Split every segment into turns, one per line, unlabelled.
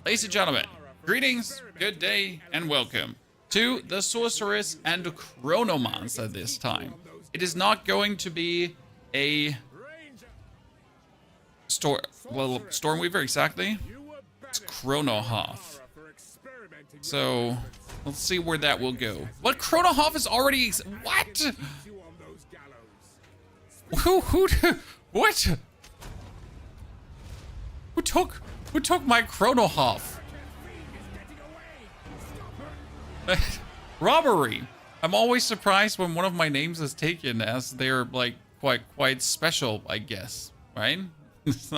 Ladies and gentlemen, greetings, good day, and welcome to the Sorceress and Chronomancer this time. It is not going to be a Stormweaver, exactly. It's Chronohoff. So, let's see where that will go. What? Chronohoff is already... What? What? Who took my Chronohoff? Robbery. I'm always surprised when one of my names is taken, as they're like quite special, I guess, right? It's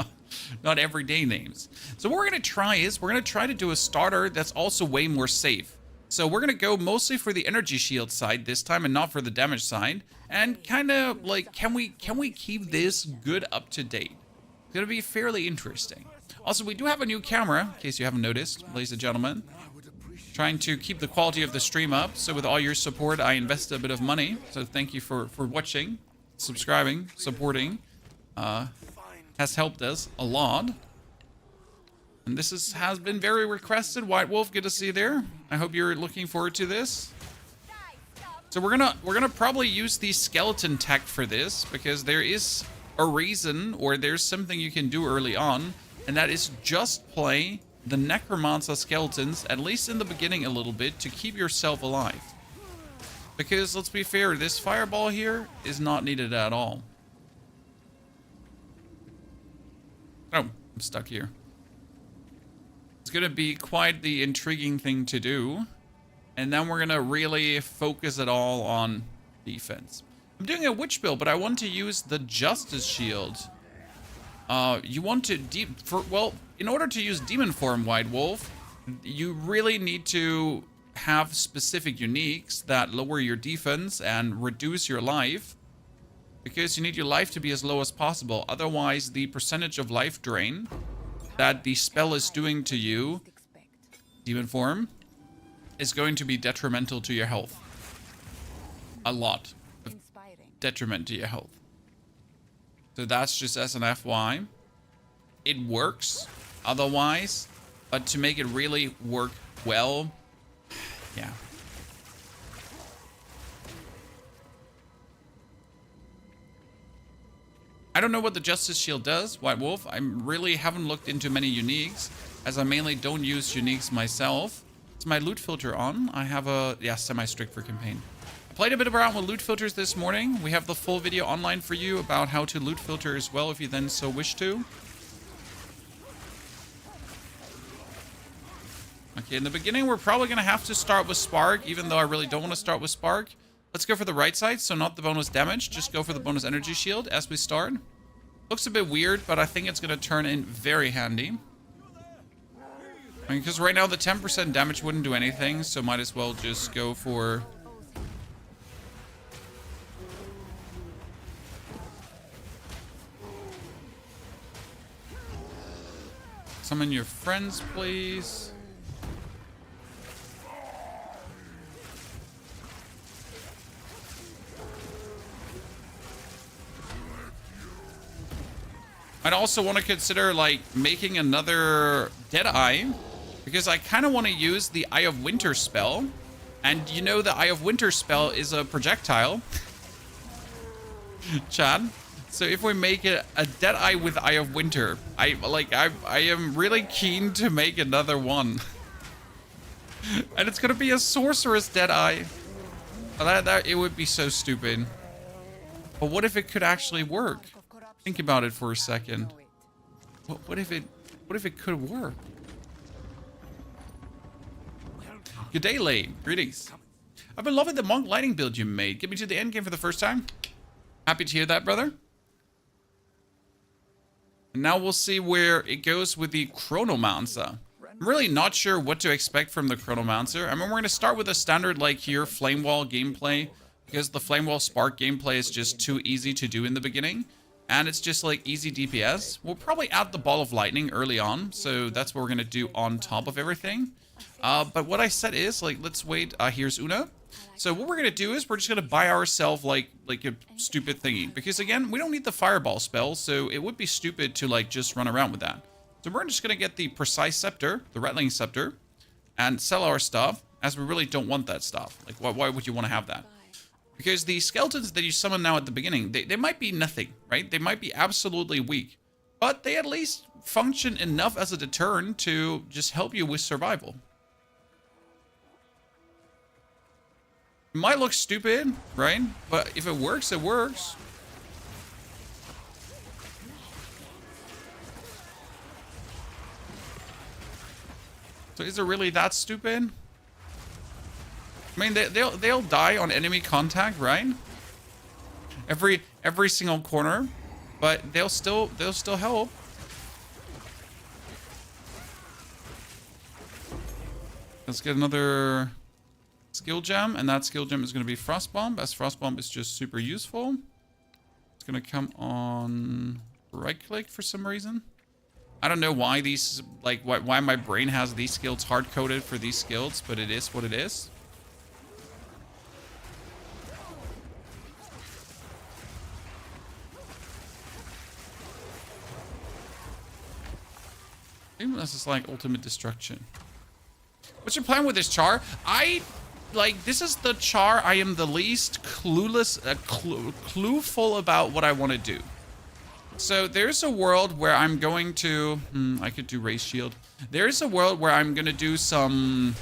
not everyday names. So what we're gonna try is we're gonna try to do a starter that's also way more safe. So we're gonna go mostly for the energy shield side this time and not for the damage side. And kind of like, can we keep this good up to date? It's gonna be fairly interesting. Also, we do have a new camera, in case you haven't noticed, ladies and gentlemen. Trying to keep the quality of the stream up. So with all your support, I invested a bit of money. So thank you for watching, subscribing, supporting. Has helped us a lot. And this has been very requested. White Wolf, good to see you there. I hope you're looking forward to this. So we're gonna probably use the skeleton tech for this, because there is a reason, or there's something you can do early on, and that is just play the Necromancer skeletons, at least in the beginning a little bit, to keep yourself alive. Because let's be fair, this fireball here is not needed at all. Oh, I'm stuck here. It's gonna be quite the intriguing thing to do. And then we're gonna really focus it all on defense. I'm doing a witch build, but I want to use the Justice Shield. You want to in order to use Demon Form, White Wolf, you really need to have specific uniques that lower your defense and reduce your life, because you need your life to be as low as possible. Otherwise, the percentage of life drain that the spell is doing to you, Demon Form, is going to be detrimental to your health. A lot of detriment to your health. So that's just as an FYI. It works otherwise, but to make it really work well, yeah. I don't know what the Justice Shield does, White Wolf. I really haven't looked into many uniques, as I mainly don't use uniques myself. Is my loot filter on? I have a, yeah, semi-strict for campaign. I played a bit around with loot filters this morning. We have the full video online for you about how to loot filter as well, if you then so wish to. Okay, in the beginning, we're probably going to have to start with Spark, even though I really don't want to start with Spark. Let's go for the right side, so not the bonus damage. Just go for the bonus energy shield as we start. Looks a bit weird, but I think it's going to turn in very handy. I mean, because right now the 10% damage wouldn't do anything, so might as well just go for... Summon your friends, please. I'd also want to consider, like, making another Deadeye, because I kind of want to use the Eye of Winter spell. And you know the Eye of Winter spell is a projectile. Chad. So if we make it a Deadeye with Eye of Winter, I am really keen to make another one. And it's going to be a Sorceress Deadeye. That it would be so stupid. But what if it could actually work? Think about it for a second. What if it could work? Good day, Lane. Greetings. I've been loving the Monk Lighting build you made. Get me to the endgame for the first time. Happy to hear that, brother. And now we'll see where it goes with the Chronomancer. I'm really not sure what to expect from the Chronomancer. I mean, we're going to start with a standard, like here, Flame Wall gameplay, because the Flame Wall Spark gameplay is just too easy to do in the beginning. And it's just like easy DPS. We'll probably add the Ball of Lightning early on, so that's what we're going to do on top of everything. But what I said is, like, let's wait. Here's Una. So what we're going to do is we're just going to buy ourselves, like a stupid thingy. Because, again, we don't need the Fireball spell, so it would be stupid to, like, just run around with that. So we're just going to get the precise scepter, the rattling scepter, and sell our stuff, as we really don't want that stuff. Like, why would you want to have that? Because the skeletons that you summon now at the beginning, they might be nothing, right? They might be absolutely weak, but they at least function enough as a deterrent to just help you with survival. It might look stupid, right? But if it works, it works. So is it really that stupid? I mean, they'll die on enemy contact, right? Every single corner, but they'll still help. Let's get another skill gem, and that skill gem is going to be Frost Bomb, as Frost Bomb is just super useful. It's going to come on right click for some reason. I don't know why these, like, why my brain has these skills hard-coded for these skills, but it is what it is. Maybe this is like ultimate destruction. What's your plan with this char? This is the char I am the least clueful about what I want to do. So there's a world where I'm going to... I could do Race Shield. There's a world where I'm going to do some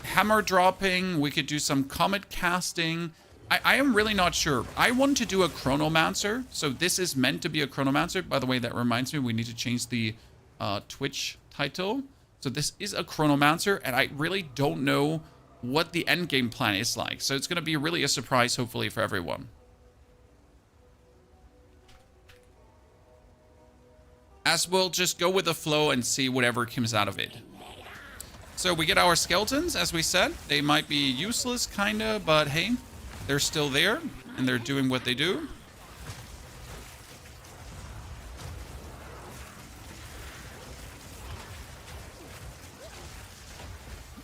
hammer dropping. We could do some comet casting. I am really not sure. I want to do a Chronomancer. So this is meant to be a Chronomancer. By the way, that reminds me, we need to change the Twitch title. So this is a Chronomancer, and I really don't know what the endgame plan is like. So it's going to be really a surprise, hopefully, for everyone. As we'll just go with the flow and see whatever comes out of it. So we get our skeletons, as we said. They might be useless, kinda, but hey, they're still there, and they're doing what they do.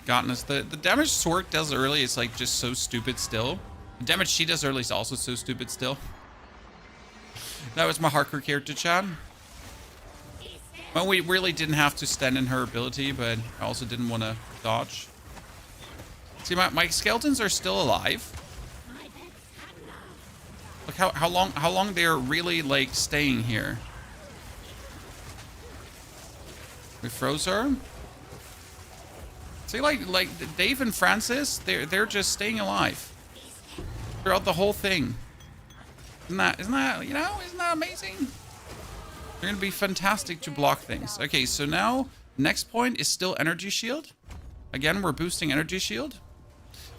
Goodness, the damage Sork does early is like just so stupid still. The damage she does early is also so stupid still. That was my hardcore character, Chad. Well, we really didn't have to stand in her ability, but I also didn't want to dodge. See, my skeletons are still alive. Look how long they're really like staying here. We froze her. See, like Dave and Francis, they're just staying alive throughout the whole thing. Isn't that isn't that amazing? They're going to be fantastic to block things. Okay, so now, next point is still energy shield. Again, we're boosting energy shield.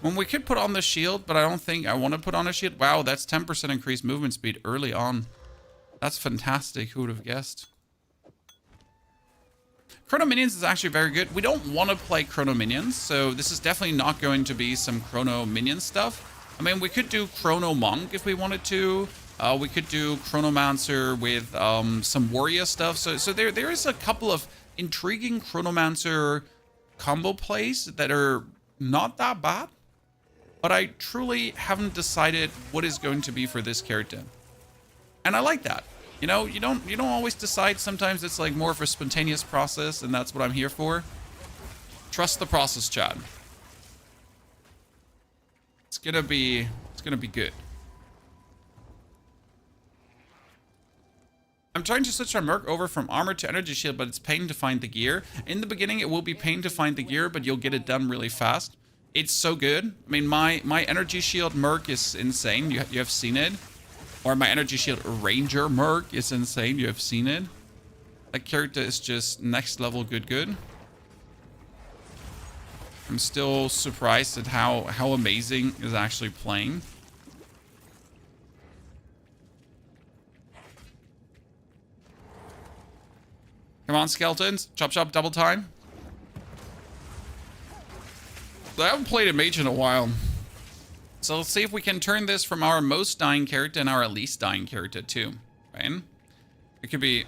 When we could put on the shield, but I don't think I want to put on a shield. Wow, that's 10% increased movement speed early on. That's fantastic. Who would have guessed? Chrono Minions is actually very good. We don't want to play Chrono Minions, so this is definitely not going to be some Chrono Minion stuff. I mean, we could do Chrono Monk if we wanted to. We could do Chronomancer with some warrior stuff. So there is a couple of intriguing Chronomancer combo plays that are not that bad. But I truly haven't decided what is going to be for this character. And I like that. You know, you don't always decide. Sometimes it's like more of a spontaneous process, and that's what I'm here for. Trust the process, Chad. It's gonna be good. I'm trying to switch our Merc over from armor to energy shield, but it's pain to find the gear. In the beginning, it will be pain to find the gear, but you'll get it done really fast. It's so good. I mean, my energy shield Merc is insane. You have seen it. Or my energy shield Ranger Merc is insane. You have seen it. That character is just next level good. I'm still surprised at how amazing is actually playing. Come on, skeletons. Chop, chop, double time. I haven't played a mage in a while. So let's see if we can turn this from our most dying character and our least dying character too. Right? It could be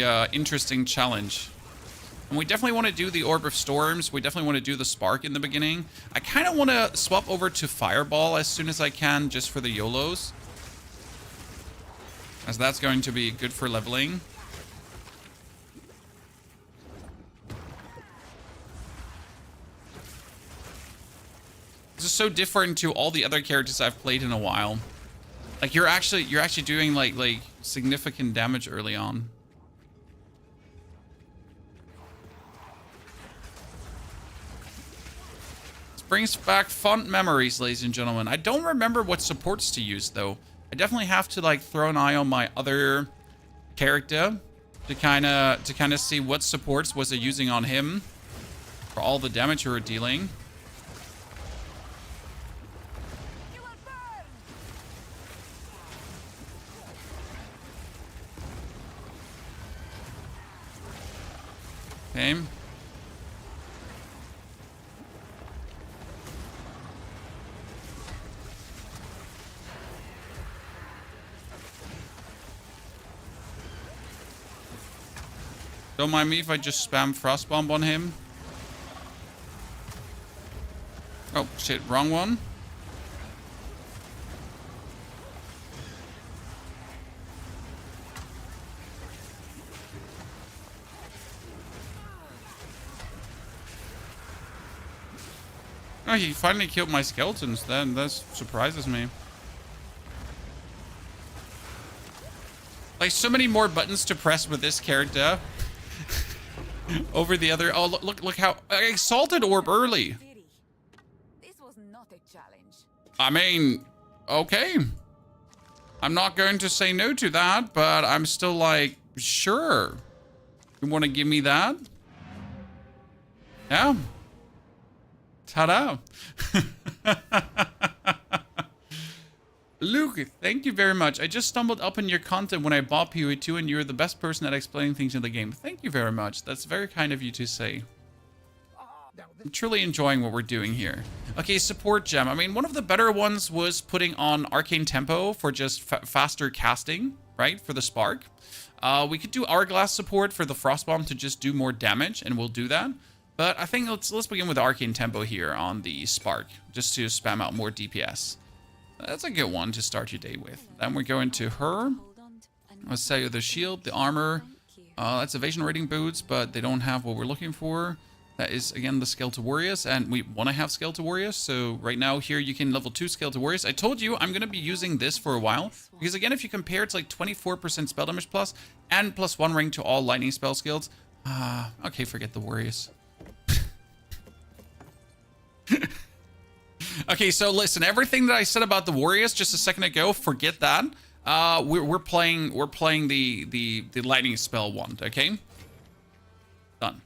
an interesting challenge. And we definitely want to do the Orb of Storms. We definitely want to do the Spark in the beginning. I kind of want to swap over to Fireball as soon as I can, just for the YOLOs. As that's going to be good for leveling. so different to all the other characters I've played in a while. Like you're actually doing like significant damage early on. This brings back fond memories, ladies and gentlemen. I don't remember what supports to use though. I definitely have to like throw an eye on my other character to kind of see what supports was it using on him for all the damage you were dealing. Okay. Don't mind me if I just spam Frost Bomb on him. Oh, shit. Wrong one. Oh, he finally killed my skeletons then. That surprises me. Like, so many more buttons to press with this character. Over the other. Oh, look how Exalted Orb early.
This was not a challenge.
I mean, okay. I'm not going to say no to that, but I'm still like, sure. You want to give me that? Yeah. Ta-da. Luke, thank you very much. I just stumbled upon your content when I bought PoE2 and you're the best person at explaining things in the game. Thank you very much. That's very kind of you to say. I'm truly enjoying what we're doing here. Okay, support gem. I mean, one of the better ones was putting on Arcane Tempo for just faster casting, right? For the Spark. We could do Hourglass support for the Frostbomb to just do more damage, and we'll do that. But I think let's begin with Arcane Tempo here on the Spark, just to spam out more DPS. That's a good one to start your day with. Then we're going to her. Let's sell you the shield, the armor. That's evasion rating boots, but they don't have what we're looking for. That is, again, the Skeletal Warriors, and we want to have Skeletal Warriors. So right now here you can level 2 Skeletal Warriors. I told you I'm going to be using this for a while, because again, if you compare, it's like 24% spell damage plus, and plus 1 ring to all lightning spell skills. Okay, forget the Warriors. Okay, so listen, everything that I said about the Warriors just a second ago, forget that. We're playing the lightning spell wand, okay? Done.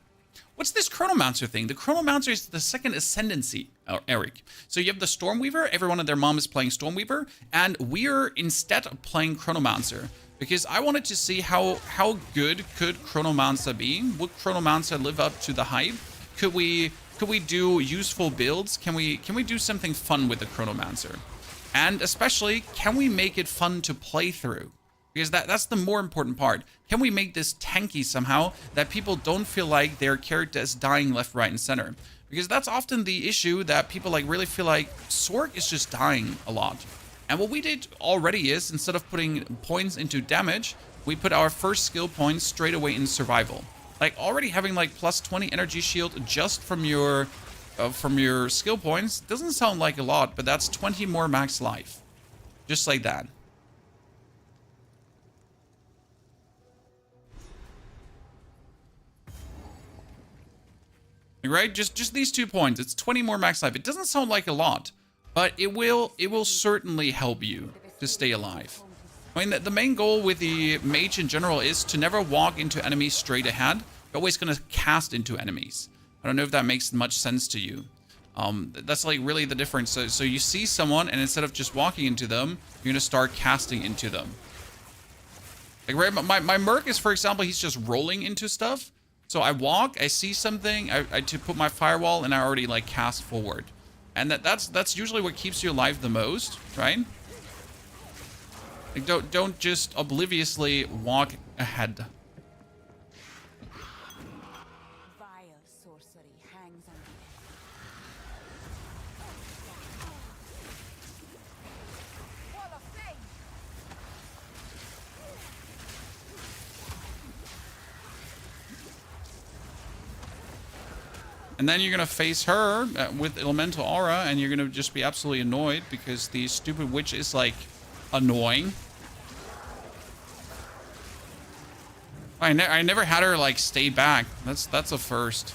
What's this Chronomancer thing? The Chronomancer is the second Ascendancy, Eric. So you have the Stormweaver, everyone and their mom is playing Stormweaver, and we're instead playing Chronomancer. Because I wanted to see how good could Chronomancer be? Would Chronomancer live up to the hype? Could we do useful builds? Can we do something fun with the Chronomancer? And especially, can we make it fun to play through? Because that's the more important part. Can we make this tanky somehow that people don't feel like their character is dying left, right, and center? Because that's often the issue, that people like really feel like Sorg is just dying a lot. And what we did already is, instead of putting points into damage, we put our first skill points straight away in survival. Like already having like plus 20 energy shield just from your skill points doesn't sound like a lot, but that's 20 more max life. Just like that. Right? Just these 2 points. It's 20 more max life. It doesn't sound like a lot, but it will certainly help you to stay alive. I mean, the main goal with the mage in general is to never walk into enemies straight ahead. You're always going to cast into enemies. I don't know if that makes much sense to you. That's like really the difference. So you see someone, and instead of just walking into them, you're going to start casting into them. Like right, my Merc is, for example, he's just rolling into stuff. So I walk, I see something, I to put my firewall, and I already like cast forward. And that's usually what keeps you alive the most, right? Like don't just obliviously walk ahead.
Vile sorcery hangs on the wall of flame.
And then you're going to face her with Elemental Aura, and you're going to just be absolutely annoyed because the stupid witch is, like, annoying. I never had her, like, stay back. That's a first.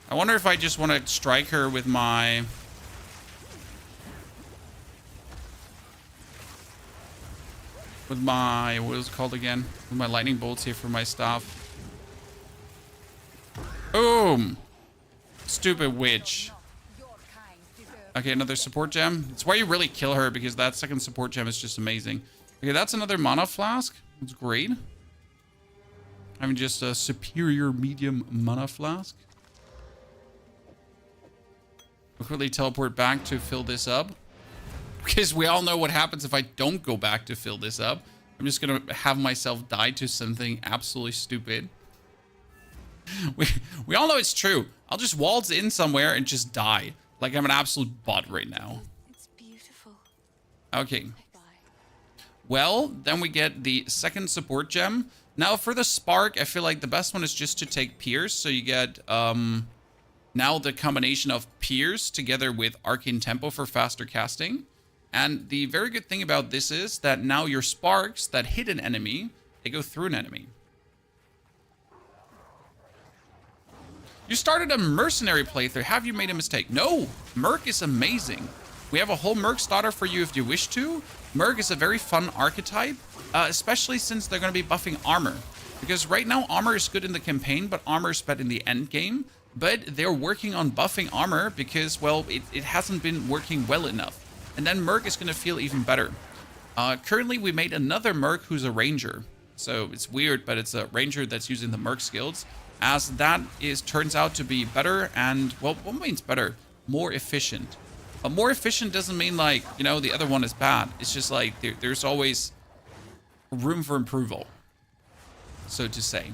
I wonder if I just want to strike her with my... what is it called again? With my lightning bolts here for my staff. Boom! Stupid witch. Okay, another support gem. It's where you really kill her because that second support gem is just amazing. Okay, that's another mana flask. That's great. Having just a superior medium mana flask. We'll quickly teleport back to fill this up. Because we all know what happens if I don't go back to fill this up. I'm just going to have myself die to something absolutely stupid. We all know it's true. I'll just waltz in somewhere and just die. Like I'm an absolute bot right now.
It's beautiful.
Okay. Well, then we get the second support gem. Now for the spark, I feel like the best one is just to take Pierce. So you get now the combination of Pierce together with Arcane Tempo for faster casting. And the very good thing about this is that now your sparks that hit an enemy, they go through an enemy. You started a mercenary playthrough. Have you made a mistake? No, Merc is amazing. We have a whole Merc starter for you if you wish to. Merc is a very fun archetype, especially since they're going to be buffing armor. Because right now armor is good in the campaign, but armor is bad in the end game. But they're working on buffing armor because, well, it hasn't been working well enough. And then Merc is going to feel even better. Currently, we made another Merc who's a ranger. So it's weird, but it's a ranger that's using the Merc skills. As that turns out to be better and, well, what means better? More efficient. More efficient doesn't mean like, you know, the other one is bad. It's just like there's always room for improvement, so to say.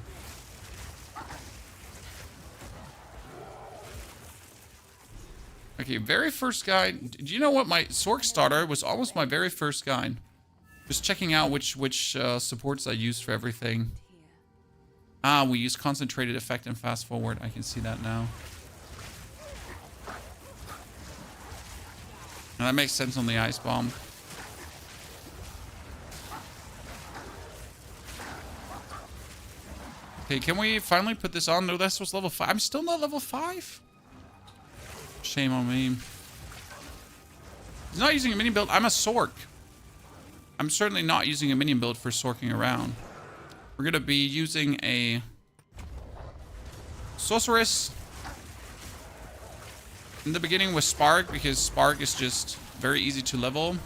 Okay, very first guide. Do you know what? My Sorc starter was almost my very first guide. Just checking out which supports I used for everything. Ah, we use concentrated effect and fast forward. I can see that now. Now that makes sense on the ice bomb. Okay, can we finally put this on? No, this was level 5. I'm still not level 5. Shame on me. He's not using a minion build. I'm a Sorc. I'm certainly not using a minion build for sorking around. We're going to be using a Sorceress in the beginning with Spark, because Spark is just very easy to level.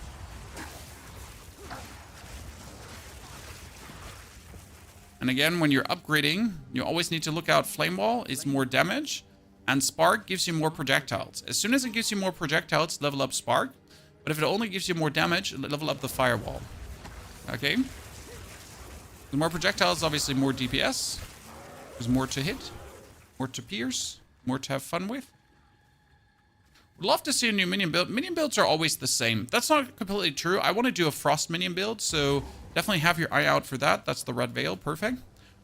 And again, when you're upgrading, you always need to look out Flame Wall. It's more damage. And Spark gives you more projectiles. As soon as it gives you more projectiles, level up Spark. But if it only gives you more damage, level up the Firewall. Okay? The more projectiles, obviously more DPS. There's more to hit, more to pierce, more to have fun with. Would love to see a new minion build. Minion builds are always the same. That's not completely true. I want to do a Frost minion build, so definitely have your eye out for that. That's the Red Veil. Perfect.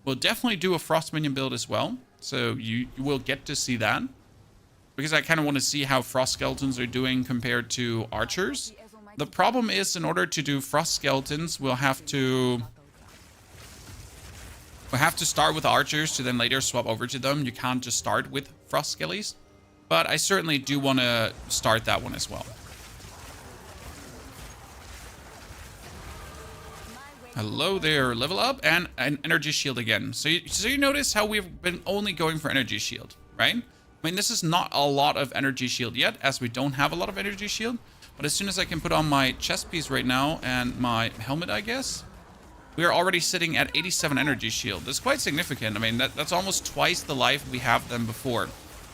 We'll definitely do a Frost minion build as well. So you will get to see that. Because I kind of want to see how Frost Skeletons are doing compared to Archers. The problem is, in order to do Frost Skeletons, we'll have to start with Archers to then later swap over to them. You can't just start with Frost Skellies. But I certainly do want to start that one as well. Hello there, level up, and an energy shield again. So you notice how we've been only going for energy shield, right? I mean, this is not a lot of energy shield yet, as we don't have a lot of energy shield. But as soon as I can put on my chest piece right now and my helmet, I guess, we are already sitting at 87 energy shield. That's quite significant. I mean, that's almost twice the life we have than before.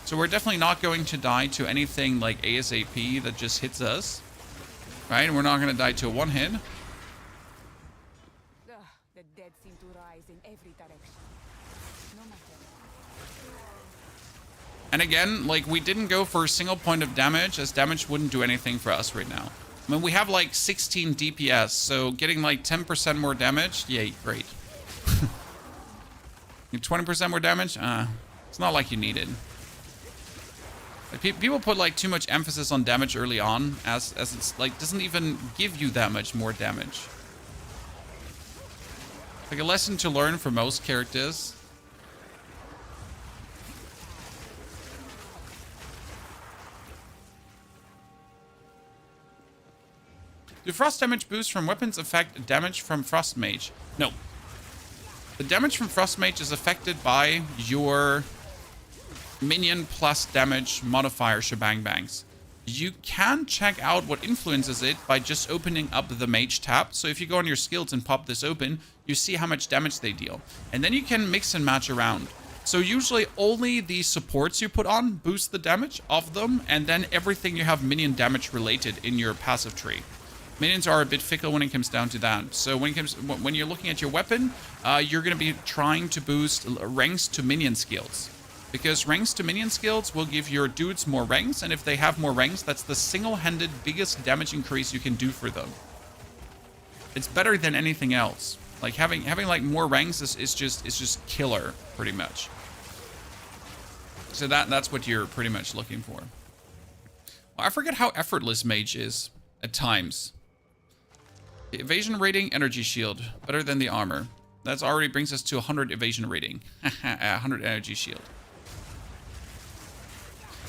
So we're definitely not going to die to anything like ASAP that just hits us, right? We're not going to die to a one hit.
The dead seem to rise in every direction. No matter.
And again, like, we didn't go for a single point of damage, as damage wouldn't do anything for us right now. I mean, we have like 16 DPS, so getting like 10% more damage, yay, great. 20% more damage? It's not like you need it. Like, people put like too much emphasis on damage early on, as it's like doesn't even give you that much more damage. Like a lesson to learn for most characters. Do frost damage boosts from weapons affect damage from frost mage? No. The damage from frost mage is affected by your minion plus damage modifier shebang bangs. You can check out what influences it by just opening up the mage tab. So if you go on your skills and pop this open, you see how much damage they deal. And then you can mix and match around. So usually only the supports you put on boost the damage of them, and then everything you have minion damage related in your passive tree. Minions are a bit fickle when it comes down to that. So when you're looking at your weapon, you're going to be trying to boost ranks to minion skills. Because ranks to minion skills will give your dudes more ranks, and if they have more ranks, that's the single-handed biggest damage increase you can do for them. It's better than anything else. Like having like more ranks is just killer, pretty much. So that's what you're pretty much looking for. Well, I forget how effortless mage is at times. The evasion rating, energy shield, better than the armor. That already brings us to 100 evasion rating, 100 energy shield.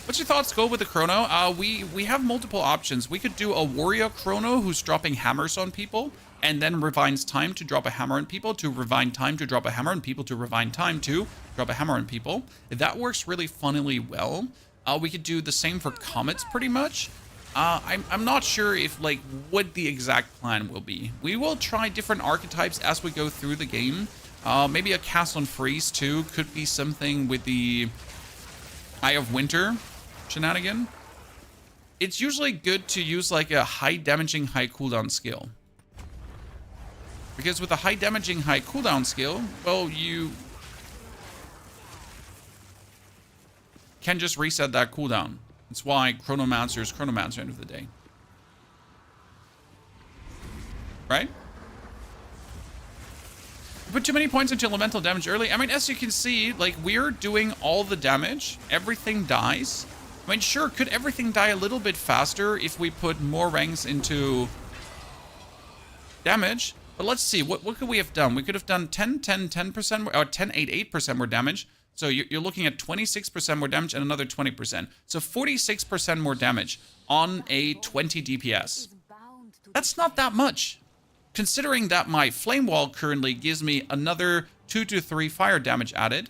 What's your thoughts? Go with the chrono. We have multiple options. We could do a warrior chrono who's dropping hammers on people, and then refines time to drop a hammer on people, to refine time to drop a hammer on people, to refine time to drop a hammer on people. That works really funnily well. We could do the same for comets, pretty much. I'm not sure if like what the exact plan will be. We will try different archetypes as we go through the game. Maybe a cast on freeze too could be something with the Eye of Winter shenanigan. It's usually good to use like a high damaging, high cooldown skill. Because with a high damaging, high cooldown skill, well, you can just reset that cooldown. That's why Chronomancer is Chronomancer at the end of the day. Right? Put too many points into elemental damage early. I mean, as you can see, like, we're doing all the damage. Everything dies. I mean, sure, could everything die a little bit faster if we put more ranks into damage? But let's see, what could we have done? We could have done 10% or 10, 8% more damage. So you're looking at 26% more damage and another 20%. So 46% more damage on a 20 DPS. That's not that much. Considering that my Flame Wall currently gives me another 2 to 3 fire damage added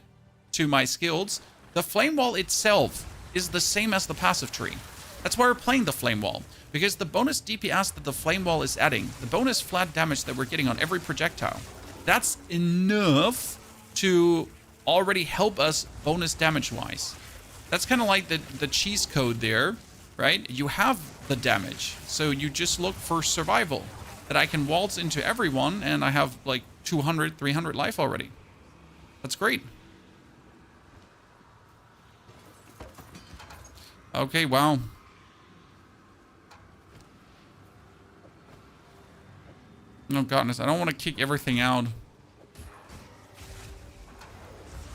to my skills, the Flame Wall itself is the same as the passive tree. That's why we're playing the Flame Wall. Because the bonus DPS that the Flame Wall is adding, the bonus flat damage that we're getting on every projectile, that's enough to already help us bonus damage-wise. That's kind of like the cheese code there, right? You have the damage, so you just look for survival. That I can waltz into everyone, and I have like 200, 300 life already. That's great. Okay, wow. Oh, goodness, I don't want to kick everything out.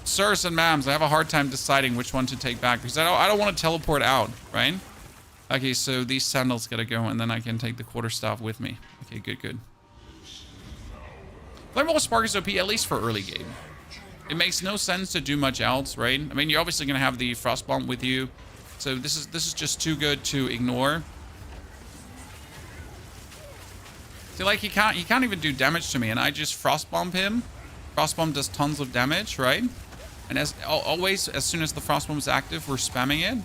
Sirs and ma'ams, I have a hard time deciding which one to take back, because I don't want to teleport out, right? Okay, so these sandals gotta go, and then I can take the quarterstaff with me. Okay, good. Flammable Spark is OP, at least for early game. It makes no sense to do much else, right? I mean, you're obviously gonna have the Frost Bomb with you, so this is just too good to ignore. See, like, he can't even do damage to me, and I just Frost Bomb him. Frost Bomb does tons of damage, right? And as always, as soon as the Frost Bomb is active, we're spamming it.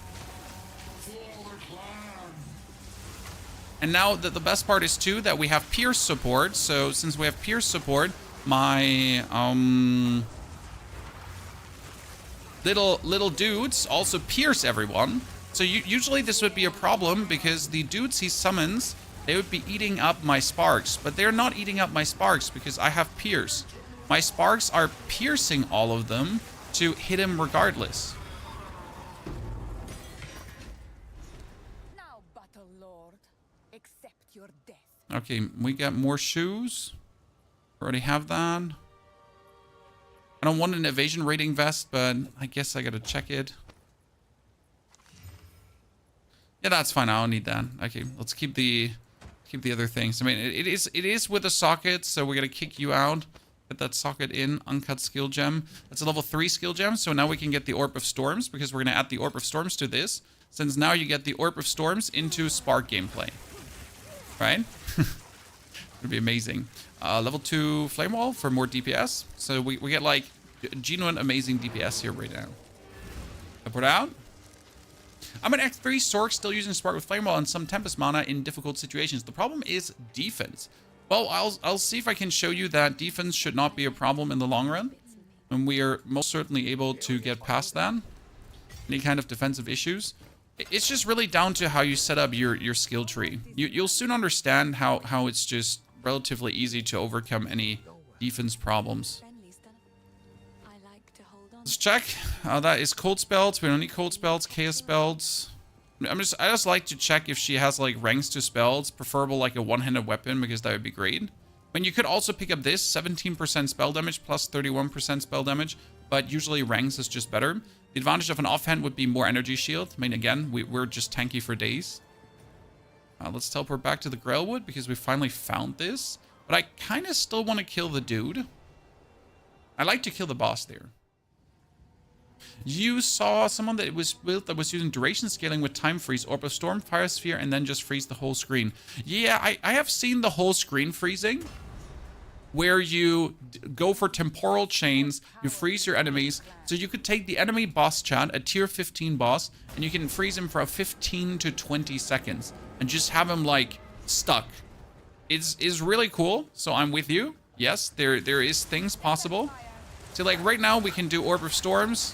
And now the best part is too that we have Pierce support. So since we have Pierce support, my little dudes also pierce everyone. So usually this would be a problem because the dudes he summons, they would be eating up my sparks, but they're not eating up my sparks because I have Pierce. My sparks are piercing all of them to hit him regardless. Okay, we got more shoes. Already have that. I don't want an evasion rating vest, but I guess I gotta check it. Yeah, that's fine. I don't need that. Okay, let's keep the other things. I mean, it is with a socket, so we're gonna kick you out. Put that socket in. Uncut skill gem. That's a level 3 skill gem. So now we can get the Orb of Storms, because we're gonna add the Orb of Storms to this. Since now you get the Orb of Storms into Spark gameplay, right? It'd be amazing. Level 2 Flame Wall for more DPS. So we get like genuine amazing DPS here right now. I put out. I'm an X3 Sorc still using Spark with Flame Wall and some Tempest mana in difficult situations. The problem is defense. Well, I'll see if I can show you that defense should not be a problem in the long run. And we are most certainly able to get past that. Any kind of defensive issues. It's just really down to how you set up your skill tree. You'll soon understand how it's just relatively easy to overcome any defense problems. Let's check. That is cold spells. We don't need cold spells. Chaos spells. I just like to check if she has like ranks to spells, preferable like a one-handed weapon, because that would be great. I mean, you could also pick up this 17% spell damage plus 31% spell damage, but usually ranks is just better. The advantage of an offhand would be more energy shield. I mean, again, we're just tanky for days. Let's teleport back to the Grailwood because we finally found this. But I kind of still want to kill the dude. I like to kill the boss there. You saw someone that was built that was using duration scaling with time freeze, Orb of Storm, Fire Sphere, and then just freeze the whole screen. Yeah, I have seen the whole screen freezing, where you go for temporal chains, you freeze your enemies. So you could take the enemy boss chat, a tier 15 boss, and you can freeze him for 15 to 20 seconds and just have him like stuck. It's really cool. So I'm with you. Yes, there is things possible. So like right now we can do Orb of Storms.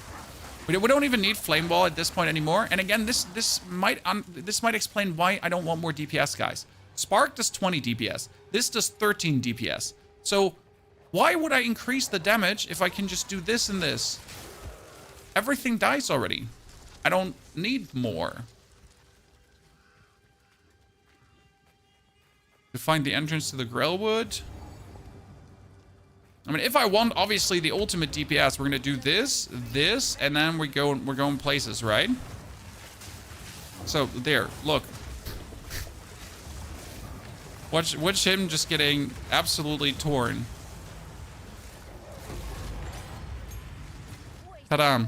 We don't even need Flame Ball at this point anymore. And again, this might explain why I don't want more DPS, guys. Spark does 20 DPS. This does 13 DPS. So why would I increase the damage if I can just do this and this? Everything dies already. I don't need more. To find the entrance to the Grailwood. I mean, if I want, obviously, the ultimate DPS, we're gonna do this, and then we're going places, right? So there, look. Watch him just getting absolutely torn. Ta-da.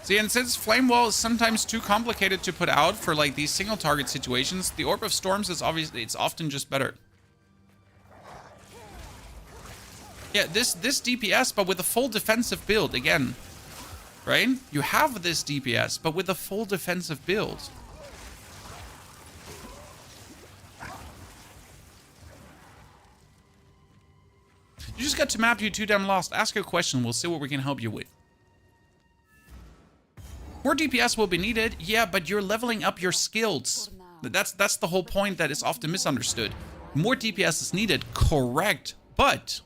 See, and since Flame Wall is sometimes too complicated to put out for like these single target situations, the Orb of Storms is obviously, it's often just better. Yeah, this DPS, but with a full defensive build, again, right? You have this DPS, but with a full defensive build. You just got to map, you too damn lost. Ask a question, we'll see what we can help you with. More DPS will be needed, yeah, but you're leveling up your skills. That's the whole point that is often misunderstood. More DPS is needed, correct, but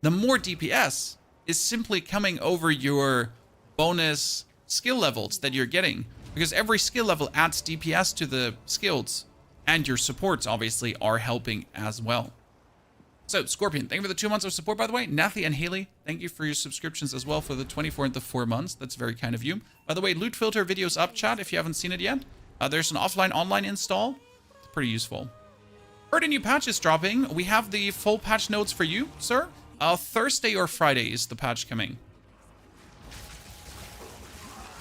the more DPS is simply coming over your bonus skill levels that you're getting, because every skill level adds DPS to the skills, and your supports obviously are helping as well. So, Scorpion, thank you for the 2 months of support, by the way. Nathy and Haley, thank you for your subscriptions as well for the 24th of 4 months. That's very kind of you. By the way, Loot Filter video's up, chat, if you haven't seen it yet. There's an offline-online install. It's pretty useful. Heard a new patch is dropping. We have the full patch notes for you, sir. Thursday or Friday is the patch coming.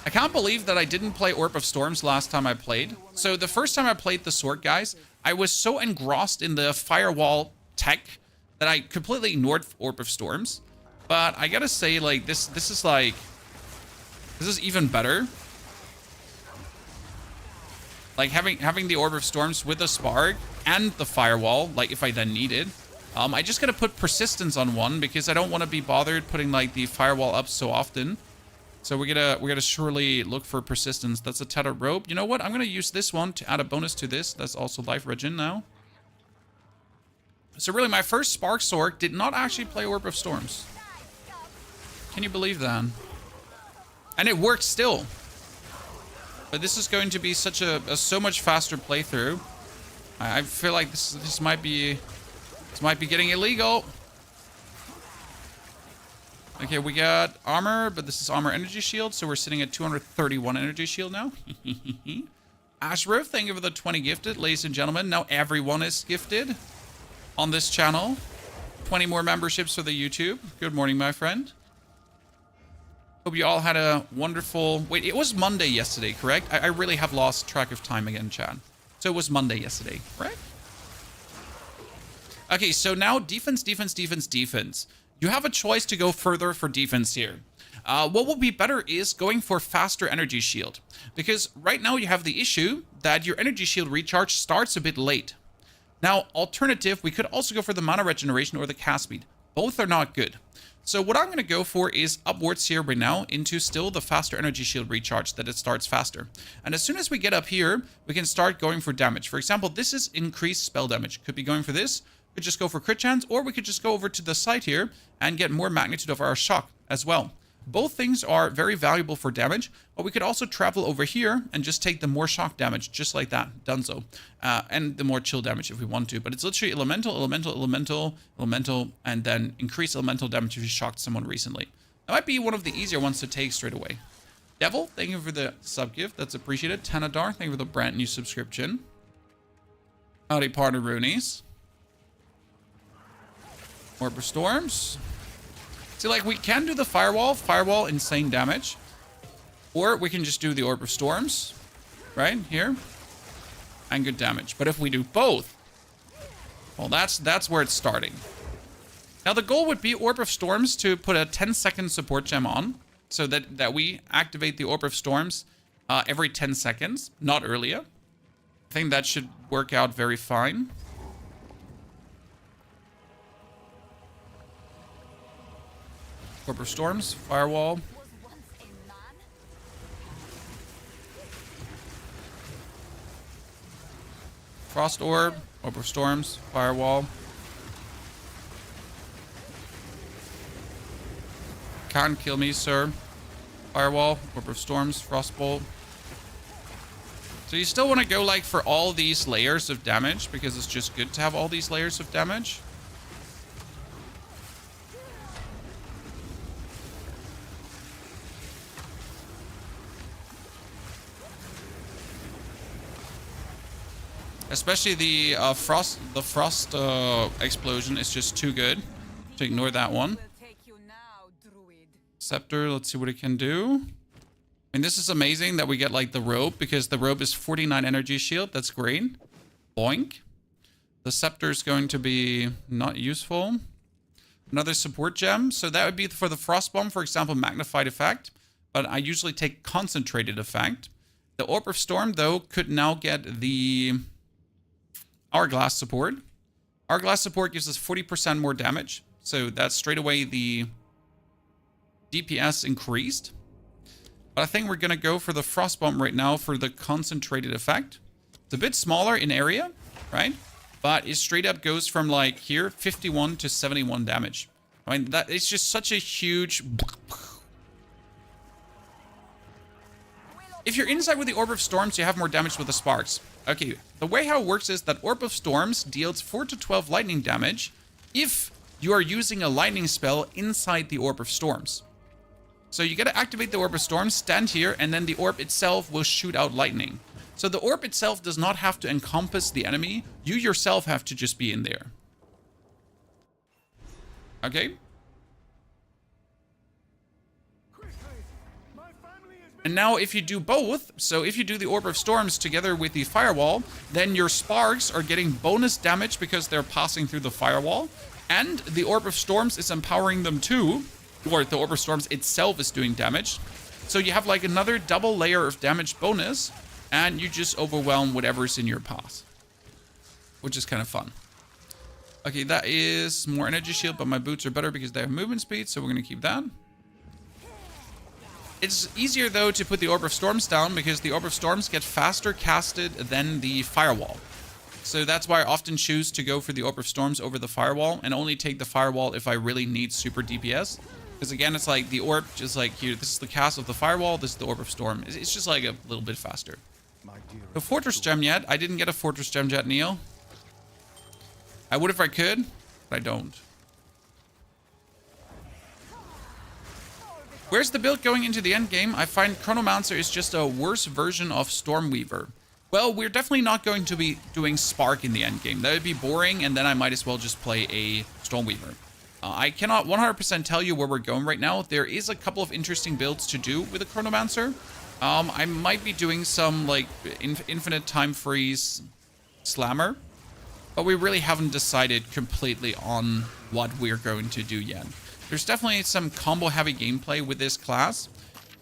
I can't believe that I didn't play Orb of Storms last time I played. So the first time I played the Sword, guys, I was so engrossed in the firewall tech that I completely ignored Orb of Storms. But I gotta say, like, this is even better. Like, having the Orb of Storms with the Spark and the Firewall, like, if I then need it. I just gotta put Persistence on one because I don't want to be bothered putting, like, the Firewall up so often. So we're gonna surely look for Persistence. That's a Tethered Rope. You know what? I'm gonna use this one to add a bonus to this. That's also Life Regen now. So really, my first Spark Sorc did not actually play Orb of Storms. Can you believe that? And it works still. But this is going to be such a so much faster playthrough. I feel like this might be getting illegal. Okay, we got armor, but this is armor energy shield, so we're sitting at 231 energy shield now. Ashriff, thank you for the 20 gifted, ladies and gentlemen. Now everyone is gifted on this channel. 20 more memberships for the YouTube. Good morning, my friend. Hope you all had a wonderful... Wait, it was Monday yesterday, correct? I really have lost track of time again, Chad. So it was Monday yesterday, right? Okay, so now defense, defense, defense, defense. You have a choice to go further for defense here. What will be better is going for faster energy shield. Because right now you have the issue that your energy shield recharge starts a bit late. Now, alternative, we could also go for the mana regeneration or the cast speed. Both are not good. So what I'm going to go for is upwards here right now into still the faster energy shield recharge, that it starts faster. And as soon as we get up here, we can start going for damage. For example, this is increased spell damage. Could be going for this. Could just go for crit chance, or we could just go over to the side here and get more magnitude of our shock as well. Both things are very valuable for damage, but we could also travel over here and just take the more shock damage, just like that, donezo. And the more chill damage if we want to. But it's literally elemental, elemental, elemental, elemental, and then increase elemental damage if you shocked someone recently. That might be one of the easier ones to take straight away. Devil, thank you for the sub-gift. That's appreciated. Tanadar, thank you for the brand new subscription. Howdy, partner Roonies. Orb of Storms. See, like, we can do the Firewall, insane damage. Or we can just do the Orb of Storms, right, here. And good damage. But if we do both, well, that's where it's starting. Now, the goal would be Orb of Storms to put a 10-second support gem on. So that we activate the Orb of Storms every 10 seconds, not earlier. I think that should work out very fine. Orb of Storms, Firewall. Frost Orb, Orb of Storms, Firewall. Can't kill me, sir. Firewall, Orb of Storms, Frostbolt. So you still want to go like for all these layers of damage, because it's just good to have all these layers of damage. Especially the frost explosion is just too good to ignore that one. Scepter, let's see what it can do. I mean, this is amazing that we get like the robe, because the robe is 49 energy shield. That's great. Boink. The scepter is going to be not useful. Another support gem. So that would be for the frost bomb, for example, magnified effect. But I usually take concentrated effect. The Orb of Storm, though, could now get the Hourglass support. Hourglass support gives us 40% more damage. So that's straight away the DPS increased. But I think we're going to go for the Frostbomb right now for the concentrated effect. It's a bit smaller in area, right? But it straight up goes from like here, 51 to 71 damage. I mean, that it's just such a huge... If you're inside with the Orb of Storms, you have more damage with the Sparks. Okay, the way how it works is that Orb of Storms deals 4 to 12 lightning damage if you are using a lightning spell inside the Orb of Storms. So you gotta activate the Orb of Storms, stand here, and then the orb itself will shoot out lightning. So the orb itself does not have to encompass the enemy. You yourself have to just be in there. Okay? And now if you do both, so if you do the Orb of Storms together with the Firewall, then your Sparks are getting bonus damage because they're passing through the Firewall. And the Orb of Storms is empowering them too, or the Orb of Storms itself is doing damage. So you have like another double layer of damage bonus, and you just overwhelm whatever's in your path. Which is kind of fun. Okay, that is more energy shield, but my boots are better because they have movement speed, so we're going to keep that. It's easier, though, to put the Orb of Storms down because the Orb of Storms get faster casted than the Firewall. So that's why I often choose to go for the Orb of Storms over the Firewall and only take the Firewall if I really need super DPS. Because again, it's like the orb, just like here, this is the cast of the firewall, this is the orb of storm. It's just like a little bit faster. The fortress gem yet? I didn't get a fortress gem yet, Neo. I would if I could, but I don't. Where's the build going into the end game? I find Chronomancer is just a worse version of Stormweaver. Well, we're definitely not going to be doing Spark in the end game. That would be boring, and then I might as well just play a Stormweaver. I cannot 100% tell you where we're going right now. There is a couple of interesting builds to do with a Chronomancer. I might be doing some like infinite time freeze slammer, but we really haven't decided completely on what we're going to do yet. There's definitely some combo heavy gameplay with this class.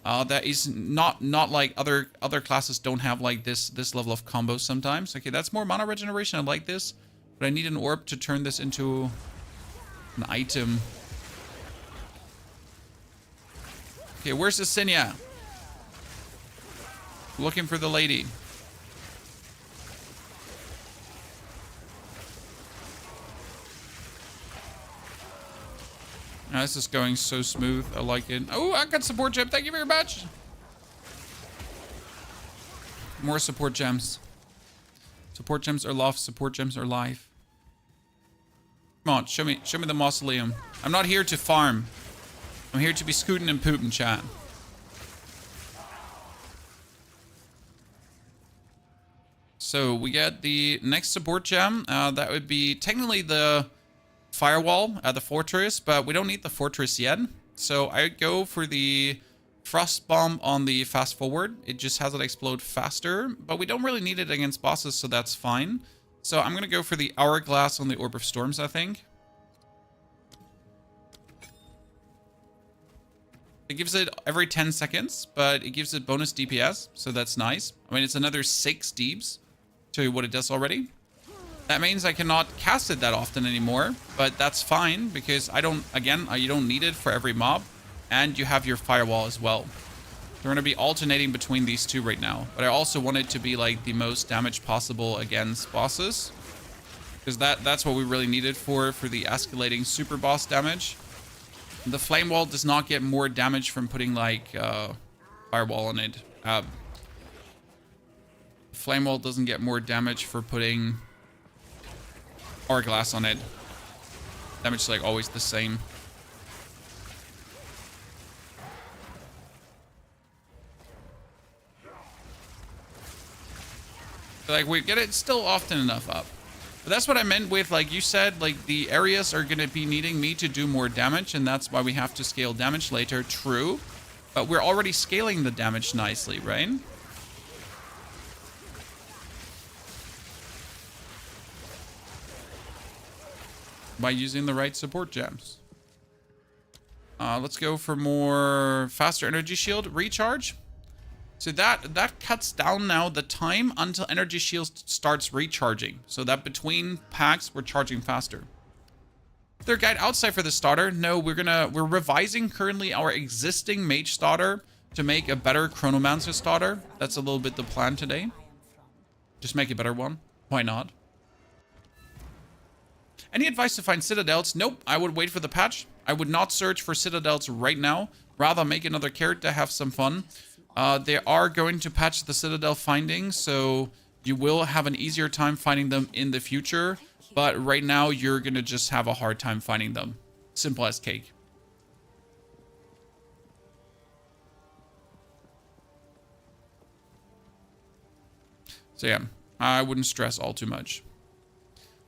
That is not like other classes don't have like this level of combos sometimes. Okay, that's more mana regeneration. I like this, but I need an orb to turn this into an item. Okay, where's Asinia? Looking for the lady. Oh, this is going so smooth. I like it. Oh, I got support gem. Thank you very much. More support gems. Support gems are love. Support gems are life. Come on, show me the mausoleum. I'm not here to farm. I'm here to be scooting and pooping, chat. So we get the next support gem. That would be technically the firewall at the fortress, but we don't need the fortress yet. So I go for the frost bomb on the fast forward. It just has it explode faster, but we don't really need it against bosses, so that's fine. So I'm gonna go for the hourglass on the orb of storms, I think. It gives it every 10 seconds, but it gives it bonus DPS, so that's nice. I mean, it's another 6 deeps to what it does already. That means I cannot cast it that often anymore, but that's fine because I don't, again, you don't need it for every mob, and you have your firewall as well. We're going to be alternating between these two right now, but I also want it to be like the most damage possible against bosses, because that's what we really needed for the escalating super boss damage. The flame wall does not get more damage from putting like firewall on it. Flame wall doesn't get more damage for putting hourglass on it. Damage is like always the same. Like we get it still often enough up. But that's what I meant with, like you said, like the areas are going to be needing me to do more damage, and that's why we have to scale damage later. True. But we're already scaling the damage nicely, right? By using the right support gems. Let's go for more faster energy shield recharge. So that cuts down now the time until energy shield starts recharging. So that between packs we're charging faster. Is there a guide outside for the starter? No, we're revising currently our existing mage starter to make a better Chronomancer starter. That's a little bit the plan today. Just make a better one. Why not? Any advice to find citadels? Nope, I would wait for the patch. I would not search for citadels right now. Rather make another character, have some fun. They are going to patch the citadel findings, so you will have an easier time finding them in the future. But right now, you're going to just have a hard time finding them. Simple as cake. So yeah, I wouldn't stress all too much.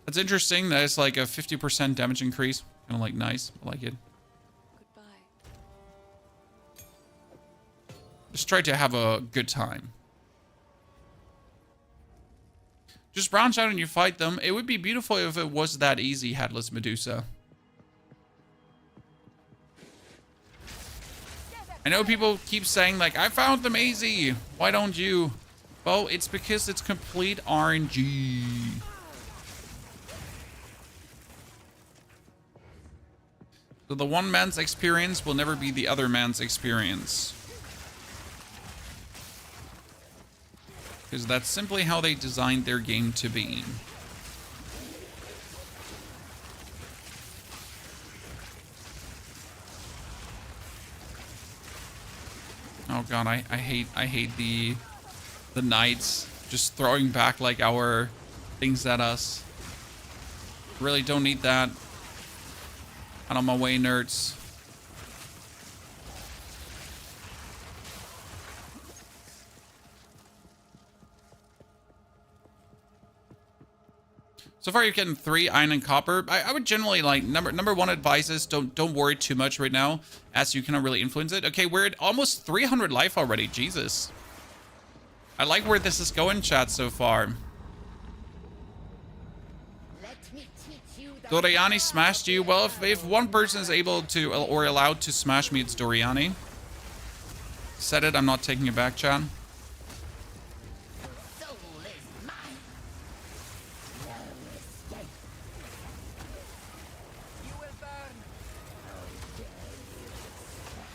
That's interesting. That it's like a 50% damage increase. Kind of like nice. I like it.
Goodbye.
Just try to have a good time. Just branch out and you fight them. It would be beautiful if it was that easy, Headless Medusa. I know people keep saying like, I found them easy. Why don't you? Well, it's because it's complete RNG. So the one man's experience will never be the other man's experience. Because that's simply how they designed their game to be. Oh god, I hate the knights just throwing back like our things at us. Really don't need that. Out of my way, nerds. So far, you're getting 3 iron and copper. I would generally like number one advice is don't worry too much right now, as you cannot really influence it. Okay, we're at almost 300 life already. Jesus, I like where this is going, chat, so far. Doriani smashed you. Well, if one person is able to or allowed to smash me, it's Doriani. Said it. I'm not taking it back, chat.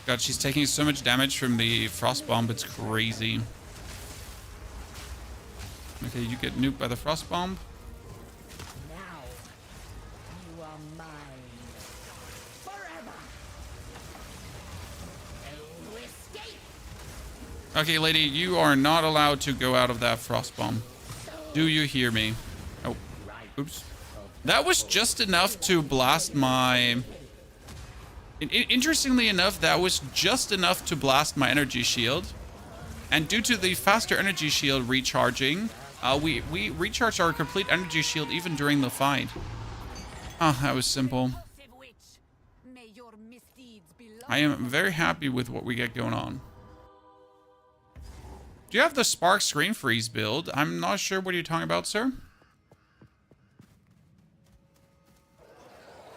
God, she's taking so much damage from the frost bomb. It's crazy. Okay, you get nuked by the frost bomb.
Now you are mine forever. No escape.
Okay, lady, you are not allowed to go out of that frost bomb. Do you hear me? Oh, oops. That was just enough to blast my... Interestingly enough, that was just enough to blast my energy shield. And due to the faster energy shield recharging, we recharged our complete energy shield even during the fight. Ah, that was simple. I am very happy with what we get going on. Do you have the Spark Screen Freeze build? I'm not sure what you're talking about, sir.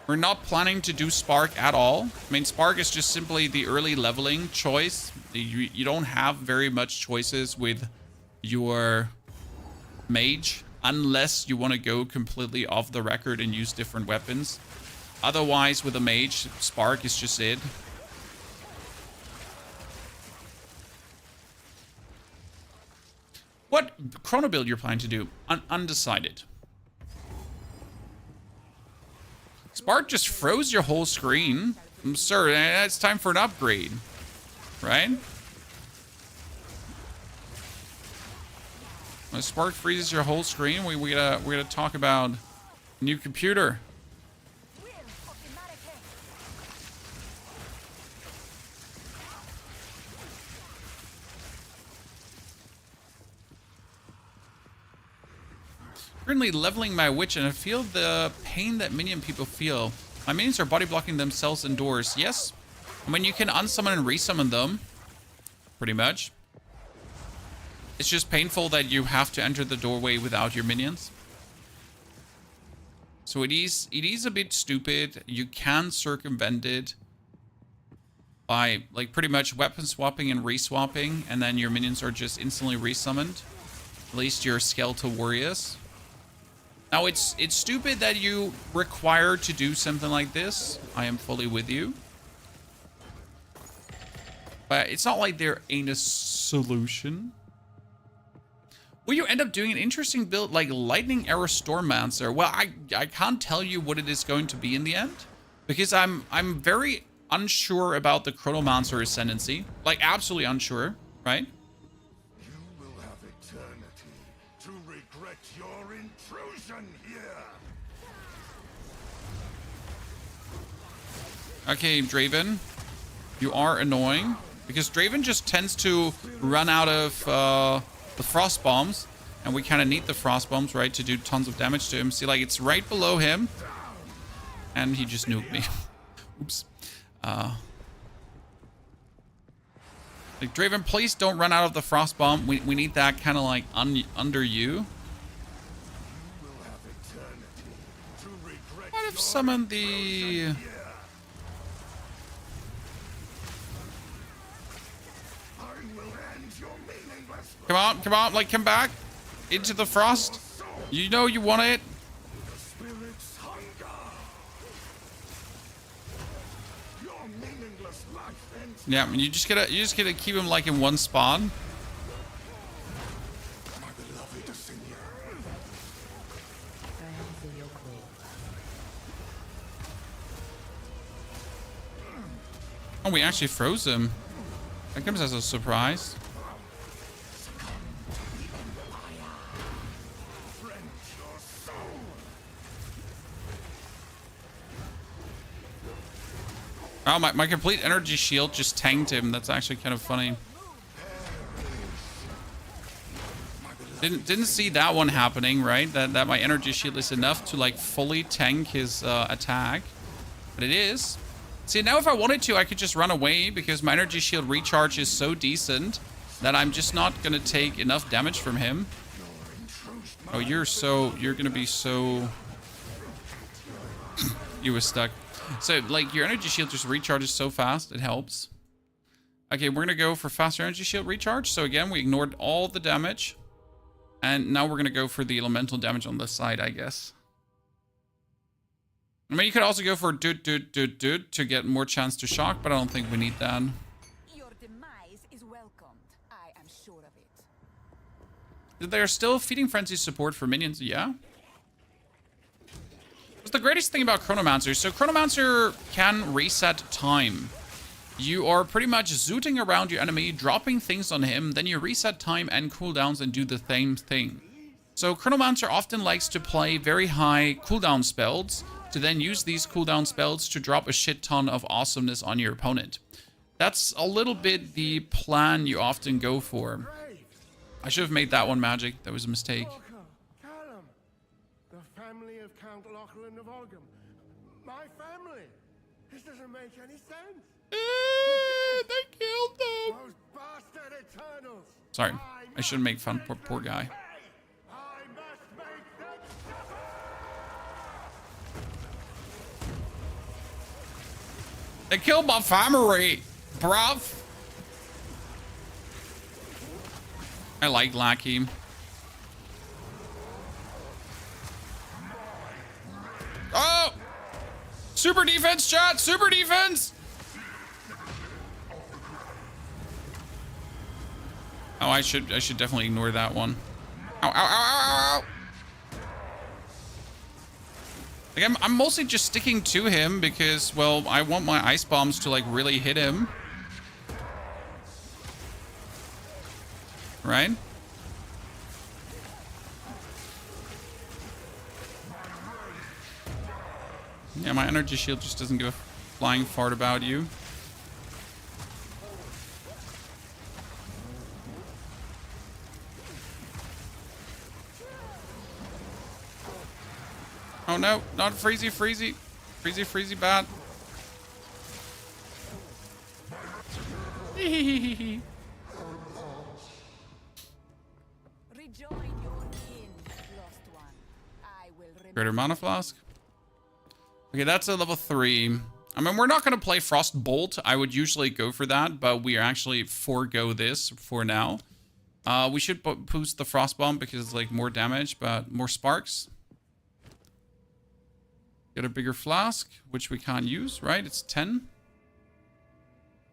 We're not planning to do Spark at all. I mean, Spark is just simply the early leveling choice. You don't have very much choices with your mage unless you want to go completely off the record and use different weapons. Otherwise, with a mage, Spark is just it. What chrono build you're planning to do? Undecided. Spark just froze your whole screen. Sir, it's time for an upgrade. Right? When Spark freezes your whole screen, we gotta talk about new computer. Currently leveling my witch, and I feel the pain that minion people feel. My minions are body blocking themselves indoors. Yes. I mean, you can unsummon and resummon them. Pretty much. It's just painful that you have to enter the doorway without your minions. So it is a bit stupid. You can circumvent it by, like, pretty much weapon swapping and reswapping, and then your minions are just instantly resummoned. At least your skeletal warriors. Now, it's stupid that you require to do something like this. I am fully with you. But it's not like there ain't a solution. Will you end up doing an interesting build like Lightning Arrow Stormmancer? Well, I can't tell you what it is going to be in the end. Because I'm very unsure about the Chronomancer Ascendancy. Like, absolutely unsure, right? Okay, Draven, you are annoying because Draven just tends to run out of the frost bombs, and we kind of need the frost bombs, right, to do tons of damage to him. See, like, it's right below him, and he just nuked me. Oops. Like, Draven, please don't run out of the frost bomb. We need that kind of like under you. Might have summoned the... Come on, like, come back into the frost. You know you want it. Yeah, you just gotta keep him like in one spawn. Oh, we actually froze him. That comes as a surprise. Oh, my complete energy shield just tanked him. That's actually kind of funny. Didn't see that one happening, right? That my energy shield is enough to like fully tank his attack. But it is. See, now if I wanted to, I could just run away because my energy shield recharge is so decent that I'm just not going to take enough damage from him. Oh, you're going to be so... You were stuck. So, like, your energy shield just recharges so fast, it helps. Okay, we're going to go for faster energy shield recharge. So, again, we ignored all the damage. And now we're going to go for the elemental damage on this side, I guess. I mean, you could also go for doot to get more chance to shock, but I don't think we need that.
Your demise is welcomed. I am sure of it.
They are still feeding frenzy support for minions, yeah? What's the greatest thing about Chronomancer? So Chronomancer can reset time. You are pretty much zooting around your enemy, dropping things on him, then you reset time and cooldowns and do the same thing. So Chronomancer often likes to play very high cooldown spells to then use these cooldown spells to drop a shit ton of awesomeness on your opponent. That's a little bit the plan you often go for. I should have made that one magic. That was a mistake.
Callum, the family of Count Lachlan of Ogham. My family. This doesn't make any sense.
They killed them.
Those bastard Eternals.
Sorry, I shouldn't make fun. Poor guy.
I must make them suffer.
They killed my family, bruv. I like Lackey. Oh! Super defense, chat! Super defense! Oh, I should definitely ignore that one. Ow, ow, ow, ow, ow! Like, I'm mostly just sticking to him because, well, I want my ice bombs to, like, really hit him. Right? Yeah, my energy shield just doesn't give a flying fart about you. Oh no, not freezy, freezy. Freezy, freezy, bad.
Rejoin your kin, lost one. I will
Greater mana flask. Okay, that's a level 3. I mean, we're not going to play Frost Bolt. I would usually go for that, but we actually forego this for now. We should boost the Frost Bomb because it's like more damage, but more sparks. Get a bigger flask, which we can't use, right? It's 10.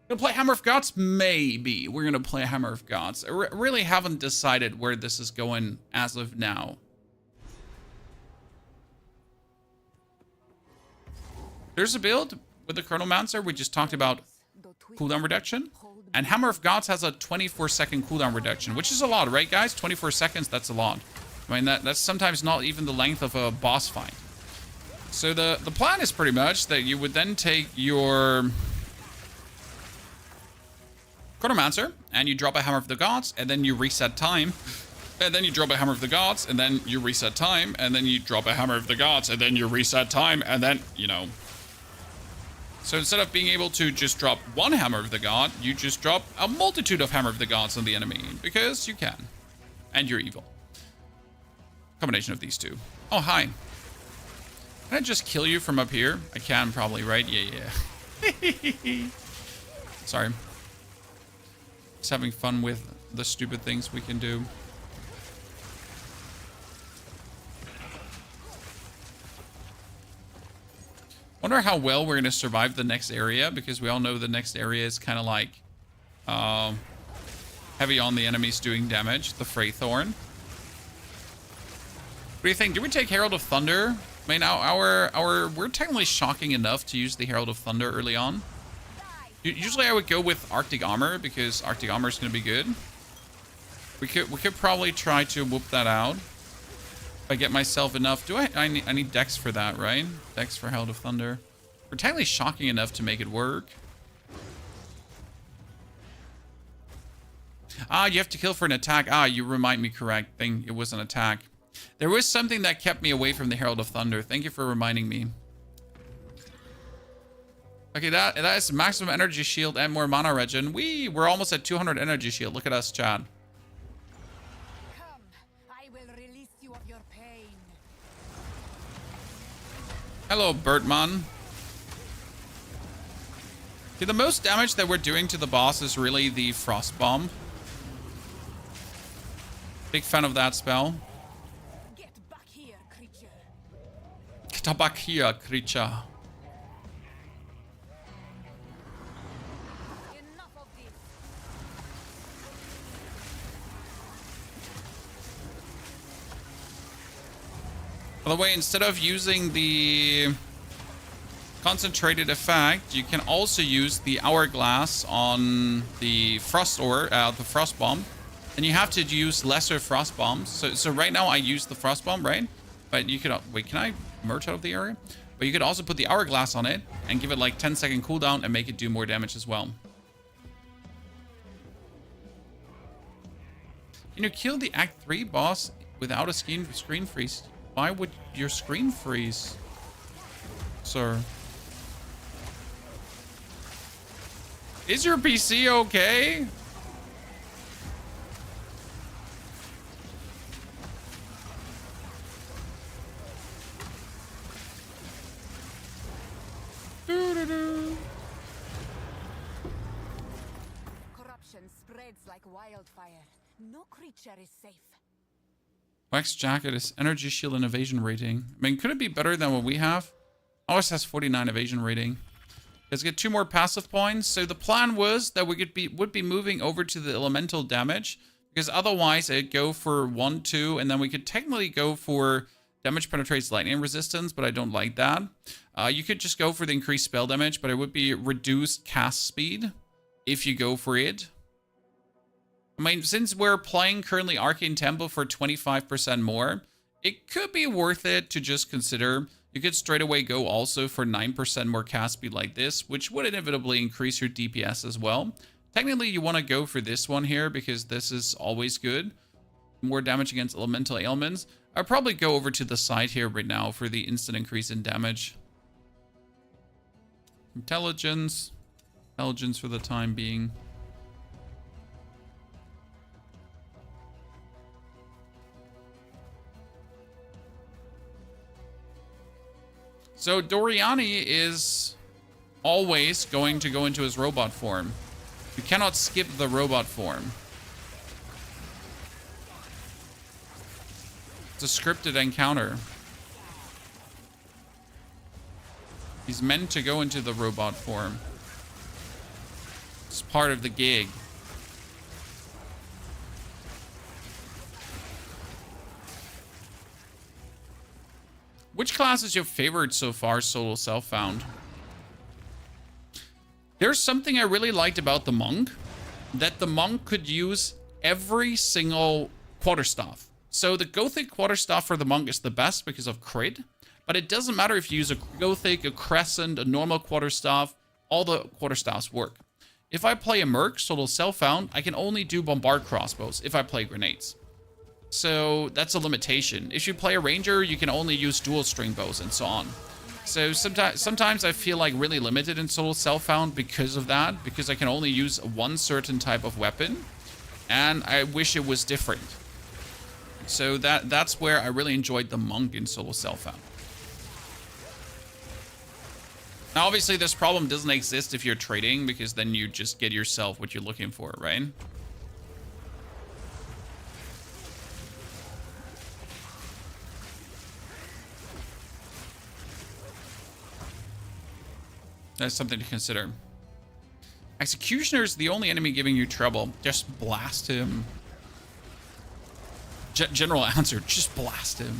Gonna play Hammer of Gods? Maybe. We're gonna play Hammer of Gods. I really haven't decided where this is going as of now. There's a build with the Chronomancer. We just talked about cooldown reduction. And Hammer of Gods has a 24-second cooldown reduction, which is a lot, right, guys? 24 seconds, that's a lot. I mean, that's sometimes not even the length of a boss fight. So the plan is pretty much that you would then take your Chronomancer and you drop a Hammer of the Gods and then you reset time. And then you drop a Hammer of the Gods and then you reset time. And then you drop a Hammer of the Gods and then you reset time. And then, you know. So instead of being able to just drop one Hammer of the God, you just drop a multitude of Hammer of the Gods on the enemy. Because you can. And you're evil. Combination of these two. Oh, hi. Can I just kill you from up here? I can probably, right? Yeah. Sorry. Just having fun with the stupid things we can do. Wonder how well we're going to survive the next area, because we all know the next area is kind of like heavy on the enemies doing damage, the Freythorn. What do you think? Do we take Herald of Thunder? I mean, we're technically shocking enough to use the Herald of Thunder early on.
Die
Usually I would go with Arctic Armor because Arctic Armor is going to be good. We could probably try to whoop that out. If I get myself enough. I need Dex for that, right? Dex for Herald of Thunder. We're technically shocking enough to make it work. Ah, you have to kill for an attack. Ah, you remind me correct. Thing, it was an attack. There was something that kept me away from the Herald of Thunder. Thank you for reminding me. Okay, that is maximum energy shield and more mana regen. We're almost at 200 energy shield. Look at us, Chad.
Come, I will release you of your pain.
Hello, Bertman. Okay, the most damage that we're doing to the boss is really the Frost Bomb. Big fan of that spell.
Get back here, creature.
Get back here, creature.
Enough of this.
By the way, instead of using the concentrated effect, you can also use the hourglass on the frost bomb, and you have to use lesser frost bombs. So right now I use the frost bomb, right? But you could wait. Can I merge out of the area? But you could also put the hourglass on it and give it like 10-second cooldown and make it do more damage as well. Can you kill the Act 3 boss without a screen freeze? Why would your screen freeze, sir? Is your PC okay?
Corruption spreads like wildfire. No creature is safe.
Wax Jacket is energy shield and evasion rating. I mean, could it be better than what we have? Ours has 49 evasion rating. Let's get 2 more passive points. So the plan was that we would be moving over to the elemental damage, because otherwise it'd go for 1, 2, and then we could technically go for damage penetrates lightning resistance, but I don't like that. You could just go for the increased spell damage, but it would be reduced cast speed if you go for it. I mean, since we're playing currently Arcane Temple for 25% more, it could be worth it to just consider. You could straight away go also for 9% more cast speed like this, which would inevitably increase your DPS as well. Technically, you want to go for this one here because this is always good. More damage against elemental ailments. I'd probably go over to the side here right now for the instant increase in damage. Intelligence for the time being. So Doriani is always going to go into his robot form. You cannot skip the robot form. It's a scripted encounter. He's meant to go into the robot form. It's part of the gig. Which class is your favorite so far, Solo Self-Found? There's something I really liked about the Monk, that the Monk could use every single quarterstaff. So the Gothic quarterstaff for the Monk is the best because of crit, but it doesn't matter if you use a Gothic, a Crescent, a normal quarterstaff, all the quarterstaffs work. If I play a Merc, Solo Self-Found, I can only do Bombard Crossbows if I play grenades. So that's a limitation. If you play a Ranger, you can only use dual string bows and so on. So sometimes I feel like really limited in Solo Self-Found because of that, because I can only use one certain type of weapon, and I wish it was different. So that's where I really enjoyed the Monk in Solo Self-Found. Now, obviously, this problem doesn't exist if you're trading, because then you just get yourself what you're looking for, right? That's something to consider. Executioner is the only enemy giving you trouble. Just blast him. General answer, just blast him.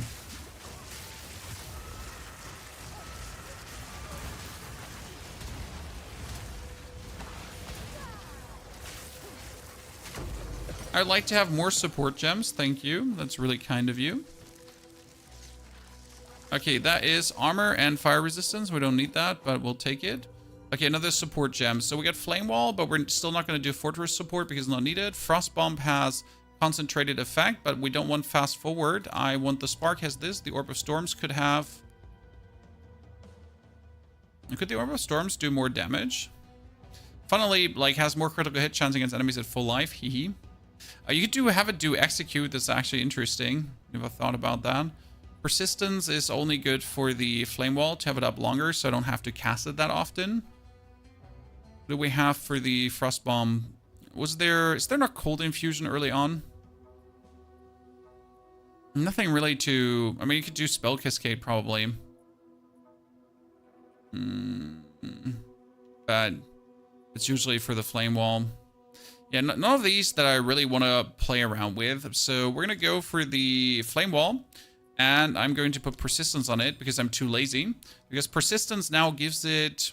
I'd like to have more support gems. Thank you. That's really kind of you. Okay, that is armor and fire resistance. We don't need that, but we'll take it. Okay, another support gem. So we got Flame Wall, but we're still not going to do Fortress support because it's not needed. Frost Bomb has concentrated effect, but we don't want fast forward. I want the Spark has this. The Orb of Storms could have... Could the Orb of Storms do more damage? Funnily, like, has more critical hit chance against enemies at full life. Hee hee. You could have it do Execute. That's actually interesting. Never thought about that. Persistence is only good for the Flame Wall to have it up longer, so I don't have to cast it that often. What do we have for the Frost Bomb? Is there not Cold Infusion early on? Nothing really to... I mean, you could do Spell Cascade probably. But it's usually for the Flame Wall. Yeah, none of these that I really want to play around with. So we're going to go for the Flame Wall. And I'm going to put Persistence on it because I'm too lazy. Because Persistence now gives it...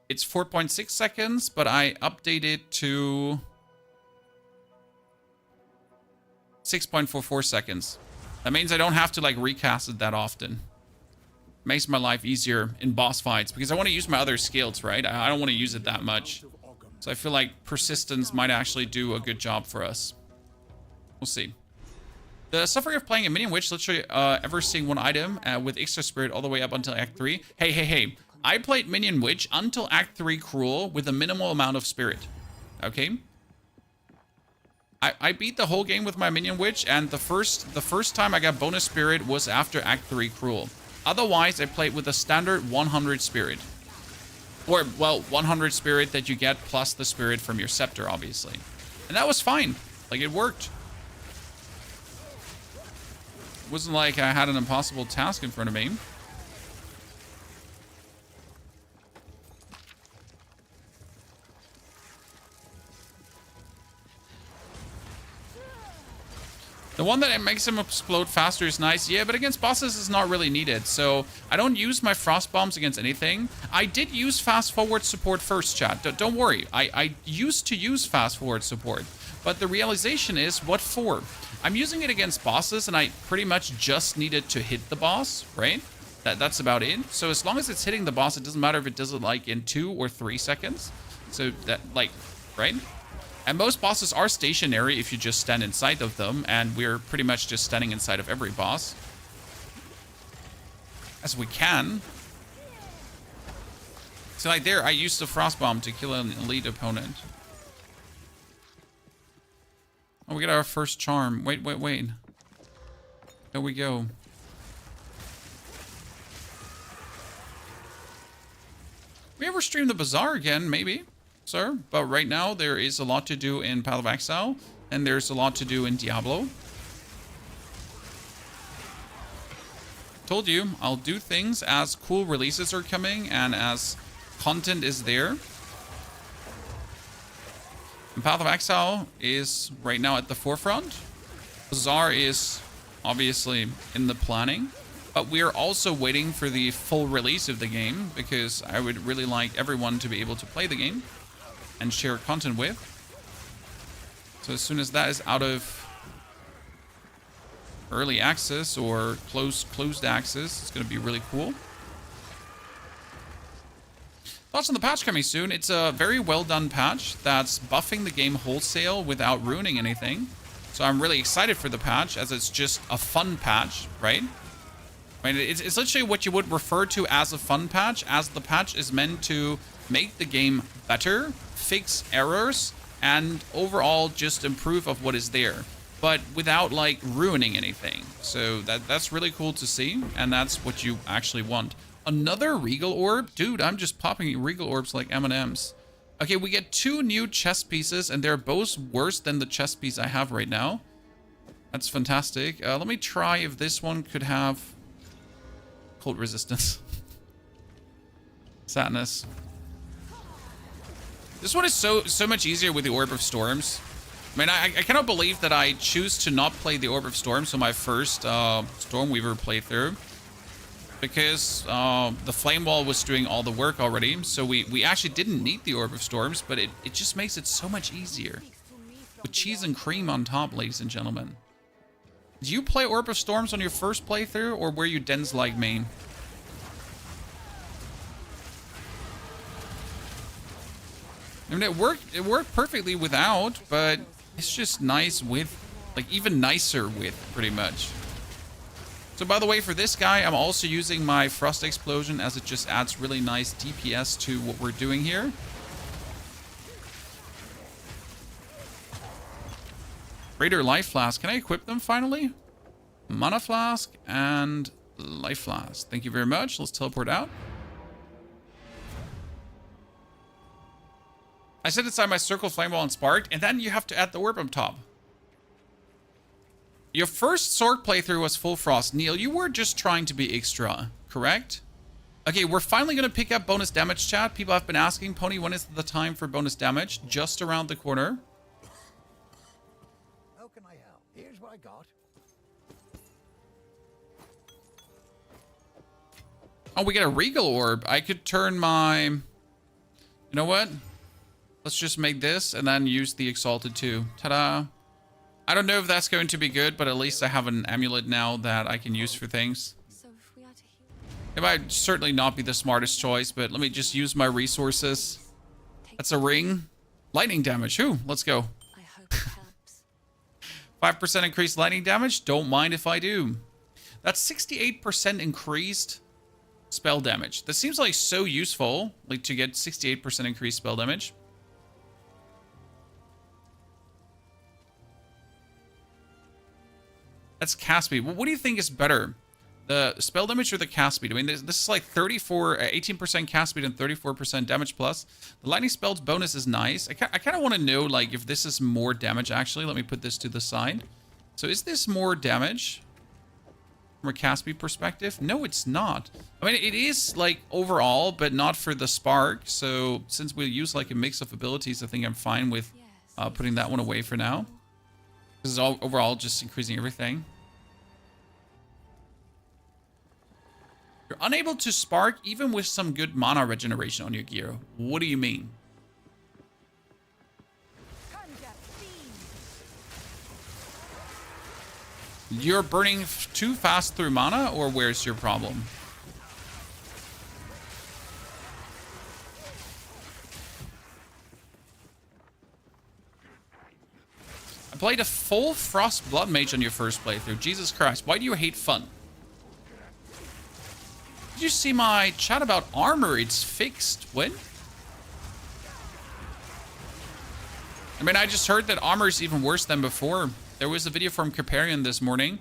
It's 4.6 seconds, but I update it to 6.44 seconds. That means I don't have to like recast it that often. Makes my life easier in boss fights because I want to use my other skills, right? I don't want to use it that much. So I feel like Persistence might actually do a good job for us. We'll see. The suffering of playing a Minion Witch, literally ever seeing one item with extra spirit all the way up until Act 3. Hey. I played Minion Witch until Act 3 Cruel with a minimal amount of spirit. Okay? I beat the whole game with my Minion Witch, and the first time I got bonus spirit was after Act 3 Cruel. Otherwise, I played with a standard 100 spirit. Or, well, 100 spirit that you get plus the spirit from your scepter, obviously. And that was fine. Like, it worked. It wasn't like I had an impossible task in front of me. The one that makes him explode faster is nice. Yeah, but against bosses is not really needed. So I don't use my frost bombs against anything. I did use fast forward support first, chat. Don't worry. I used to use fast forward support. But the realization is, what for? I'm using it against bosses, and I pretty much just needed to hit the boss, right? That's about it. So as long as it's hitting the boss, it doesn't matter if it does it like in 2 or 3 seconds. So that, like, right? And most bosses are stationary if you just stand inside of them, and we're pretty much just standing inside of every boss. As we can. So like there, I used the Frost Bomb to kill an elite opponent. Oh, we got our first charm. Wait. There we go. We ever stream the Bazaar again? Maybe. Sir, but right now there is a lot to do in Path of Exile, and there's a lot to do in Diablo. Told you, I'll do things as cool releases are coming and as content is there. And Path of Exile is right now at the forefront. Bazaar is obviously in the planning, but we are also waiting for the full release of the game because I would really like everyone to be able to play the game and share content with. So as soon as that is out of early access or closed access, it's going to be really cool. Thoughts on the patch coming soon? It's a very well done patch that's buffing the game wholesale without ruining anything. So I'm really excited for the patch as it's just a fun patch, right? I mean, it's literally what you would refer to as a fun patch, as the patch is meant to make the game better, fix errors, and overall just improve of what is there, but without like ruining anything. So that's really cool to see, and that's what you actually want. Another Regal Orb? Dude, I'm just popping Regal Orbs like M&Ms. Okay, we get 2 new chest pieces, and they're both worse than the chest piece I have right now. That's fantastic. Let me try if this one could have cold resistance. Sadness. This one is so much easier with the Orb of Storms. I mean, I cannot believe that I choose to not play the Orb of Storms on my first Stormweaver playthrough. Because the Flame Wall was doing all the work already. So we actually didn't need the Orb of Storms, but it just makes it so much easier. with cheese and cream on top, ladies and gentlemen. Did you play Orb of Storms on your first playthrough, or were you Den's like main? I mean, it worked perfectly without, but it's just nice with, like, even nicer with, pretty much. So, by the way, for this guy, I'm also using my Frost Explosion, as it just adds really nice DPS to what we're doing here. Greater Life Flask. Can I equip them finally? Mana Flask and Life Flask. Thank you very much. Let's teleport out. I set inside my Circle Flame Ball and Sparked, and then you have to add the orb on top. Your first Sword playthrough was full Frost. Neil, you were just trying to be extra, correct? Okay, we're finally going to pick up bonus damage, chat. People have been asking, Pony, when is the time for bonus damage? Just around the corner.
How can I help? Here's what I got.
Oh, we get a Regal Orb. I could turn my... You know what? Let's just make this and then use the Exalted too. Ta-da. I don't know if that's going to be good, but at least I have an amulet now that I can use for things.
So if we are to heal,
It might certainly not be the smartest choice, but let me just use my resources. That's a ring. Lightning damage. Whew, let's go.
I hope it helps.
5% increased lightning damage. Don't mind if I do. That's 68% increased spell damage. That seems like so useful, like to get 68% increased spell damage. That's cast speed. What do you think is better? The spell damage or the cast speed? I mean, this is like 18% cast speed and 34% damage plus. The lightning spell's bonus is nice. I kind of want to know, like, if this is more damage, actually. Let me put this to the side. So is this more damage from a cast speed perspective? No, it's not. I mean, it is, like, overall, but not for the spark. So since we use, like, a mix of abilities, I think I'm fine with putting that one away for now. This is all overall just increasing everything. You're unable to spark even with some good mana regeneration on your gear. What do you mean? You're burning too fast through mana, or where's your problem? I played a full Frost Blood Mage on your first playthrough. Jesus Christ, why do you hate fun? Did you see my chat about armor? It's fixed. What? I mean, I just heard that armor is even worse than before. There was a video from Caparian this morning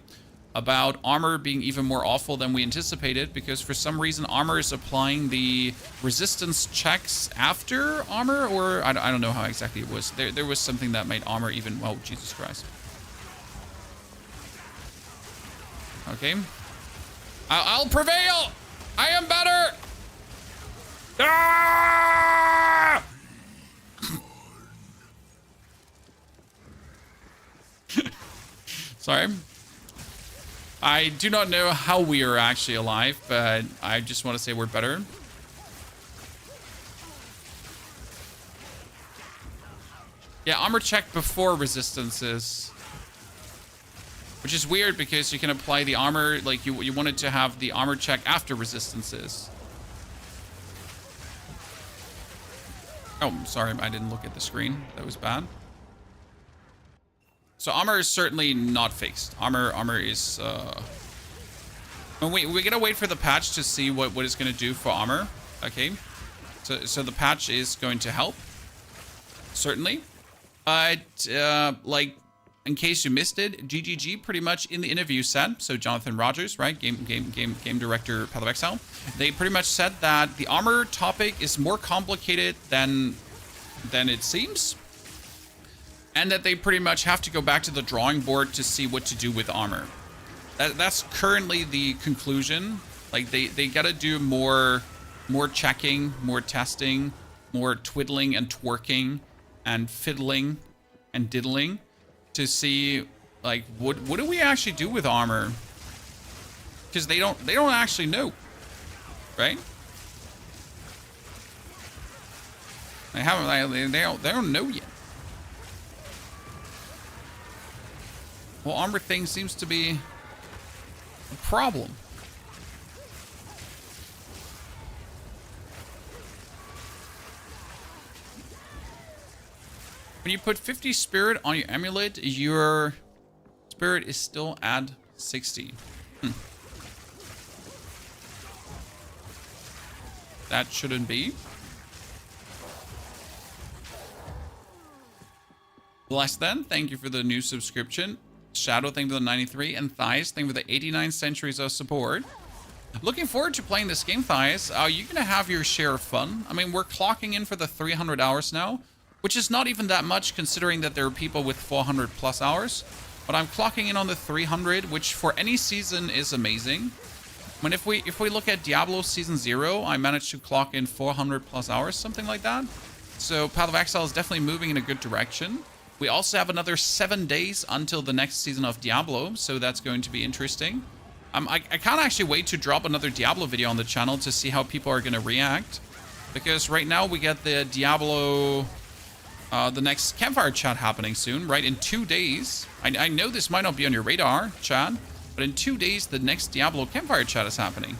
about armor being even more awful than we anticipated, because for some reason armor is applying the resistance checks after armor, or I don't know how exactly it was. There was something that made armor even... Oh, Jesus Christ. Okay. I'll prevail! I am better! Ah! Sorry. I do not know how we are actually alive, but I just want to say we're better. Yeah, armor check before resistances. Which is weird because you can apply the armor, like you wanted to have the armor check after resistances. Oh, sorry, I didn't look at the screen. That was bad. So armor is certainly not fixed. Armor is we gotta wait for the patch to see what it's gonna do for armor. Okay. So the patch is going to help. Certainly. But like, in case you missed it, GGG pretty much in the interview said, so Jonathan Rogers, right, game director, Path of Exile, they pretty much said that the armor topic is more complicated than it seems, and that they pretty much have to go back to the drawing board to see what to do with armor. That's currently the conclusion. Like, they gotta do more checking, more testing, more twiddling and twerking and fiddling and diddling to see, like, what do we actually do with armor? Because they don't actually know, right? They don't know yet. Well, armor thing seems to be a problem. When you put 50 spirit on your amulet, your spirit is still at 60. That shouldn't be. Bless then, thank you for the new subscription. Shadow, thank you for the 93. And Thias, thank you for the 89 centuries of support. Looking forward to playing this game, Thias. You're going to have your share of fun. I mean, we're clocking in for the 300 hours now, which is not even that much considering that there are people with 400 plus hours. But I'm clocking in on the 300, which for any season is amazing. I mean, if we look at Diablo Season 0, I managed to clock in 400 plus hours, something like that. So Path of Exile is definitely moving in a good direction. We also have another 7 days until the next season of Diablo, so that's going to be interesting. I can't actually wait to drop another Diablo video on the channel to see how people are going to react. Because right now we get the Diablo, the next campfire chat happening soon, right? In 2 days. I know this might not be on your radar, Chad, but in 2 days, the next Diablo campfire chat is happening.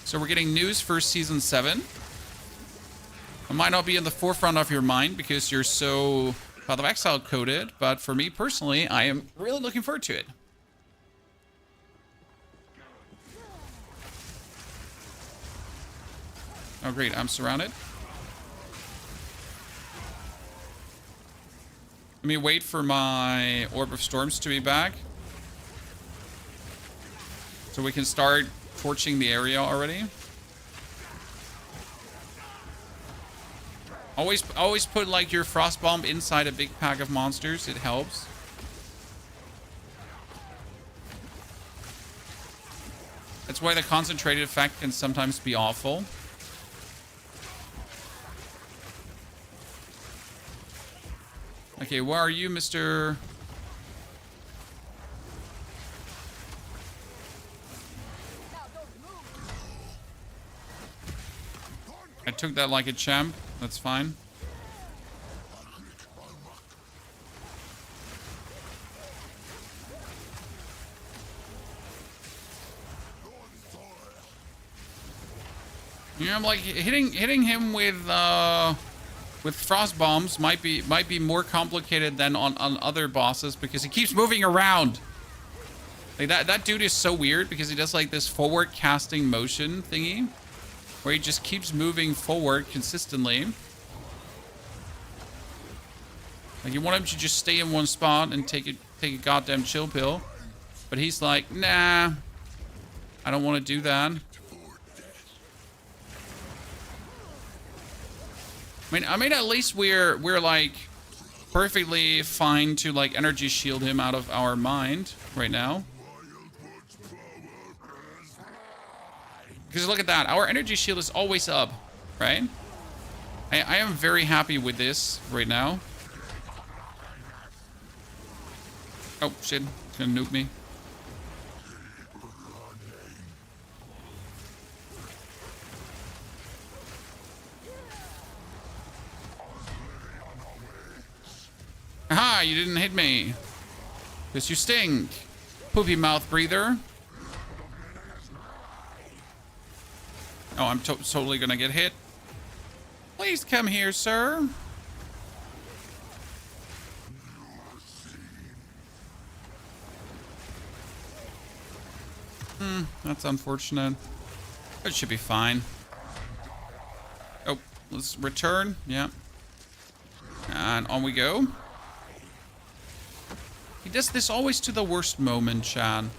So we're getting news for Season 7. It might not be in the forefront of your mind because you're so Path of Exile coded, but for me personally, I am really looking forward to it. Oh great, I'm surrounded. Let me wait for my Orb of Storms to be back, so we can start torching the area already. Always put like your Frost Bomb inside a big pack of monsters. It helps. That's why the concentrated effect can sometimes be awful. Okay, where are you, Mr. I took that like a champ. That's fine. You know, I'm like hitting him with frost bombs might be more complicated than on other bosses because he keeps moving around. Like that dude is so weird because he does like this forward casting motion thingy where he just keeps moving forward consistently. Like you want him to just stay in one spot and take a goddamn chill pill, but he's like, nah, I don't want to do that. I mean, at least we're like perfectly fine to like energy shield him out of our mind right now. Because look at that, our energy shield is always up, right? I am very happy with this right now. Oh shit, it's gonna nuke me. Aha, you didn't hit me. Because you stink. Poopy mouth breather. Oh, I'm totally gonna get hit. Please come here, sir. That's unfortunate. It should be fine. Oh, let's return. Yeah. And on we go. He does this always to the worst moment, Chan.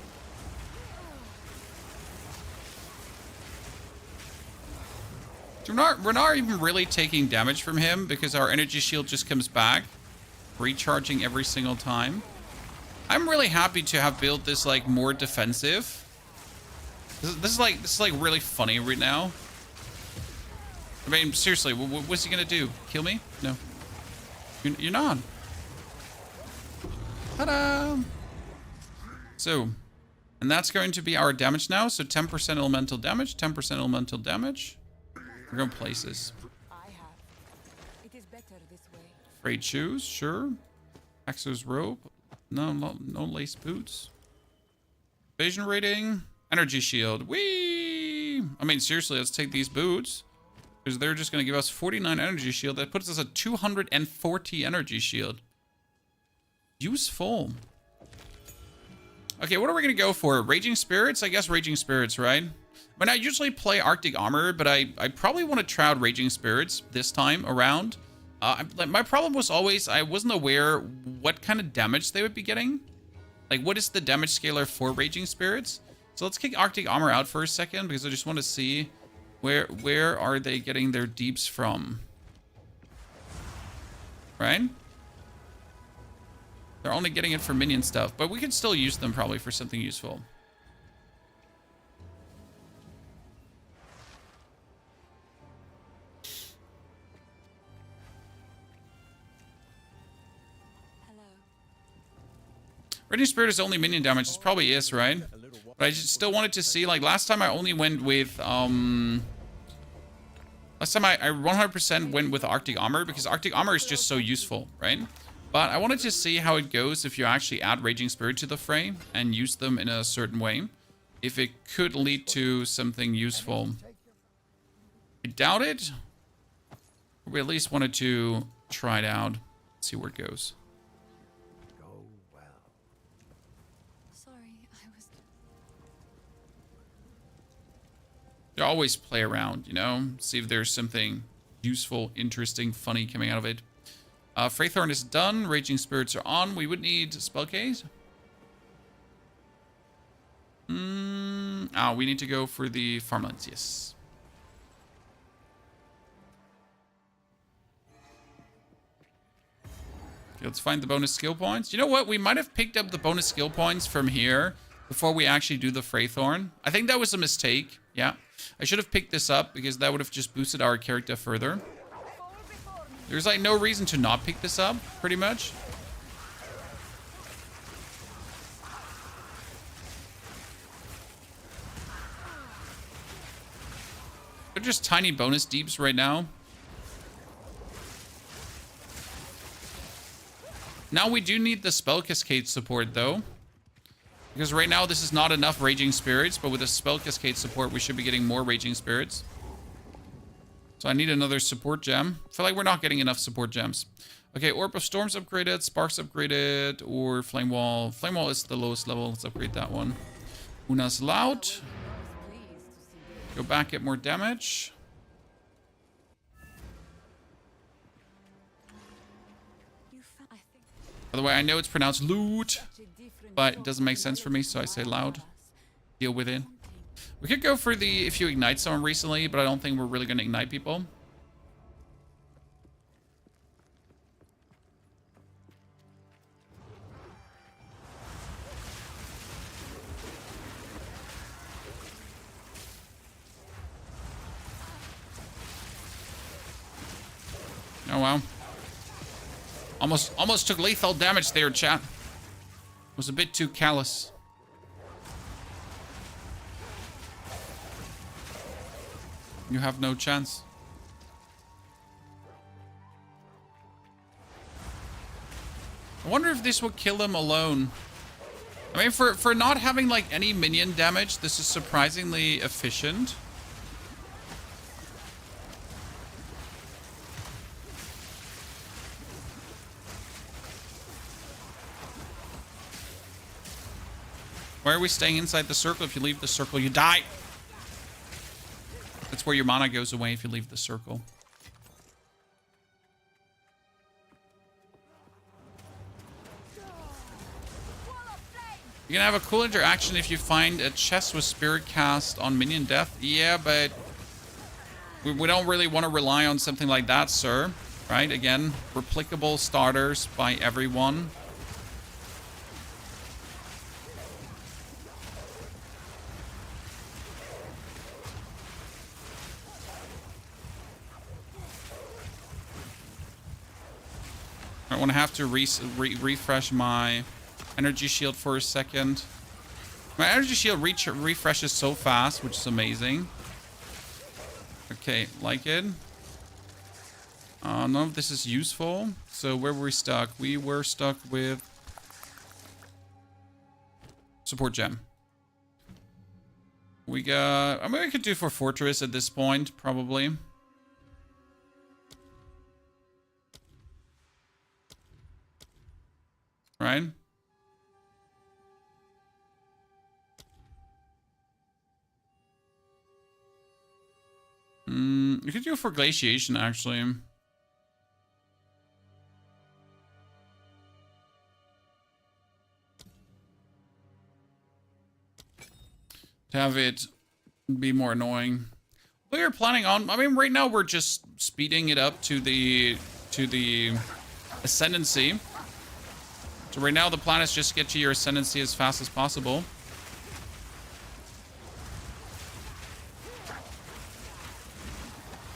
We're not even really taking damage from him because our energy shield just comes back, recharging every single time. I'm really happy to have built this like more defensive. This is like really funny right now. I mean, seriously, what's he gonna do? Kill me? No. You're not. Ta-da! So, and that's going to be our damage now. So 10% elemental damage, 10% elemental damage. We're going places.
I have. It is better this way.
Frayed shoes, sure. Axos robe. No lace boots. Vision rating. Energy shield. Whee! I mean, seriously, let's take these boots. Because they're just going to give us 49 energy shield. That puts us at 240 energy shield. Useful. Okay, what are we going to go for? Raging Spirits? I guess Raging Spirits, right? I mean, I usually play Arctic Armor, but I probably want to try out Raging Spirits this time around. My problem was always I wasn't aware what kind of damage they would be getting. Like, what is the damage scaler for Raging Spirits? So let's kick Arctic Armor out for a second, because I just want to see where are they getting their deeps from. Right? They're only getting it for minion stuff, but we can still use them probably for something useful. Raging Spirit is only minion damage. This probably is, right? But I just still wanted to see, like, last time I only went with, last time I 100% went with Arctic Armor, because Arctic Armor is just so useful, right? But I wanted to see how it goes if you actually add Raging Spirit to the fray and use them in a certain way. If it could lead to something useful. I doubt it. We at least wanted to try it out. See where it goes. You always play around, you know? See if there's something useful, interesting, funny coming out of it. Fraythorn is done. Raging Spirits are on. We would need spell case. We need to go for the farmlands, yes. Okay, let's find the bonus skill points. You know what? We might have picked up the bonus skill points from here before we actually do the Fraythorn. I think that was a mistake. Yeah. I should have picked this up because that would have just boosted our character further. There's like no reason to not pick this up, pretty much. They're just tiny bonus deeps right now. Now we do need the spell cascade support though. Because right now this is not enough Raging Spirits, but with a spell cascade support we should be getting more Raging Spirits. So I need another support gem. I feel like we're not getting enough support gems. Okay, Orb of Storms upgraded, Sparks upgraded, or Flame Wall. Flame Wall is the lowest level. Let's upgrade that one. Una's Loud. Go back, get more damage. By the way, I know it's pronounced loot, but it doesn't make sense for me, so I say loud. Deal with it. We could go for the if you ignite someone recently, but I don't think we're really going to ignite people. Oh, wow. Almost took lethal damage there, chat. Was a bit too callous. You have no chance. I wonder if this will kill him alone. I mean, for not having like any minion damage, this is surprisingly efficient. Why are we staying inside the circle? If you leave the circle, you die. That's where your mana goes away if you leave the circle. You can have a cool interaction if you find a chest with Spirit Cast on minion death. Yeah, but we don't really want to rely on something like that, sir. Right? Again, replicable starters by everyone. I want to have to refresh my energy shield for a second. My energy shield refreshes so fast, which is amazing. Okay, like it. None of this is useful. So where were we stuck? We were stuck with support gem. We got... I mean, we could do for Fortress at this point, probably. Right? You could do it for Glaciation, actually. To have it be more annoying. But you're planning on... I mean, right now we're just speeding it up to the Ascendancy. So right now the plan is just get to your Ascendancy as fast as possible.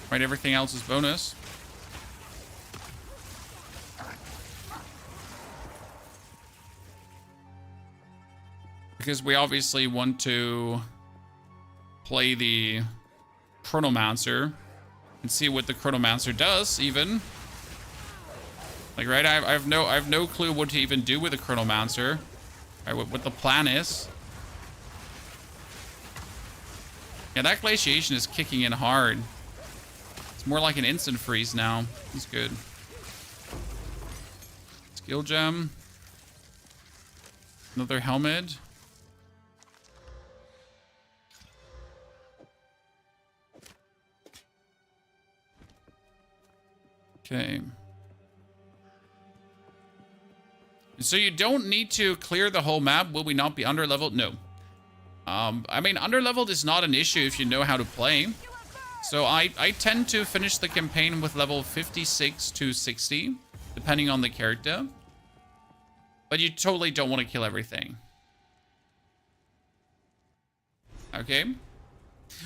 Right, everything else is bonus. Because we obviously want to play the Chronomancer and see what the Chronomancer does, even. Like, right, I have no clue what to even do with the Chronomancer. Right, what the plan is. Yeah, that Glaciation is kicking in hard. More like an instant freeze now. He's good. Skill gem. Another helmet. Okay. So you don't need to clear the whole map. Will we not be underleveled? No. I mean, underleveled is not an issue if you know how to play. So I tend to finish the campaign with level 56 to 60, depending on the character. But you totally don't want to kill everything. Okay.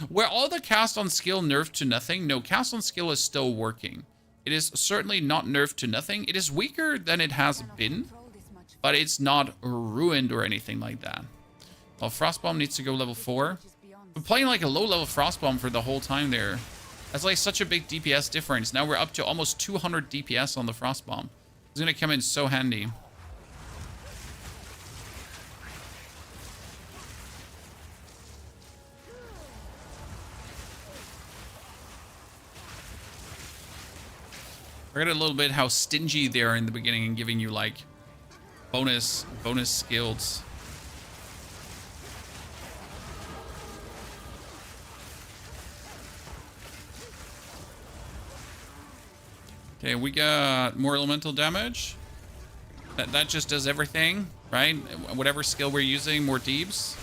Were all the cast on skill nerfed to nothing? No, cast on skill is still working. It is certainly not nerfed to nothing. It is weaker than it has been, but it's not ruined or anything like that. Well, Frostbomb needs to go level 4. We're playing like a low-level Frostbomb for the whole time there. That's like such a big DPS difference. Now we're up to almost 200 DPS on the Frostbomb. It's gonna come in so handy. Forget a little bit how stingy they are in the beginning and giving you like bonus skills. Okay, we got more elemental damage. That just does everything, right? Whatever skill we're using, more deeps.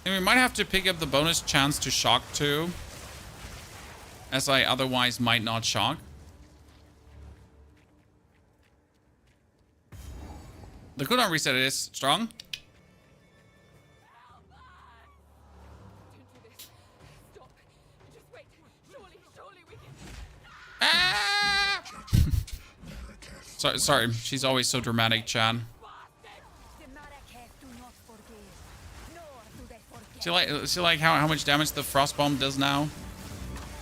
And we might have to pick up the bonus chance to shock too, as I otherwise might not shock. The cooldown reset is strong. Ah! sorry, she's always so dramatic, Chan. See like how much damage the Frostbomb does now?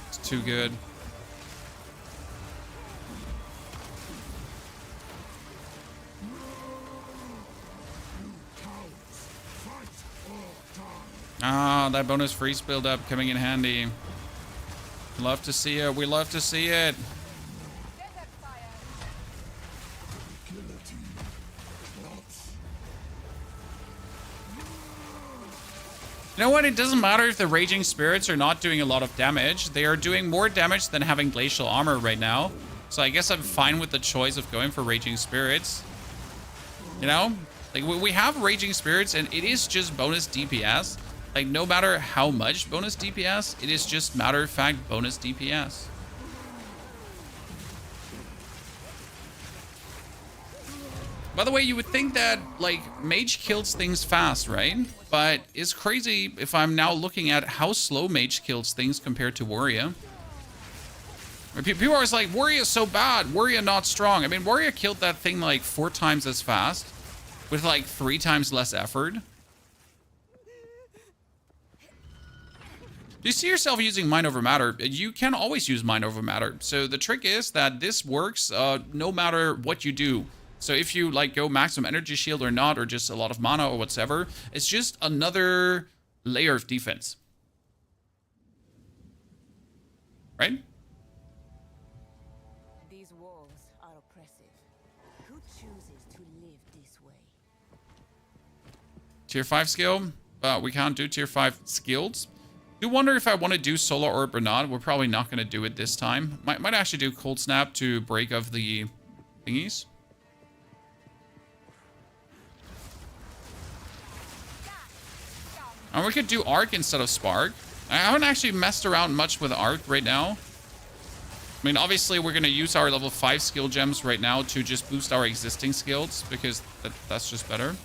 It's too good. Ah, that bonus freeze build up coming in handy. Love to see it. We love to see it. You know what? It doesn't matter if the Raging Spirits are not doing a lot of damage. They are doing more damage than having Glacial Armor right now. So I guess I'm fine with the choice of going for Raging Spirits. You know? Like, we have Raging Spirits, and it is just bonus DPS. Like, no matter how much bonus DPS, it is just matter-of-fact bonus DPS. By the way, you would think that, like, Mage kills things fast, right? But it's crazy if I'm now looking at how slow Mage kills things compared to Warrior. People are always like, Warrior is so bad, Warrior not strong. I mean, Warrior killed that thing, like, 4 times as fast, with, like, 3 times less effort. Do you see yourself using Mind Over Matter? You can always use Mind Over Matter. So the trick is that this works no matter what you do. So if you like go maximum energy shield or not, or just a lot of mana or whatever, it's just another layer of defense. Right?
These walls are oppressive. Who chooses to live this way?
Tier 5 skill, but we can't do tier 5 skills. Do wonder if I want to do Solar Orb or not. We're probably not going to do it this time. Might actually do Cold Snap to break off the thingies. And we could do Arc instead of Spark. I haven't actually messed around much with Arc right now. I mean, obviously, we're going to use our level 5 skill gems right now to just boost our existing skills, because that's just better.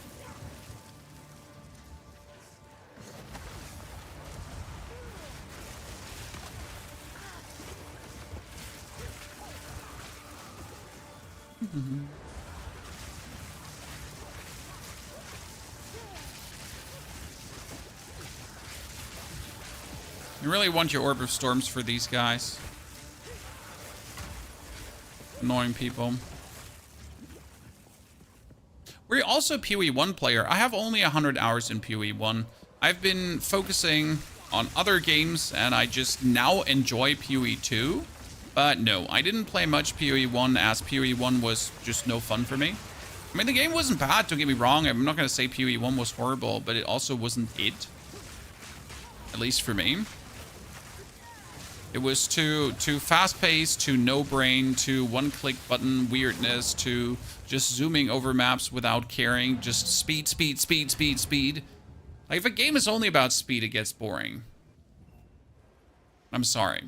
You really want your Orb of Storms for these guys. Annoying people. We're also a PoE 1 player. I have only 100 hours in PoE 1. I've been focusing on other games, and I just now enjoy PoE 2. But no, I didn't play much PoE 1, as PoE 1 was just no fun for me. I mean, the game wasn't bad, don't get me wrong. I'm not going to say PoE 1 was horrible, but it also wasn't it. At least for me. It was too fast-paced, too no-brain, too one-click button weirdness, to just zooming over maps without caring. Just speed, speed, speed, speed, speed. Like, if a game is only about speed, it gets boring. I'm sorry.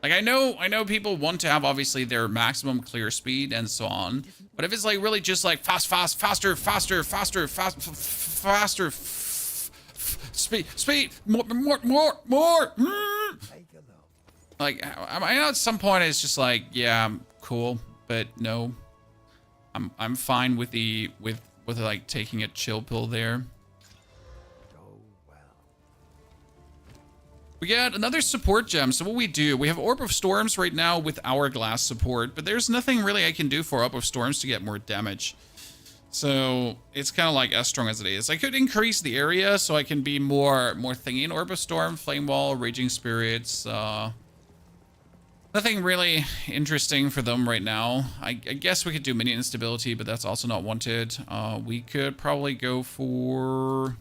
Like, I know people want to have, obviously, their maximum clear speed and so on. But if it's, like, really just, like, faster, speed, more. Like, I know at some point it's just like, yeah, cool, but no. I'm fine with like, taking a chill pill there. We got another support gem. So what we do, we have Orb of Storms right now with Hourglass support, but there's nothing really I can do for Orb of Storms to get more damage. So it's kind of like as strong as it is. I could increase the area so I can be more thingy in Orb of Storm, Flame Wall, Raging Spirits. Nothing really interesting for them right now. I guess we could do minion instability, but that's also not wanted. We could probably go for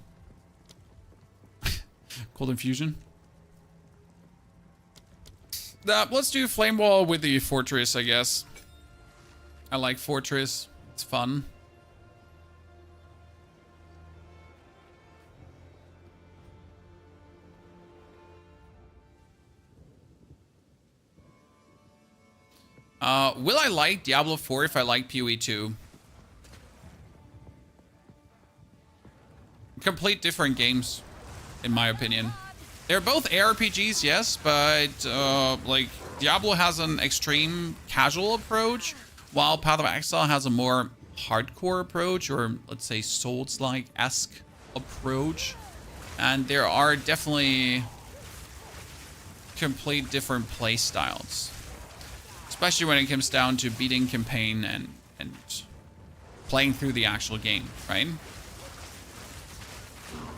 Cold Infusion. Let's do Flame Wall with the Fortress, I guess. I like Fortress. It's fun. Will I like Diablo 4 if I like PoE 2? Complete different games, in my opinion. They're both ARPGs, yes, but like Diablo has an extreme casual approach, while Path of Exile has a more hardcore approach, or let's say Souls-like-esque approach. And there are definitely complete different play styles. Especially when it comes down to beating campaign and playing through the actual game, right?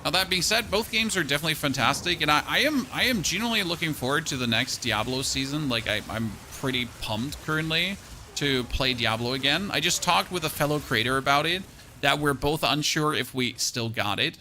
Now that being said, both games are definitely fantastic, and I am genuinely looking forward to the next Diablo season. Like I'm pretty pumped currently to play Diablo again. I just talked with a fellow creator about it, that we're both unsure if we still got it.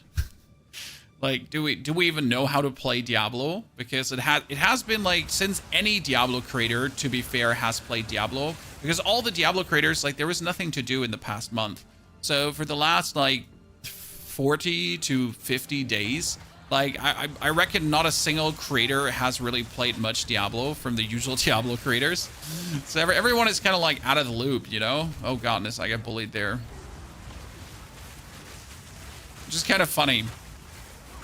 Like, do we even know how to play Diablo? Because it has been like since any Diablo creator, to be fair, has played Diablo. Because all the Diablo creators, like, there was nothing to do in the past month. So for the last like 40 to 50 days, like I reckon not a single creator has really played much Diablo from the usual Diablo creators. So everyone is kind of like out of the loop, you know? Oh godness, I got bullied there. Which is kind of funny.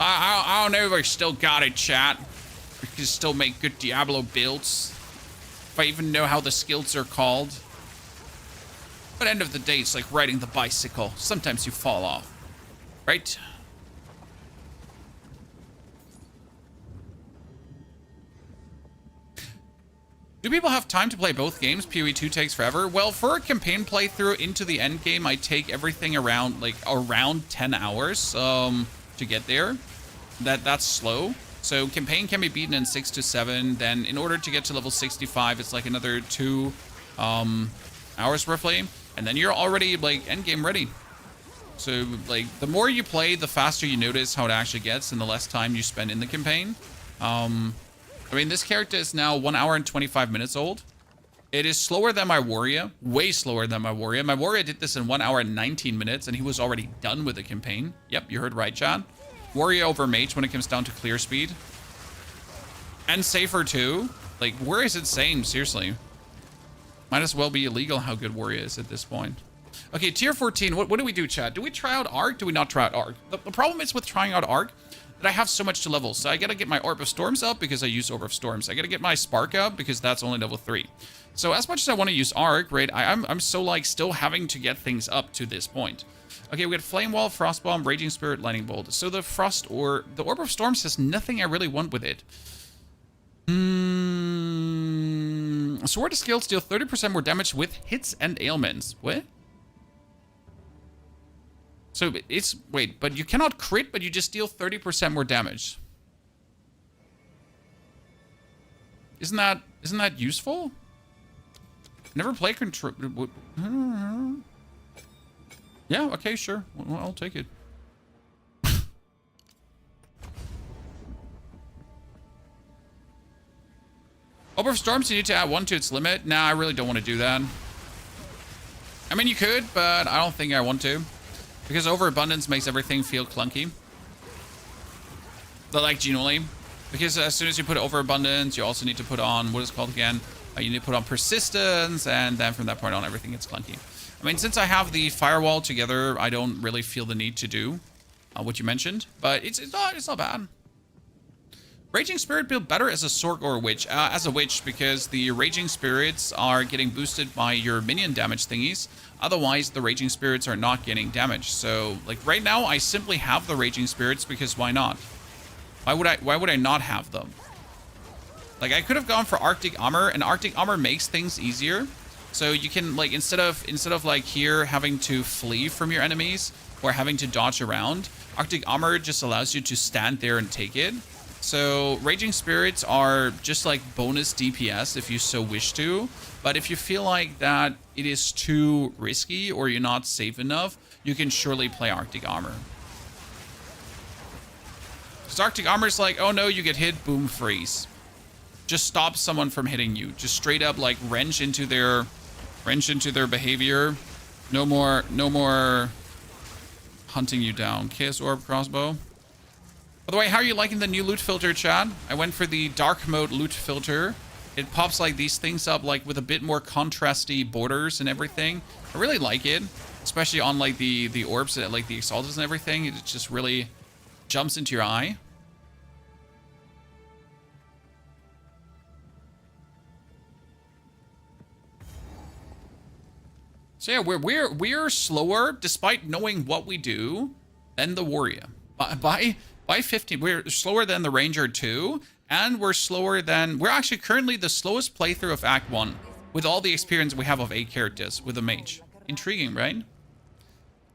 I don't know if I still got it, chat. We can still make good Diablo builds. If I even know how the skills are called. But end of the day, it's like riding the bicycle. Sometimes you fall off. Right? Do people have time to play both games? PoE 2 takes forever. Well, for a campaign playthrough into the end game, I take everything around around 10 hours to get there. That's slow. So campaign can be beaten in 6 to 7. Then in order to get to level 65, it's like another 2 hours roughly. And then you're already like end game ready. So like the more you play, the faster you notice how it actually gets and the less time you spend in the campaign. I mean, this character is now 1 hour and 25 minutes old. It is slower than my warrior, way slower than my warrior. My warrior did this in 1 hour and 19 minutes, and he was already done with the campaign. Yep, you heard right, Chad. Warrior over mage when it comes down to clear speed. And safer too. Like, where is it same? Seriously. Might as well be illegal how good warrior is at this point. Okay, tier 14. What do we do, Chad? Do we try out Arc? Do we not try out Arc? The problem is with trying out Arc that I have so much to level. So I gotta get my Orb of Storms up because I use Orb of Storms. I gotta get my Spark up because that's only level 3. So as much as I want to use Arc, right, I'm so like still having to get things up to this point. Okay, we got Flame Wall, Frost Bomb, Raging Spirit, Lightning Bolt. So the the Orb of Storms has nothing I really want with it. Sword of Skills deal 30% more damage with hits and ailments. What? So it's, wait, but you cannot crit, but you just deal 30% more damage. Isn't that useful? Never play control. Yeah, okay, sure. Well, I'll take it. Orb of Storms, you need to add 1 to its limit. Nah, I really don't want to do that. I mean, you could, but I don't think I want to. Because overabundance makes everything feel clunky. But like genuinely. Because as soon as you put overabundance, you also need to put on, what is it called again? You need to put on persistence, and then from that point on, everything gets clunky. I mean, since I have the firewall together, I don't really feel the need to do what you mentioned. But it's not bad. Raging Spirit build better as a Sorc or a Witch. As a Witch, because the Raging Spirits are getting boosted by your minion damage thingies. Otherwise, the Raging Spirits are not getting damage. So, like, right now, I simply have the Raging Spirits because why not? Why would I not have them? Like, I could have gone for Arctic Armor, and Arctic Armor makes things easier. So you can, like, instead of like here having to flee from your enemies or having to dodge around, Arctic Armor just allows you to stand there and take it. So Raging Spirits are just like bonus DPS if you so wish to. But if you feel like that it is too risky or you're not safe enough, you can surely play Arctic Armor. Because Arctic Armor is like, oh no, you get hit, boom, freeze. Just stop someone from hitting you. Just straight up like wrench into their behavior. No more hunting you down. Chaos Orb crossbow. By the way, how are you liking the new loot filter, Chad? I went for the dark mode loot filter. It pops like these things up like with a bit more contrasty borders and everything. I really like it, especially on like the orbs, like the exalted and everything. It just really jumps into your eye. So yeah, we're slower despite knowing what we do than the warrior. By 15, we're slower than the Ranger 2, and we're actually currently the slowest playthrough of Act 1, with all the experience we have of 8 characters with a mage. Intriguing, right?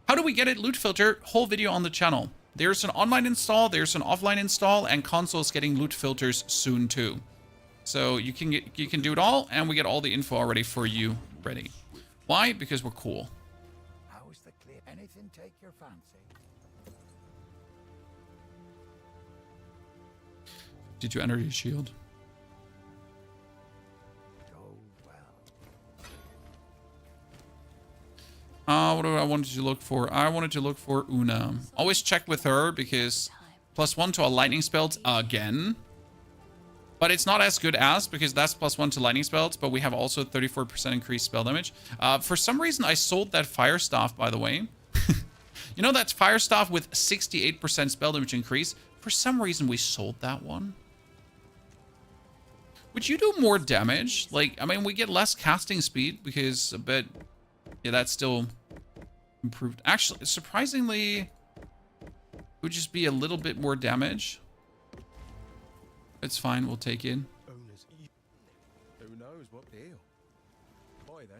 How do we get it? Loot filter, whole video on the channel. There's an online install, there's an offline install, and console's getting loot filters soon too. So you can do it all, and we get all the info already for you ready. Why? Because we're cool.
How is the clear? Anything take your fancy?
Did you enter your shield?
Oh well.
What do I wanted to look for? I wanted to look for Una. Always check with her because +1 to all lightning spells again. But it's not as good as, because that's +1 to lightning spells, but we have also 34% increased spell damage. For some reason, I sold that Fire Staff, by the way. You know, that's Fire Staff with 68% spell damage increase. For some reason, we sold that one. Would you do more damage? Like, I mean, we get less casting speed because, but yeah, that's still improved. Actually, surprisingly, it would just be a little bit more damage. It's fine, we'll take it.
Oh no.
suppose what deal? Boy then.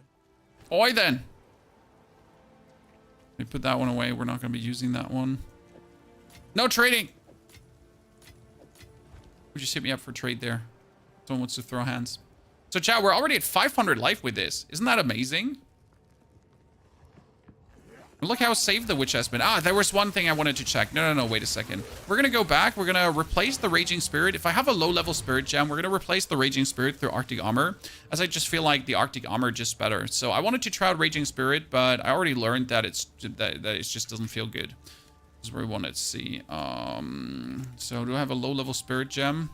Oi then. Let me put that one away. We're not going to be using that one. No trading. Would you hit me up for trade there? Someone wants to throw hands. So chat, we're already at 500 life with this. Isn't that amazing? Look how safe the witch has been. Ah, there was one thing I wanted to check. No, wait a second. We're going to go back. We're going to replace the Raging Spirit. If I have a low-level Spirit Gem, we're going to replace the Raging Spirit through Arctic Armor, as I just feel like the Arctic Armor just better. So I wanted to try out Raging Spirit, but I already learned that that it just doesn't feel good. This is where we wanted to see. So do I have a low-level Spirit Gem?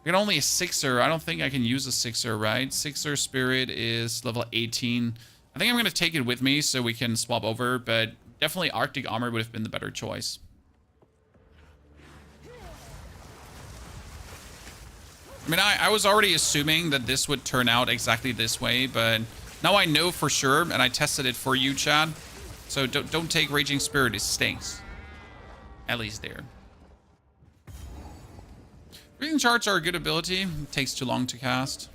I got only a 6er. I don't think I can use a 6er, right? 6er Spirit is level 18. I think I'm going to take it with me so we can swap over, but definitely Arctic Armor would have been the better choice. I mean, I was already assuming that this would turn out exactly this way, but now I know for sure, and I tested it for you, Chad. So don't take Raging Spirit. It stinks. At least there. Breathing Charts are a good ability. It takes too long to cast.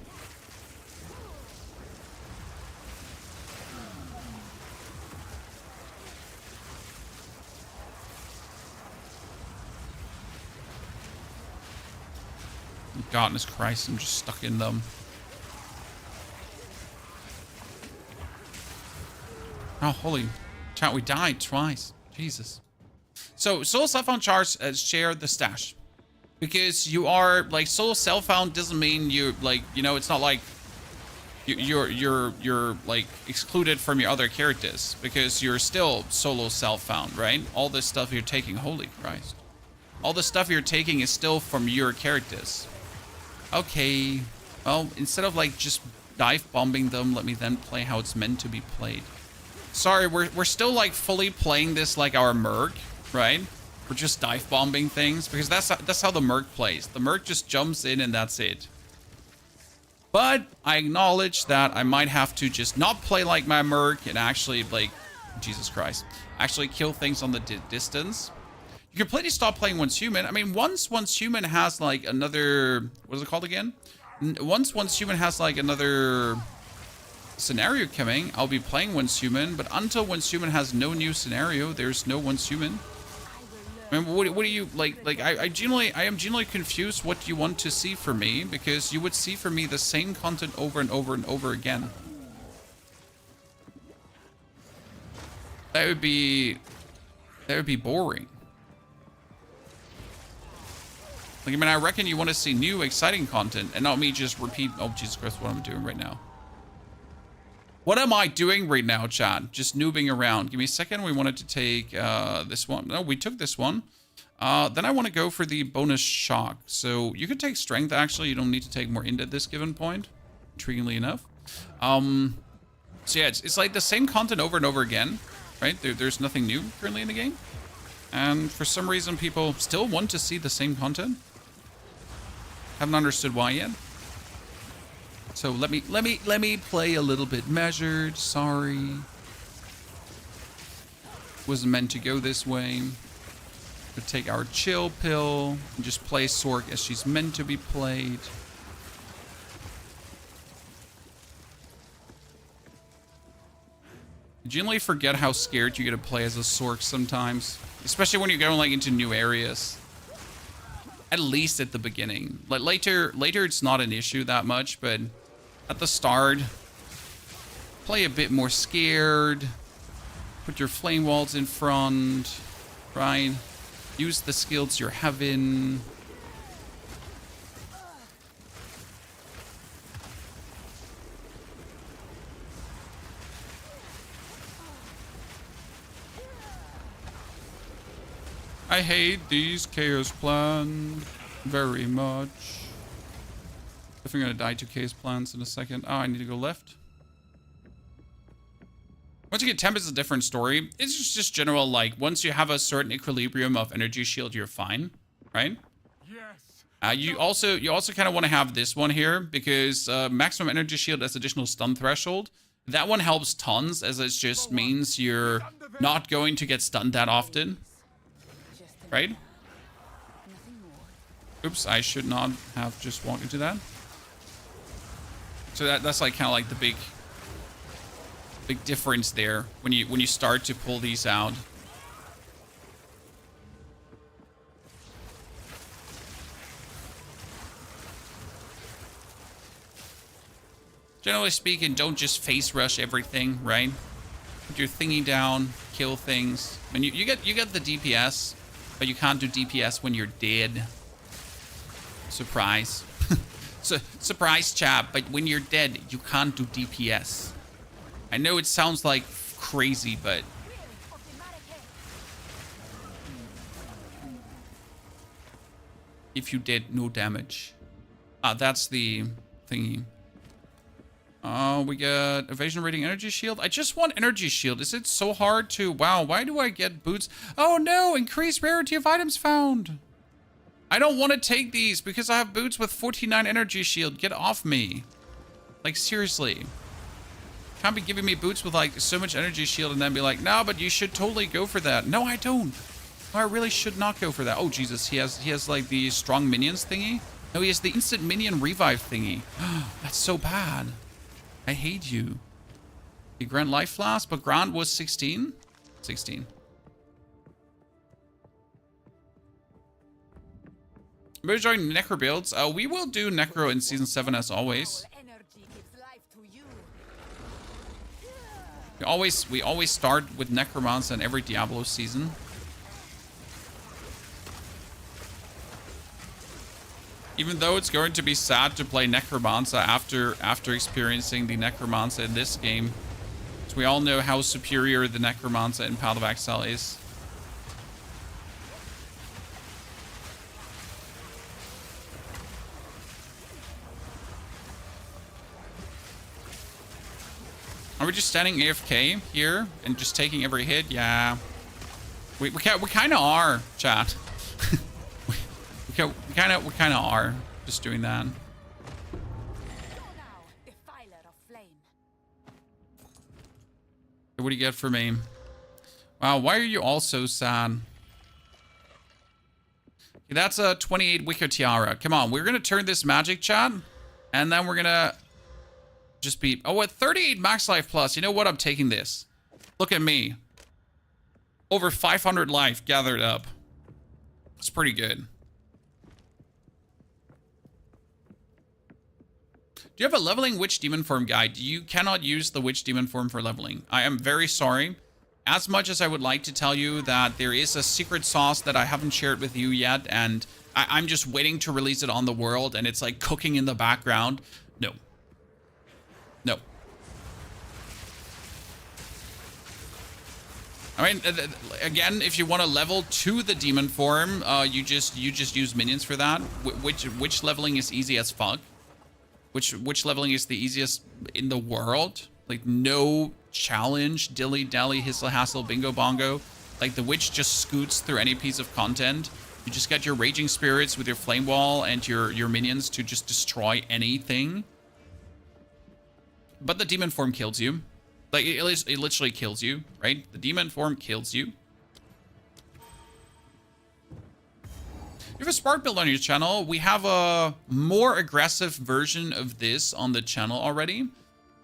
Goodness Christ, I'm just stuck in them. Oh, holy chat, we died twice. Jesus. So, solo self-found charts share the stash. Because you are, like, solo self-found doesn't mean you, like, you know, it's not like you're like, excluded from your other characters. Because you're still solo self-found, right? All this stuff you're taking, holy Christ. All the stuff you're taking is still from your characters. Okay, well, instead of like just dive bombing them, let me then play how it's meant to be played. Sorry, we're still like fully playing this like our Merc, right? We're just dive bombing things because that's how the Merc plays. The Merc just jumps in and that's it. But I acknowledge that I might have to just not play like my Merc and actually like, Jesus Christ, actually kill things on the distance. You completely stop playing Once Human. I mean, once Human has like another, what is it called again? Once Human has like another scenario coming, I'll be playing Once Human. But until Once Human has no new scenario, there's no Once Human. I mean, what do you like? Like I am genuinely confused. What you want to see from me? Because you would see from me the same content over and over and over again. That would be boring. Like, I mean, I reckon you want to see new, exciting content and not me just repeat. Oh, Jesus Christ, what am I doing right now? What am I doing right now, Chad? Just noobing around. Give me a second. We wanted to take this one. No, we took this one. Then I want to go for the bonus shock. So you could take strength, actually. You don't need to take more int at this given point. Intriguingly enough. So yeah, it's like the same content over and over again, right? There's nothing new currently in the game. And for some reason, people still want to see the same content. Haven't understood why yet. So let me play a little bit measured. Sorry. Wasn't meant to go this way. We'll take our chill pill and just play Sork as she's meant to be played. I generally forget how scared you get to play as a Sork sometimes. Especially when you're going like into new areas. At least at the beginning. Like later it's not an issue that much, but at the start, play a bit more scared. Put your flame walls in front, right? Use the skills you're having. I hate these chaos plans very much. If I'm gonna die to chaos plans in a second. Oh, I need to go left. Once you get temp, it's a different story. It's just general, like, once you have a certain equilibrium of energy shield, you're fine, right?
Yes.
You also kind of want to have this one here because maximum energy shield has additional stun threshold. That one helps tons, as it just means you're not going to get stunned that often. Right? Oops, I should not have just walked into that. So that's like kind of like the big difference there when you start to pull these out. Generally speaking, don't just face rush everything, right? Put your thingy down, kill things. I mean, you get the DPS, but you can't do DPS when you're dead. Surprise. So, surprise, chap, but when you're dead, you can't do DPS. I know it sounds like crazy, but... if you did no damage. Ah, that's the thingy. Oh, we got evasion rating energy shield. I just want energy shield. Is it so hard to... wow, why do I get boots? Oh no, increased rarity of items found. I don't want to take these because I have boots with 49 energy shield. Get off me. Like, seriously. Can't be giving me boots with, like, so much energy shield and then be like, no, but you should totally go for that. No, I don't. No, I really should not go for that. Oh, Jesus. He has like, the strong minions thingy. No, he has the instant minion revive thingy. That's so bad. I hate you. The Grand Life Flask, but Grand was 16? 16. We're joining Necro builds. We will do Necro in Season 7 as always. We always start with Necromancer in every Diablo season. Even though it's going to be sad to play Necromancer after experiencing the Necromancer in this game. So we all know how superior the Necromancer in Path of Exile is. Are we just standing AFK here and just taking every hit? Yeah. We kind of are, chat. we kind of are just doing that. What do you get for me? Wow, why are you all so sad? Okay, that's a 28 Wicker Tiara. Come on, we're gonna turn this magic, chat, and then we're gonna just be... oh, at 38 max life plus. You know what? I'm taking this. Look at me. Over 500 life gathered up. It's pretty good. Do you have a leveling witch demon form guide? You cannot use the witch demon form for leveling. I am very sorry. As much as I would like to tell you that there is a secret sauce that I haven't shared with you yet, and I'm just waiting to release it on the world, and it's like cooking in the background. No. No. I mean, again, if you want to level to the demon form, you just use minions for that. Which leveling is easy as fuck? Which leveling is the easiest in the world? Like, no challenge, dilly dally, hissle hassle, bingo bongo. Like, the witch just scoots through any piece of content. You just get your raging spirits with your flame wall and your minions to just destroy anything. But the demon form kills you. Like, it literally kills you, right? The demon form kills you. You have a Spark build on your channel. We have a more aggressive version of this on the channel already.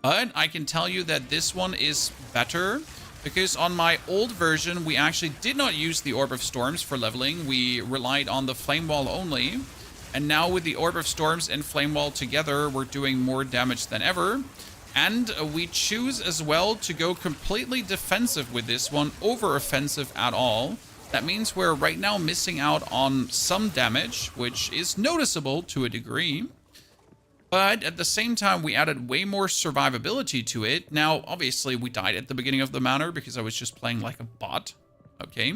But I can tell you that this one is better. Because on my old version, we actually did not use the Orb of Storms for leveling. We relied on the Flame Wall only. And now with the Orb of Storms and Flame Wall together, we're doing more damage than ever. And we choose as well to go completely defensive with this one, over offensive at all. That means we're right now missing out on some damage, which is noticeable to a degree. But at the same time, we added way more survivability to it. Now, obviously, we died at the beginning of the manner because I was just playing like a bot. Okay.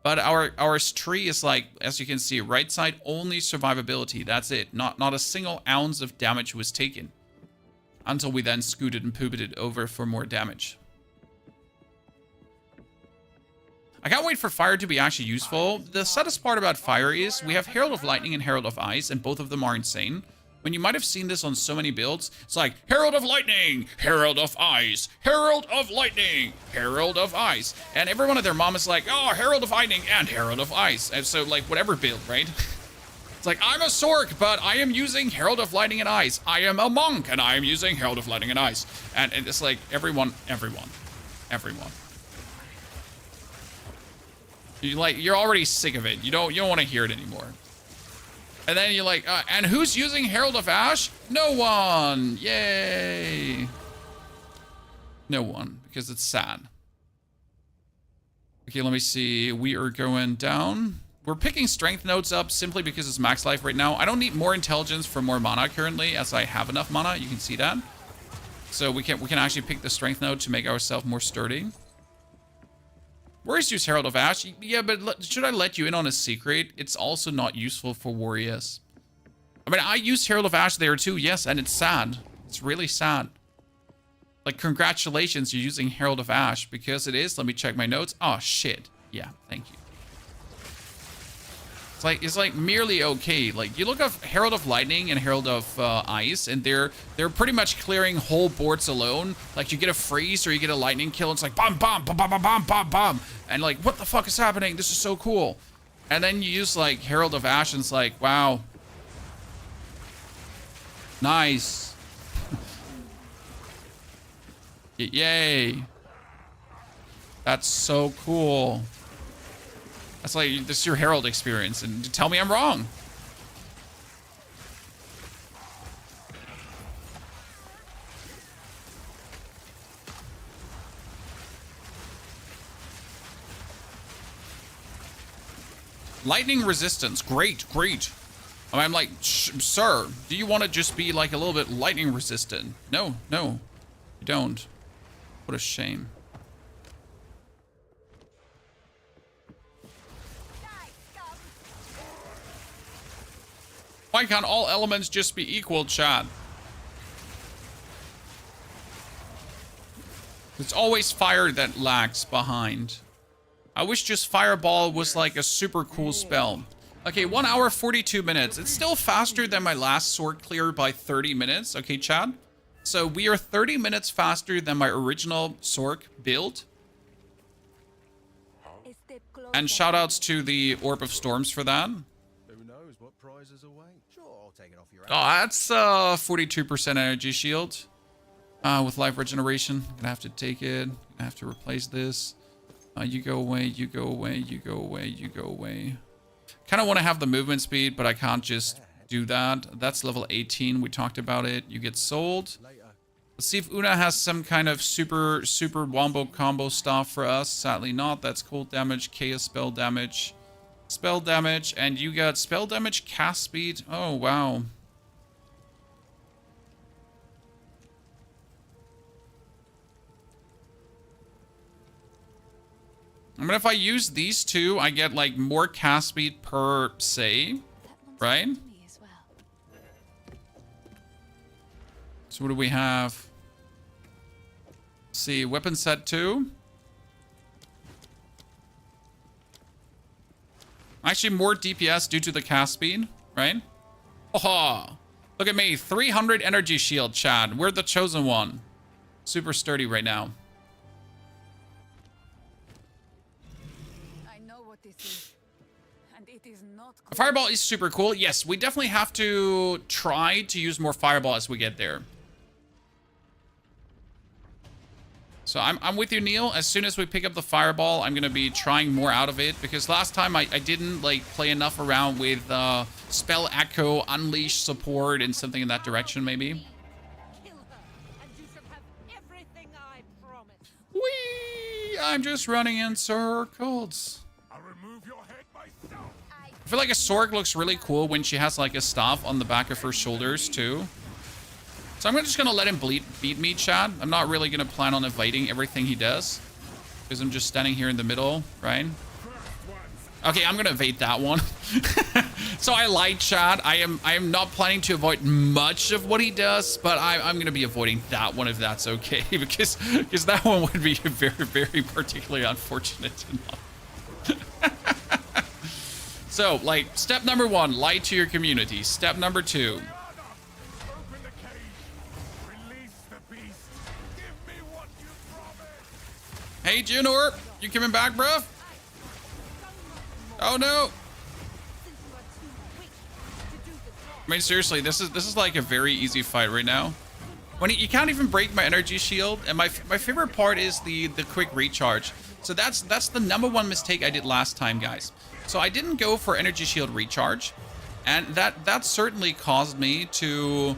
But our tree is like, as you can see, right side, only survivability. That's it. Not a single ounce of damage was taken. Until we then scooted and pooped it over for more damage. I can't wait for fire to be actually useful. The saddest part about fire is we have Herald of Lightning and Herald of Ice, and both of them are insane. When you might have seen this on so many builds, it's like, Herald of Lightning, Herald of Ice, Herald of Lightning, Herald of Ice. And everyone and their mom is like, oh, Herald of Lightning and Herald of Ice. And so, like, whatever build, right? It's like, I'm a Sork, but I am using Herald of Lightning and Ice. I am a monk, and I am using Herald of Lightning and Ice. And it's like, everyone. You're already sick of it. You don't want to hear it anymore. And then you're like, and who's using Herald of Ash? No one. Yay. No one, because it's sad. Okay, let me see. We are going down. We're picking strength nodes up simply because it's max life right now. I don't need more intelligence for more mana currently, as I have enough mana. You can see that. So we can actually pick the strength node to make ourselves more sturdy. Warriors use Herald of Ash. Yeah, but should I let you in on a secret? It's also not useful for warriors. I mean, I use Herald of Ash there too, yes, and it's sad. It's really sad. Like, congratulations, you're using Herald of Ash, because it is. Let me check my notes. Oh, shit. Yeah, thank you. It's like merely okay. Like, you look at Herald of Lightning and Herald of Ice, and they're pretty much clearing whole boards alone. Like, you get a freeze or you get a lightning kill, and it's like bam, bam, bam, bam, bam, bam, bam, and like, what the fuck is happening? This is so cool. And then you use like Herald of Ash, and it's like, wow, nice, yay, that's so cool. That's like, this is your Herald experience, and tell me I'm wrong. Lightning resistance, great. I'm like, sir, do you want to just be like a little bit lightning resistant? No, you don't. What a shame. Why can't all elements just be equal, chat? It's always fire that lags behind. I wish just Fireball was like a super cool spell. Okay, 1 hour, 42 minutes. It's still faster than my last sword clear by 30 minutes. Okay, Chad? So we are 30 minutes faster than my original Sork build. And shoutouts to the Orb of Storms for that.
Who knows what prizes await? Sure, I'll take it off your
Oh, that's 42% energy shield. With life regeneration. Gonna have to take it. Gonna have to replace this. You go away, you go away, you go away, you go away. Kind of want to have the movement speed, but I can't just do that. That's level 18. We talked about it. You get sold. Let's see if Una has some kind of super wombo combo stuff for us. Sadly not. That's cold damage, chaos spell damage. Spell damage, and you got spell damage, cast speed. Oh, wow. I mean, if I use these two, I get like more cast speed per save, right? So what do we have? Let's see, weapon set 2. Actually, more DPS due to the cast speed, right? Oh, look at me, 300 energy shield, Chad. We're the chosen one. Super sturdy right now. Fireball is super cool. Yes, we definitely have to try to use more Fireball as we get there. So I'm with you, Neil. As soon as we pick up the Fireball, I'm going to be trying more out of it. Because last time I didn't like play enough around with Spell Echo, Unleash support, and something in that direction maybe.
Kill her, and you shall have everything I promised.
Whee! I'm just running in circles.
I'll remove your head myself.
I feel like a Sork looks really cool when she has like a staff on the back of her shoulders too. So I'm just gonna let him beat me, Chad. I'm not really gonna plan on evading everything he does, because I'm just standing here in the middle, right? Okay, I'm gonna evade that one. So I lied, Chad. I am not planning to avoid much of what he does, but I'm gonna be avoiding that one if that's okay, because that one would be very particularly unfortunate enough. So, like, step number 1, lie to your community. Step number 2.
Open the cage. Release the beast. Give me what you promised.
Hey, Junor, you coming back, bruh? Oh, no. I mean, seriously, this is like a very easy fight right now. When you can't even break my energy shield, and my favorite part is the quick recharge. So that's the #1 mistake I did last time, guys. So I didn't go for energy shield recharge, and that certainly caused me to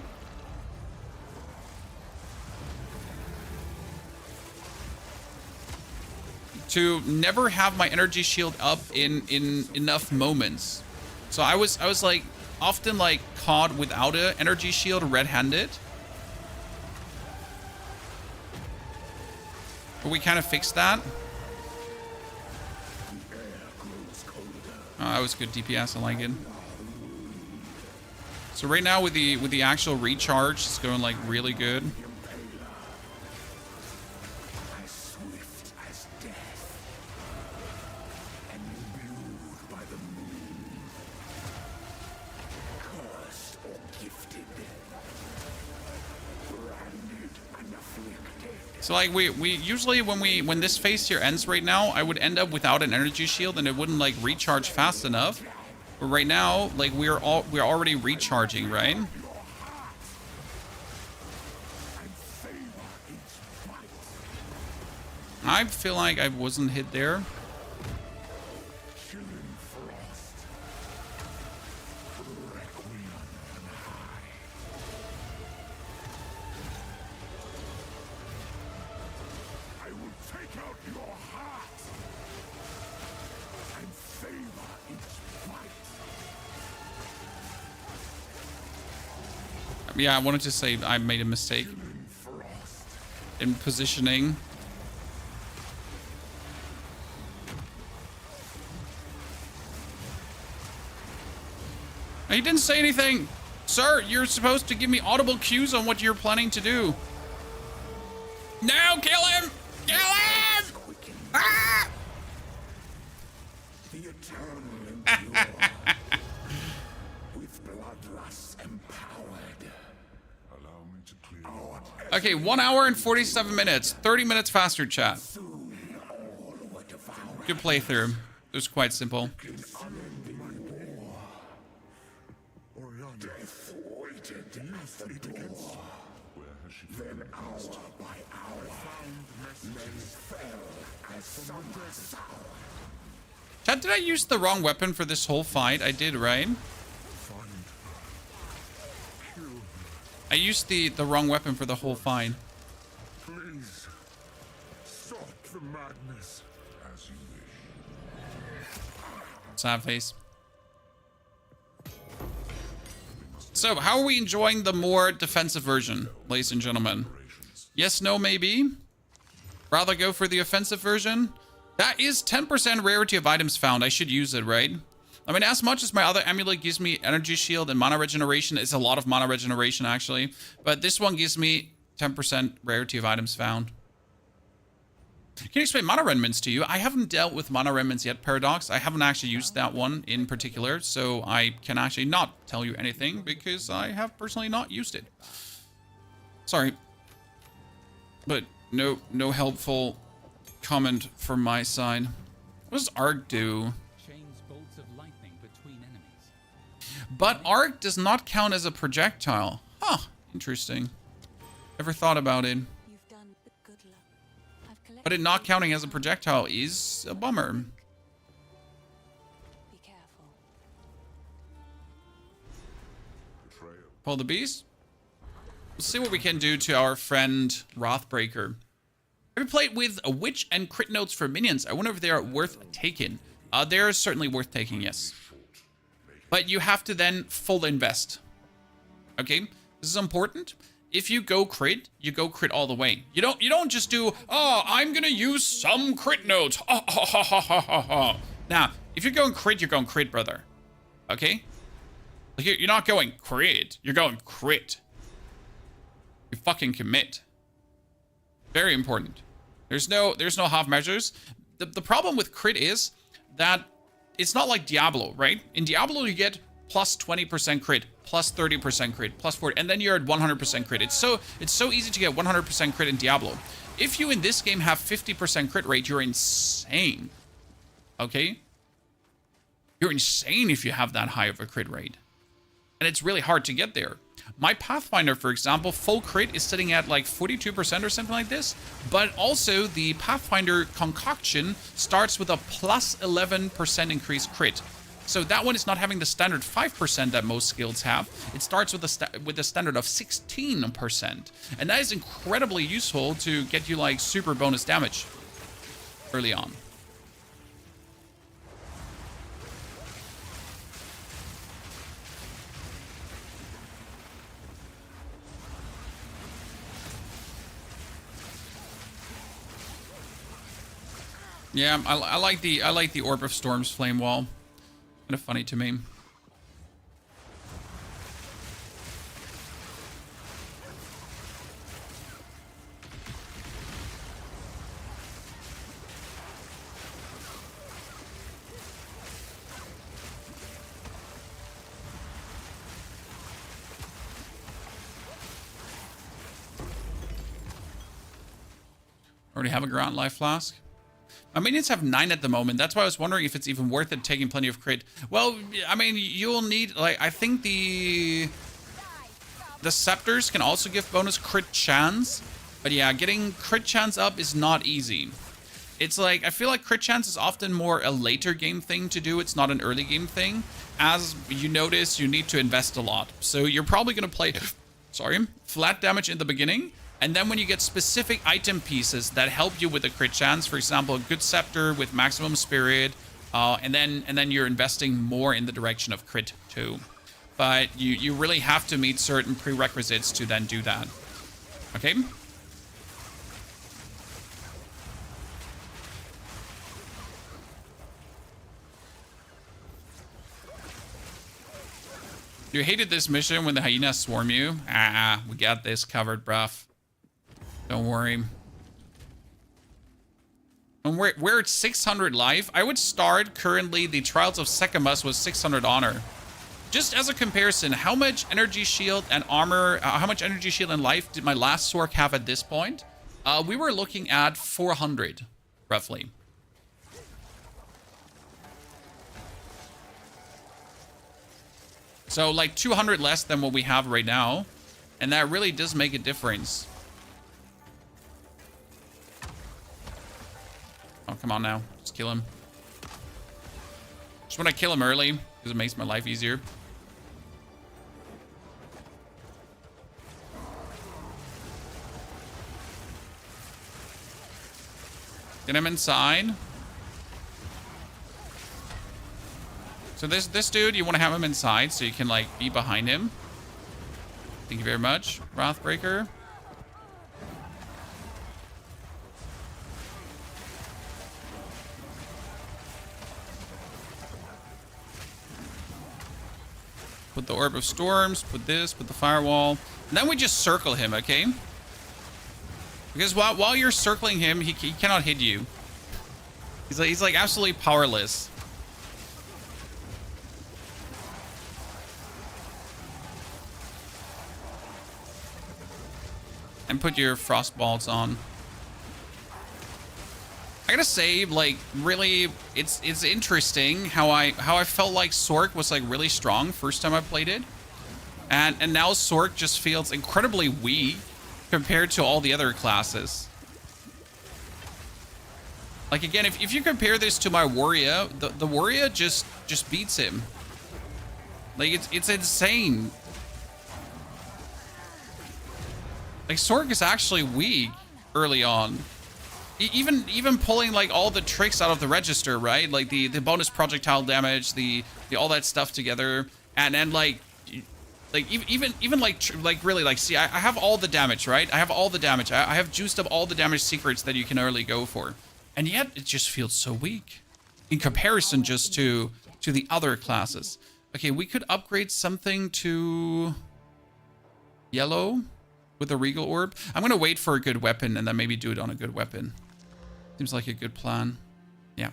never have my energy shield up in enough moments. So I was like often like caught without a energy shield red-handed. But we kind of fixed that. Oh, that was good DPS. I like it. So right now with the actual recharge, it's going like really good. So like we usually when this phase here ends right now, I would end up without an energy shield and it wouldn't like recharge fast enough. But right now, like we're already recharging, right? I feel like I wasn't hit there. Yeah, I wanted to say I made a mistake in positioning. He didn't say anything. Sir, you're supposed to give me audible cues on what you're planning to do. No, kill him! Kill him! Ah!
The eternal endure. With bloodlust empowered. Allow me to clear.
Okay, 1 hour and 47 minutes. 30 minutes faster, chat. Good playthrough. It was quite simple. Chat, did I use the wrong weapon for this whole fight? I did, right? I used the wrong weapon for the whole fight.
Please, stop the madness. As you wish.
Sad face. So, how are we enjoying the more defensive version, ladies and gentlemen? Yes, no, maybe? Rather go for the offensive version? That is 10% rarity of items found. I should use it, right? I mean, as much as my other amulet gives me energy shield and mana regeneration, it's a lot of mana regeneration, actually. But this one gives me 10% rarity of items found. Can you explain mana remnants to you? I haven't dealt with mana remnants yet, Paradox. I haven't actually used that one in particular, so I can actually not tell you anything because I have personally not used it. Sorry. But no helpful comment from my side. What does arc do?
Chains bolts of lightning between enemies.
But arc does not count as a projectile. Huh, interesting. Never thought about it.
You've done the good luck. I've collected.
But it not counting as a projectile is a bummer.
Be careful.
Pull the beast. We'll see what we can do to our friend Wrathbreaker. Have you played with a witch and crit notes for minions? I wonder if they are worth taking. They're certainly worth taking, yes. But you have to then full invest. Okay, this is important. If you go crit, you go crit all the way. You don't just do, oh, I'm gonna use some crit notes. Oh, ha, ha, ha, ha, ha, ha. Now, if you're going crit, brother. Okay? Like you're not going crit, you're going crit. You fucking commit. Very important. There's no half measures. The problem with crit is that it's not like Diablo, right? In Diablo, you get plus 20% crit, plus 30% crit, plus 40, and then you're at 100% crit. It's so easy to get 100% crit in Diablo. If you in this game have 50% crit rate, you're insane. Okay? You're insane if you have that high of a crit rate. And it's really hard to get there. My Pathfinder, for example, full crit is sitting at like 42% or something like this. But also the Pathfinder concoction starts with a plus 11% increased crit. So that one is not having the standard 5% that most skills have. It starts with a standard of 16%. And that is incredibly useful to get you like super bonus damage early on. Yeah, I like the Orb of Storm's flame wall. Kind of funny to me. Already have a Grand Life Flask. My minions have 9 at the moment. That's why I was wondering if it's even worth it taking plenty of crit. Well, I mean, you'll need, like, I think the scepters can also give bonus crit chance. But yeah, getting crit chance up is not easy. It's like, I feel like crit chance is often more a later game thing to do. It's not an early game thing. As you notice, you need to invest a lot. So you're probably going to play, flat damage in the beginning. And then when you get specific item pieces that help you with the crit chance, for example, a good scepter with maximum spirit, and then you're investing more in the direction of crit too. But you really have to meet certain prerequisites to then do that. Okay? You hated this mission when the hyenas swarm you? Ah, we got this covered, bruv. Don't worry. And we're at 600 life. I would start currently the Trials of Secamus with 600 honor. Just as a comparison, how much energy shield and armor, how much energy shield and life did my last Sorc have at this point? We were looking at 400, roughly. So like 200 less than what we have right now. And that really does make a difference. Oh, come on now. Just kill him. Just want to kill him early because it makes my life easier. Get him inside. So this dude, you want to have him inside so you can like be behind him. Thank you very much, Wrathbreaker. Put the Orb of Storms, put this, put the Firewall. And then we just circle him, okay? Because while you're circling him, he cannot hit you. He's like absolutely powerless. And put your Frost Balls on. I gotta say, like, really, it's interesting how I felt like Sorc was like really strong first time I played it, and now Sorc just feels incredibly weak compared to all the other classes. Like again, if you compare this to my Warrior, the Warrior just beats him. Like it's insane. Like Sorc is actually weak early on. Even pulling like all the tricks out of the register, right? Like the bonus projectile damage, the all that stuff together, and then like even like really like see I have all the damage, right? I have all the damage. I have juiced up all the damage secrets that you can early go for, and yet it just feels so weak in comparison just to the other classes. Okay, we could upgrade something to yellow with a Regal Orb. I'm gonna wait for a good weapon and then maybe do it on a good weapon. Seems like a good plan. Yeah.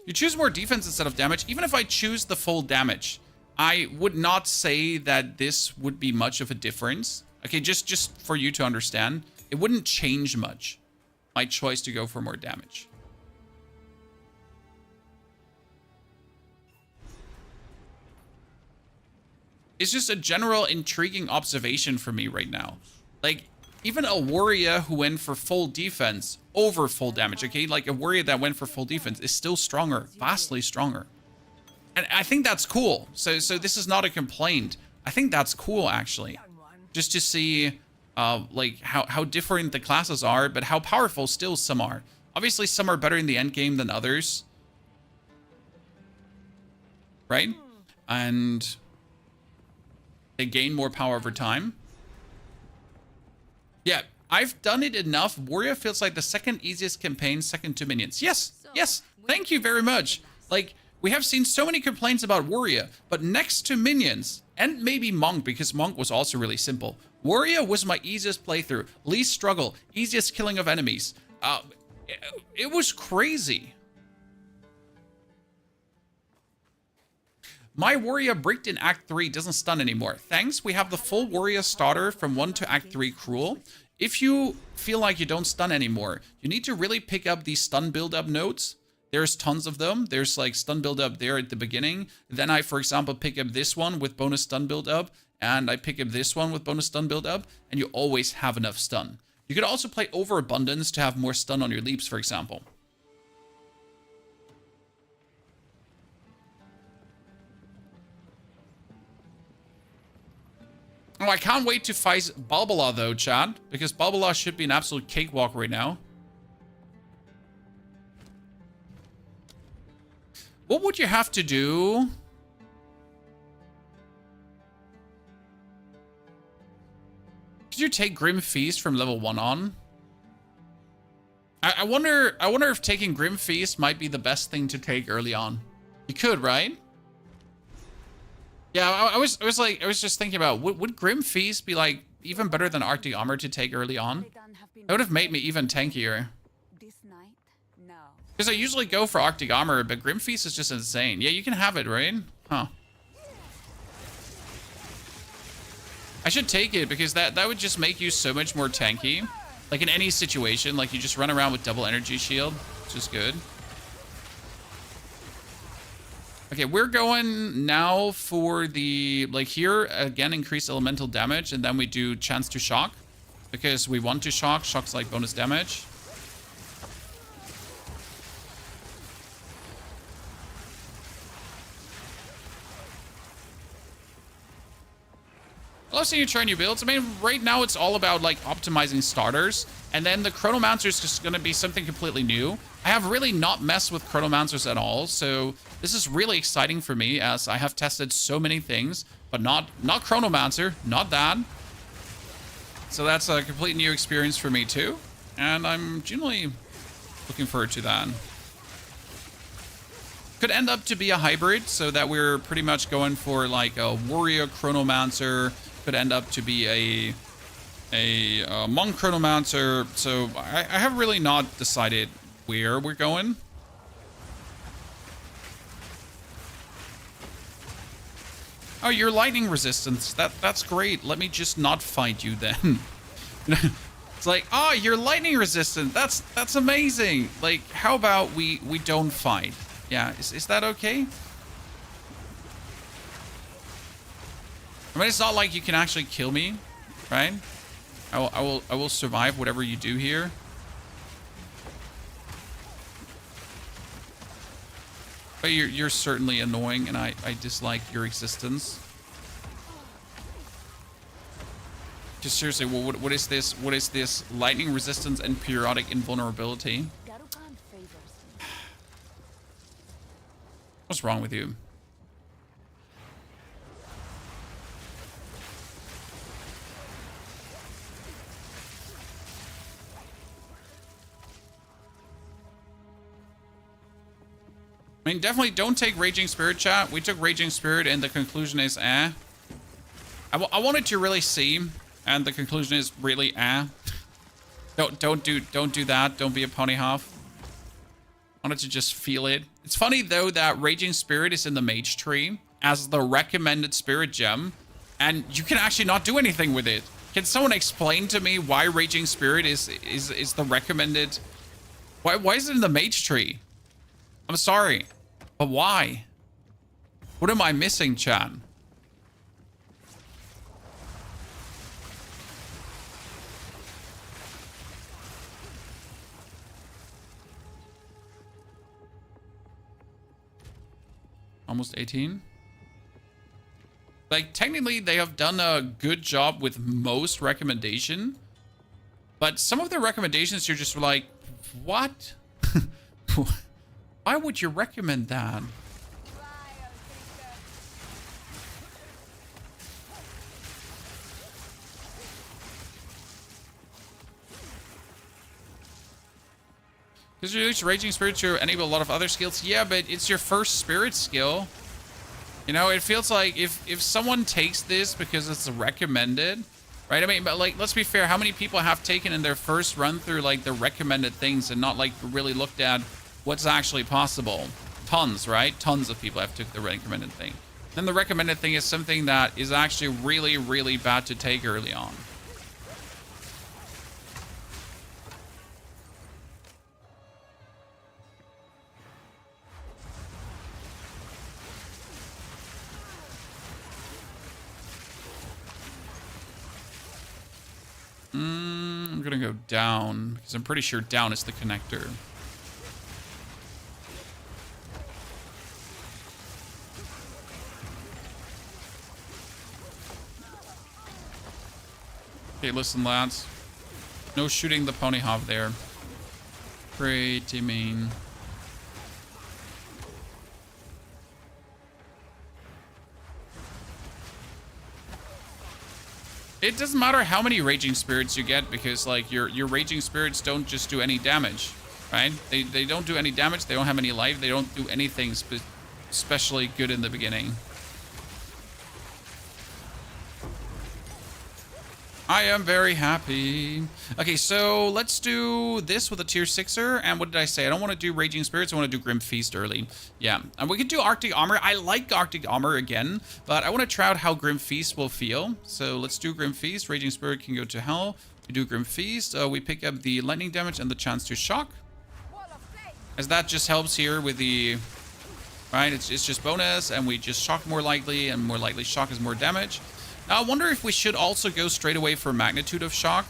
You choose more defense instead of damage. Even if I choose the full damage, I would not say that this would be much of a difference. Okay, just for you to understand, it wouldn't change much, my choice to go for more damage. just a general intriguing observation for me right now. Like, even a warrior who went for full defense over full damage, okay? Like, a warrior that went for full defense is still stronger, vastly stronger. And I think that's cool. So this is not a complaint. I think that's cool, actually. Just to see, like, how different the classes are, but how powerful still some are. Obviously, some are better in the end game than others. Right? And they gain more power over time. Yeah, I've done it enough. Warrior feels like the second easiest campaign, second to minions. Yes, yes. Thank you very much. Like, we have seen so many complaints about Warrior, but next to minions, and maybe Monk, because Monk was also really simple. Warrior was my easiest playthrough, least struggle, easiest killing of enemies. It was crazy. My warrior bricked in Act 3 doesn't stun anymore. Thanks, we have the full warrior starter from 1 to Act 3 cruel. If you feel like you don't stun anymore, you need to really pick up these stun build-up nodes. There's tons of them. There's like stun build-up there at the beginning. Then I, for example, pick up this one with bonus stun build-up. And I pick up this one with bonus stun build-up. And you always have enough stun. You could also play Overabundance to have more stun on your leaps, for example. Oh, I can't wait to fight Balbala though, Chad, because Balbala should be an absolute cakewalk right now. What would you have to do? Could you take Grim Feast from level 1 on? I wonder if taking Grim Feast might be the best thing to take early on. You could, right? Yeah, I was just thinking about, would Grim Feast be like even better than Arctic Armor to take early on? That would have made me even tankier.
This night? No.
Because I usually go for Arctic Armor, but Grim Feast is just insane. Yeah, you can have it, right? Huh. I should take it because that would just make you so much more tanky. Like in any situation, like you just run around with double energy shield, which is good. Okay, we're going now for the, like here, again, increase elemental damage, and then we do chance to shock. Because we want to shock. Shock's like bonus damage. I love seeing you try new builds. I mean, right now it's all about like optimizing starters. And then the Chronomancer is just going to be something completely new. I have really not messed with Chronomancers at all. So this is really exciting for me as I have tested so many things. But not Chronomancer. Not that. So that's a complete new experience for me too. And I'm genuinely looking forward to that. Could end up to be a hybrid so that we're pretty much going for like a warrior Chronomancer. Could end up to be a monk Chronomancer. So I have really not decided where we're going. Oh, you're lightning resistance. That's great. Let me just not fight you then. It's like, oh, you're lightning resistant. That's amazing. Like, how about we don't fight? Yeah, is that okay? I mean, it's not like you can actually kill me, right? I will survive whatever you do here. But you're certainly annoying, and I dislike your existence. Just seriously, what is this? What is this? Lightning resistance and periodic invulnerability. What's wrong with you? I mean, definitely don't take Raging Spirit, chat. We took Raging Spirit, and the conclusion is eh. I wanted to really see, and the conclusion is really eh. Don't do that. Don't be a pony half. I wanted to just feel it. It's funny though that Raging Spirit is in the Mage tree as the recommended Spirit gem, and you can actually not do anything with it. Can someone explain to me why Raging Spirit is the recommended? Why is it in the Mage tree? I'm sorry, but why? What am I missing, chat? Almost 18. Like, technically, they have done a good job with most recommendation. But some of the recommendations, you're just like, what? Why would you recommend that? Because you use Raging Spirit to enable a lot of other skills. Yeah, but it's your first spirit skill. You know, it feels like if someone takes this because it's recommended, right? I mean, but like, let's be fair. How many people have taken in their first run through like the recommended things and not like really looked at what's actually possible? Tons, right? Tons of people have took the recommended thing. Then the recommended thing is something that is actually really, really bad to take early on. I'm gonna go down because I'm pretty sure down is the connector. Okay, listen, lads. No shooting the pony hop there. Pretty mean. It doesn't matter how many Raging Spirits you get because, like, your Raging Spirits don't just do any damage, right? They don't do any damage. They don't have any life. They don't do anything especially good in the beginning. I am very happy. Okay, so let's do this with a tier 6er. And what did I say? I don't want to do Raging Spirits. I want to do Grim Feast early. Yeah, and we could do Arctic Armor. I like Arctic Armor again, but I want to try out how Grim Feast will feel. So let's do Grim Feast. Raging Spirit can go to hell. We do Grim Feast. We pick up the lightning damage and the chance to shock. As that just helps here with the... Right, it's just bonus, and we just shock more likely, and more likely shock is more damage. Now, I wonder if we should also go straight away for magnitude of shock.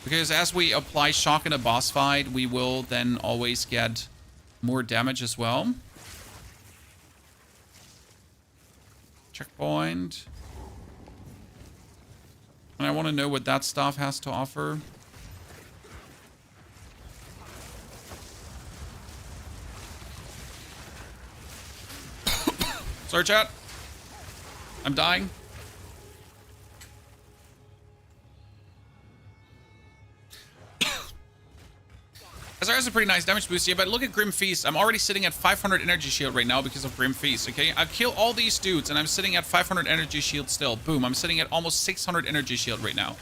Because as we apply shock in a boss fight, we will then always get more damage as well. Checkpoint. And I want to know what that stuff has to offer. Sorry, chat. I'm dying. Azar has a pretty nice damage boost, yeah, but look at Grim Feast. I'm already sitting at 500 energy shield right now because of Grim Feast, okay? I've killed all these dudes, and I'm sitting at 500 energy shield still. Boom, I'm sitting at almost 600 energy shield right now.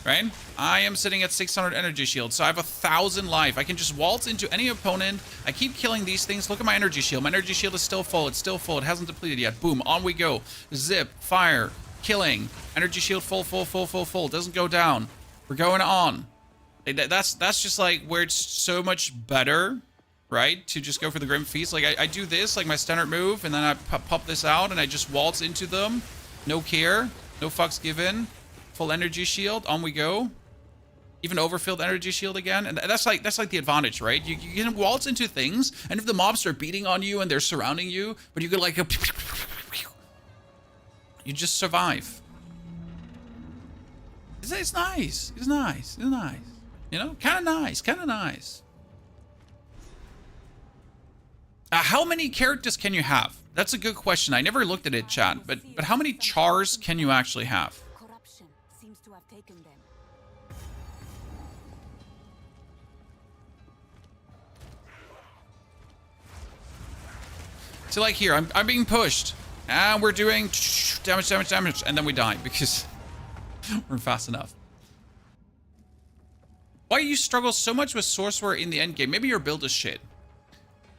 Right? I am sitting at 600 energy shield, so I have 1,000 life. I can just waltz into any opponent. I keep killing these things. Look at my energy shield. My energy shield is still full. It's still full. It hasn't depleted yet. Boom, on we go. Zip, fire, killing. Energy shield full, full, full, full, full. Doesn't go down. We're going on. That's just like where it's so much better, right? To just go for the Grim Feast. Like I do this, like my standard move, and then I pop this out, and I just waltz into them. No care. No fucks given. Full energy shield, on we go. Even overfilled energy shield again, and that's like the advantage, right? You can waltz into things, and if the mobs are beating on you and they're surrounding you, but you can like you just survive. It's nice. It's nice. It's nice. You know, kind of nice. Kind of nice. How many characters can you have? That's a good question. I never looked at it, chat. But how many chars can you actually have?
To have taken them.
So like here, I'm being pushed, and we're doing damage, and then we die because we're fast enough. Why you struggle so much with Sorcerer in the endgame? Maybe your build is shit.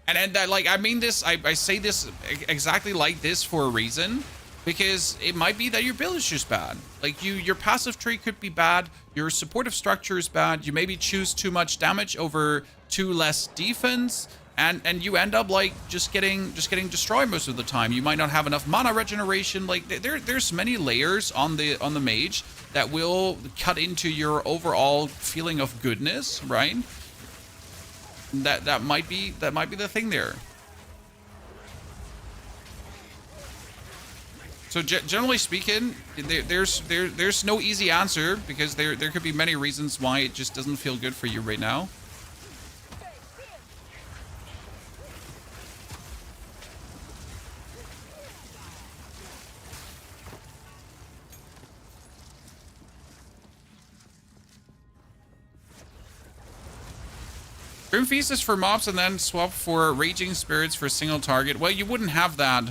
And like, I mean this, I say this exactly like this for a reason. Because it might be that your build is just bad. Like your passive tree could be bad. Your supportive structure is bad. You maybe choose too much damage over too less defense, and you end up like just getting destroyed most of the time. You might not have enough mana regeneration. Like there's many layers on the mage that will cut into your overall feeling of goodness, right? That might be the thing there. So generally speaking, there's no easy answer because there could be many reasons why it just doesn't feel good for you right now. Grim Feast is for mobs and then swap for Raging Spirits for a single target. Well, you wouldn't have that.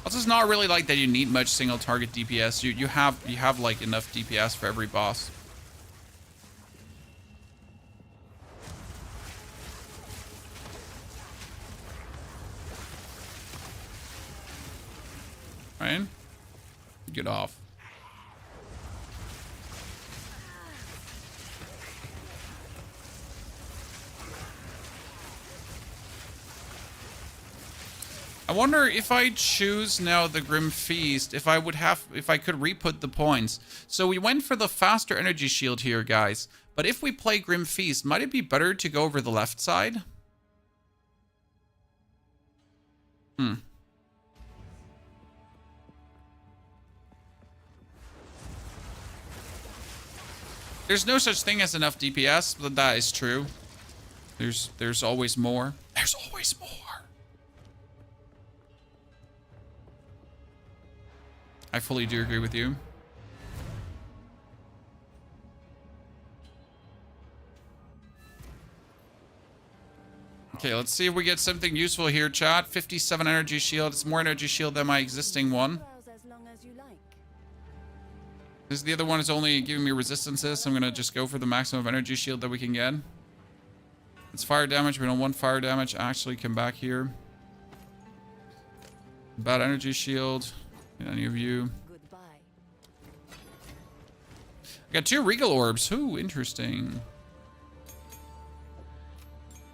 Also, it's not really like that you need much single target DPS. You have like enough DPS for every boss. Right? Get off. I wonder if I choose now the Grim Feast, if I could re-put the points. So we went for the faster energy shield here, guys. But if we play Grim Feast, might it be better to go over the left side? There's no such thing as enough DPS, but that is true. There's always more. There's always more. I fully do agree with you. Okay, let's see if we get something useful here, chat. 57 energy shield. It's more energy shield than my existing one. This the other one is only giving me resistances, so I'm gonna just go for the maximum of energy shield that we can get. It's fire damage. We don't want fire damage. Actually, come back here. Bad energy shield. Any of you? I got 2 Regal Orbs. Ooh, interesting.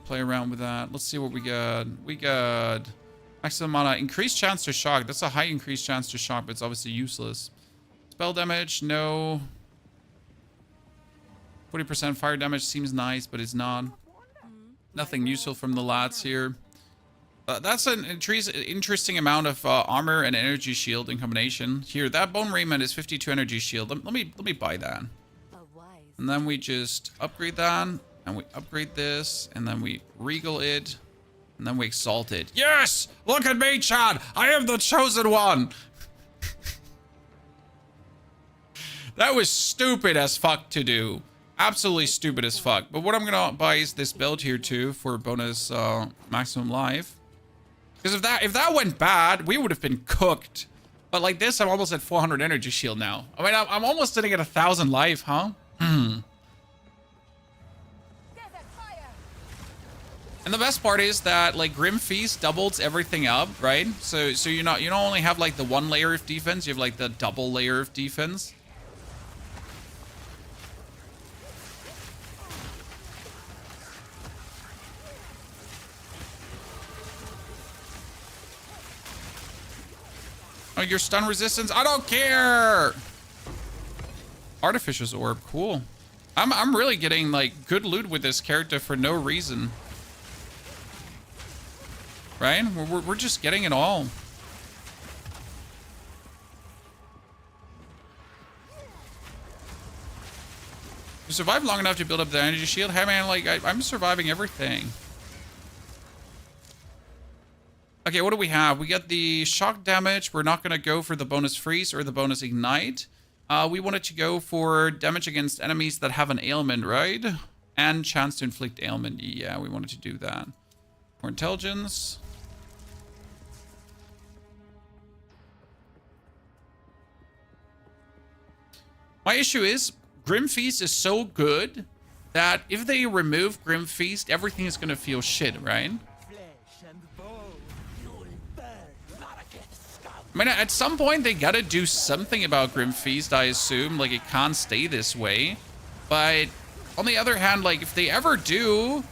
Play around with that. Let's see what we got. We got maximum mana. Increased chance to shock. That's a high increased chance to shock, but it's obviously useless. Spell damage, no. 40% fire damage seems nice, but it's not. Nothing useful from the lads here. That's an interesting amount of armor and energy shield in combination. Here, that Bone Raiment is 52 energy shield. Let me buy that. And then we just upgrade that. And we upgrade this. And then we regal it. And then we exalt it. Yes! Look at me, Chad! I am the chosen one! That was stupid as fuck to do. Absolutely stupid as fuck. But what I'm gonna buy is this build here too for bonus maximum life. Because if that went bad, we would have been cooked. But like this, I'm almost at 400 energy shield now. I mean, I'm almost sitting at 1,000 life, huh? And the best part is that like Grim Feast doubles everything up, right? So you don't only have like the 1 layer of defense, you have like the double layer of defense. Oh, your stun resistance? I don't care! Artificier's Orb, cool. I'm really getting like good loot with this character for no reason. Right? We're just getting it all. You survived long enough to build up the energy shield. Hey man, like I'm surviving everything. Okay, what do we have? We got the shock damage. We're not going to go for the bonus freeze or the bonus ignite. We wanted to go for damage against enemies that have an ailment, right? And chance to inflict ailment. Yeah, we wanted to do that. More intelligence. My issue is Grim Feast is so good that if they remove Grim Feast, everything is going to feel shit, right? I mean, at some point, they gotta do something about Grim Feast, I assume. Like, it can't stay this way. But, on the other hand, like, if they ever do...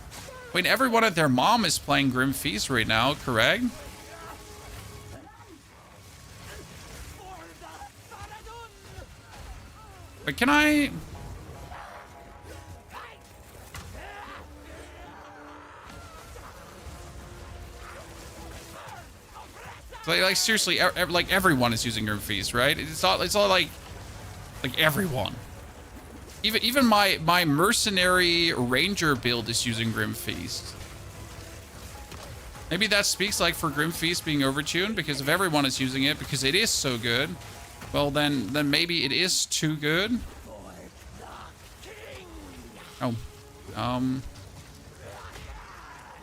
I mean, everyone at their mom is playing Grim Feast right now, correct? But can I... Like seriously, like everyone is using Grim Feast, right? It's all like everyone. Even my mercenary ranger build is using Grim Feast. Maybe that speaks like for Grim Feast being overtuned, because if everyone is using it because it is so good, well then maybe it is too good. Oh.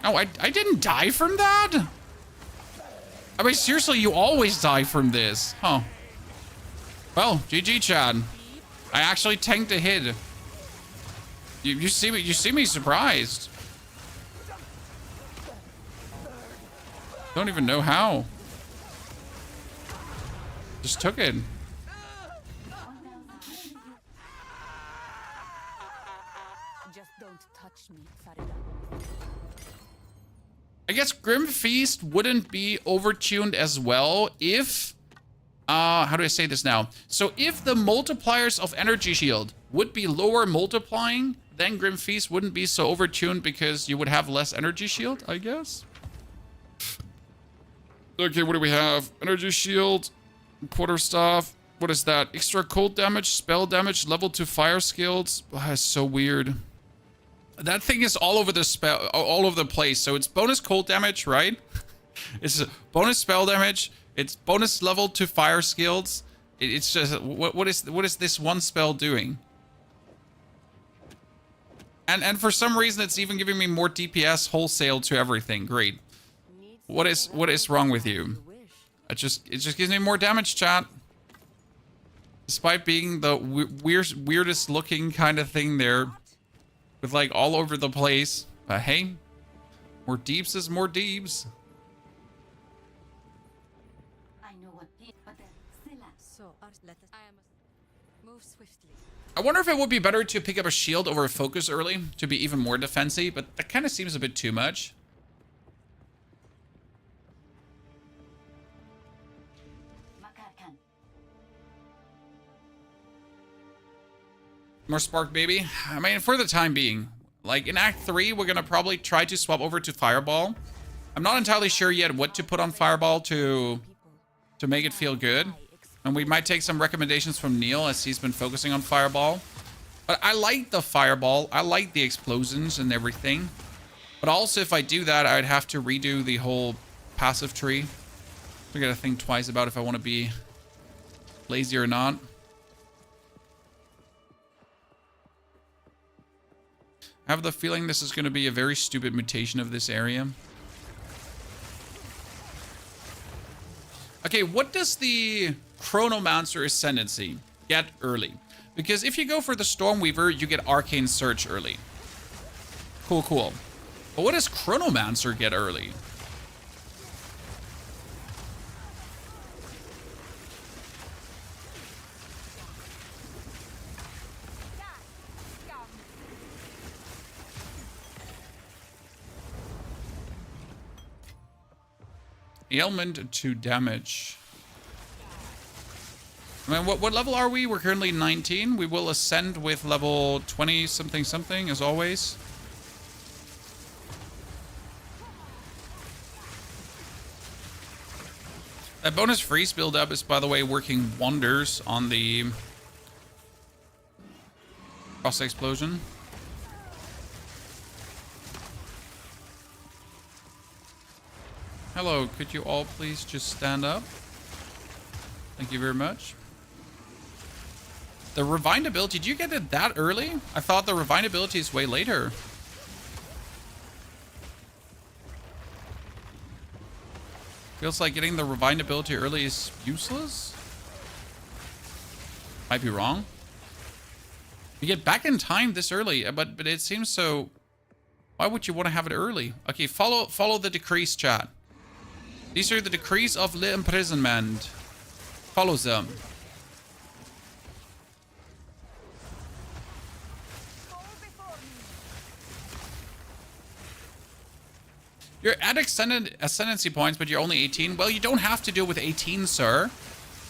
Oh, I didn't die from that? I mean, seriously, you always die from this. Huh. Well, GG, Chad. I actually tanked a hit. You see me surprised. Don't even know how. Just took it.
Just don't touch me, Farida.
I guess Grim Feast wouldn't be overtuned as well if... how do I say this now? So if the multipliers of Energy Shield would be lower multiplying, then Grim Feast wouldn't be so overtuned because you would have less Energy Shield, I guess. Okay, what do we have? Energy Shield, Quarterstaff. What is that? Extra cold damage, spell damage, level 2 fire skills. Oh, that's so weird. That thing is all over the spell, all over the place. So it's bonus cold damage, right? It's bonus spell damage. It's bonus level 2 fire skills. It's just what is this one spell doing? And for some reason it's even giving me more DPS wholesale to everything. Great. What is wrong with you? It just gives me more damage, chat. Despite being the weirdest looking kind of thing there. With like all over the place. But hey, more deeps is more deeps.
I know what but still
So, let us. I am. Move swiftly.
I wonder if it would be better to pick up a shield over a focus early to be even more defensive, but that kind of seems a bit too much. More spark, baby. I mean, for the time being. Like, in Act 3, we're going to probably try to swap over to Fireball. I'm not entirely sure yet what to put on Fireball to make it feel good. And we might take some recommendations from Neil, as he's been focusing on Fireball. But I like the Fireball. I like the explosions and everything. But also, if I do that, I'd have to redo the whole passive tree. I gotta think twice about if I want to be lazy or not. I have the feeling this is going to be a very stupid mutation of this area. Okay, what does the Chronomancer Ascendancy get early? Because if you go for the Stormweaver, you get Arcane Search early. Cool, cool. But what does Chronomancer get early? Ailment to damage. I mean, what level are we? We're currently 19. We will ascend with level 20 something something as always. That bonus freeze build up is, by the way, working wonders on the cross explosion. Hello, could you all please just stand up? Thank you very much. The Refined ability, did you get it that early? I thought the Refined ability is way later. Feels like getting the Refined ability early is useless? Might be wrong. You get back in time this early, but it seems so... Why would you want to have it early? Okay, follow the decrees, chat. These are the decrees of imprisonment. Follow them. You're at Ascendancy points, but you're only 18. Well, you don't have to do it with 18, sir.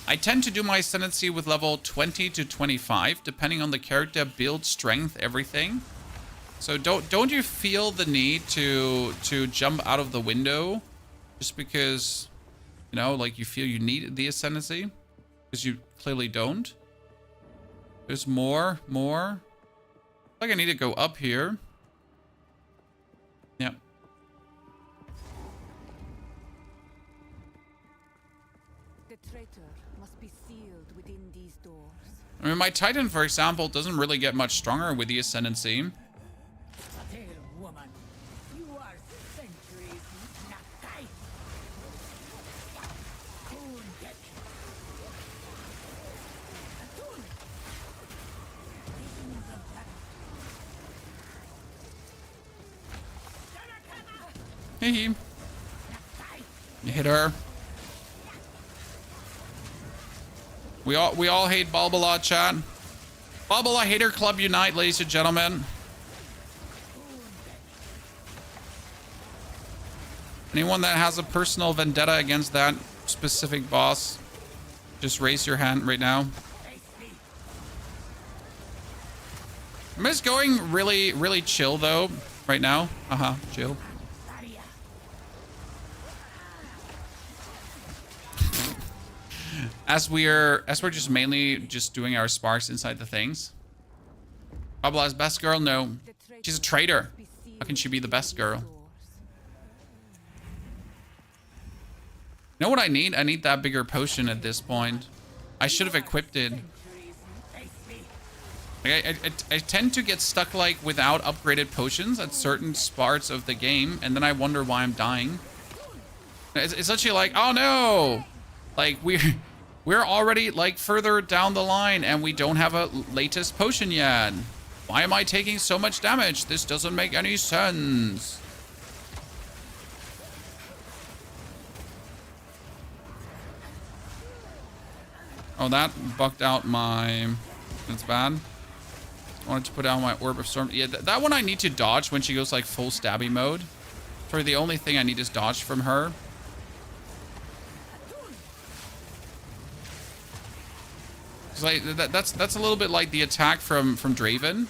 I tend to do my Ascendancy with level 20 to 25, depending on the character, build, strength, everything. So don't you feel the need to jump out of the window just because You know, like you feel you need the Ascendancy because you clearly don't. There's more. Like I need to go up here. Yeah.
The traitor must be sealed within these doors.
I mean, my Titan, for example, doesn't really get much stronger with the Ascendancy.
Dear woman, you are centuries Nakai.
Hey, you hit her. We all hate Balbala, chat. Balbala Hater Club unite, ladies and gentlemen. Anyone that has a personal vendetta against that specific boss, just raise your hand right now. I'm just going really chill though right now. Chill. As we're just mainly just doing our sparks inside the things. Babala's best girl? No. She's a traitor. How can she be the best girl? You know what I need? I need that bigger potion at this point. I should have equipped it. Like, I tend to get stuck like without upgraded potions at certain parts of the game, and then I wonder why I'm dying. It's actually like, oh no! Like we're already like further down the line and we don't have a latest potion yet. Why am I taking so much damage? This doesn't make any sense. Oh, that bucked out my... That's bad. I wanted to put out my Orb of Storm. Yeah, that one I need to dodge when she goes like full stabby mode. Sorry, the only thing I need is dodge from her. Like that's a little bit like the attack from Draven,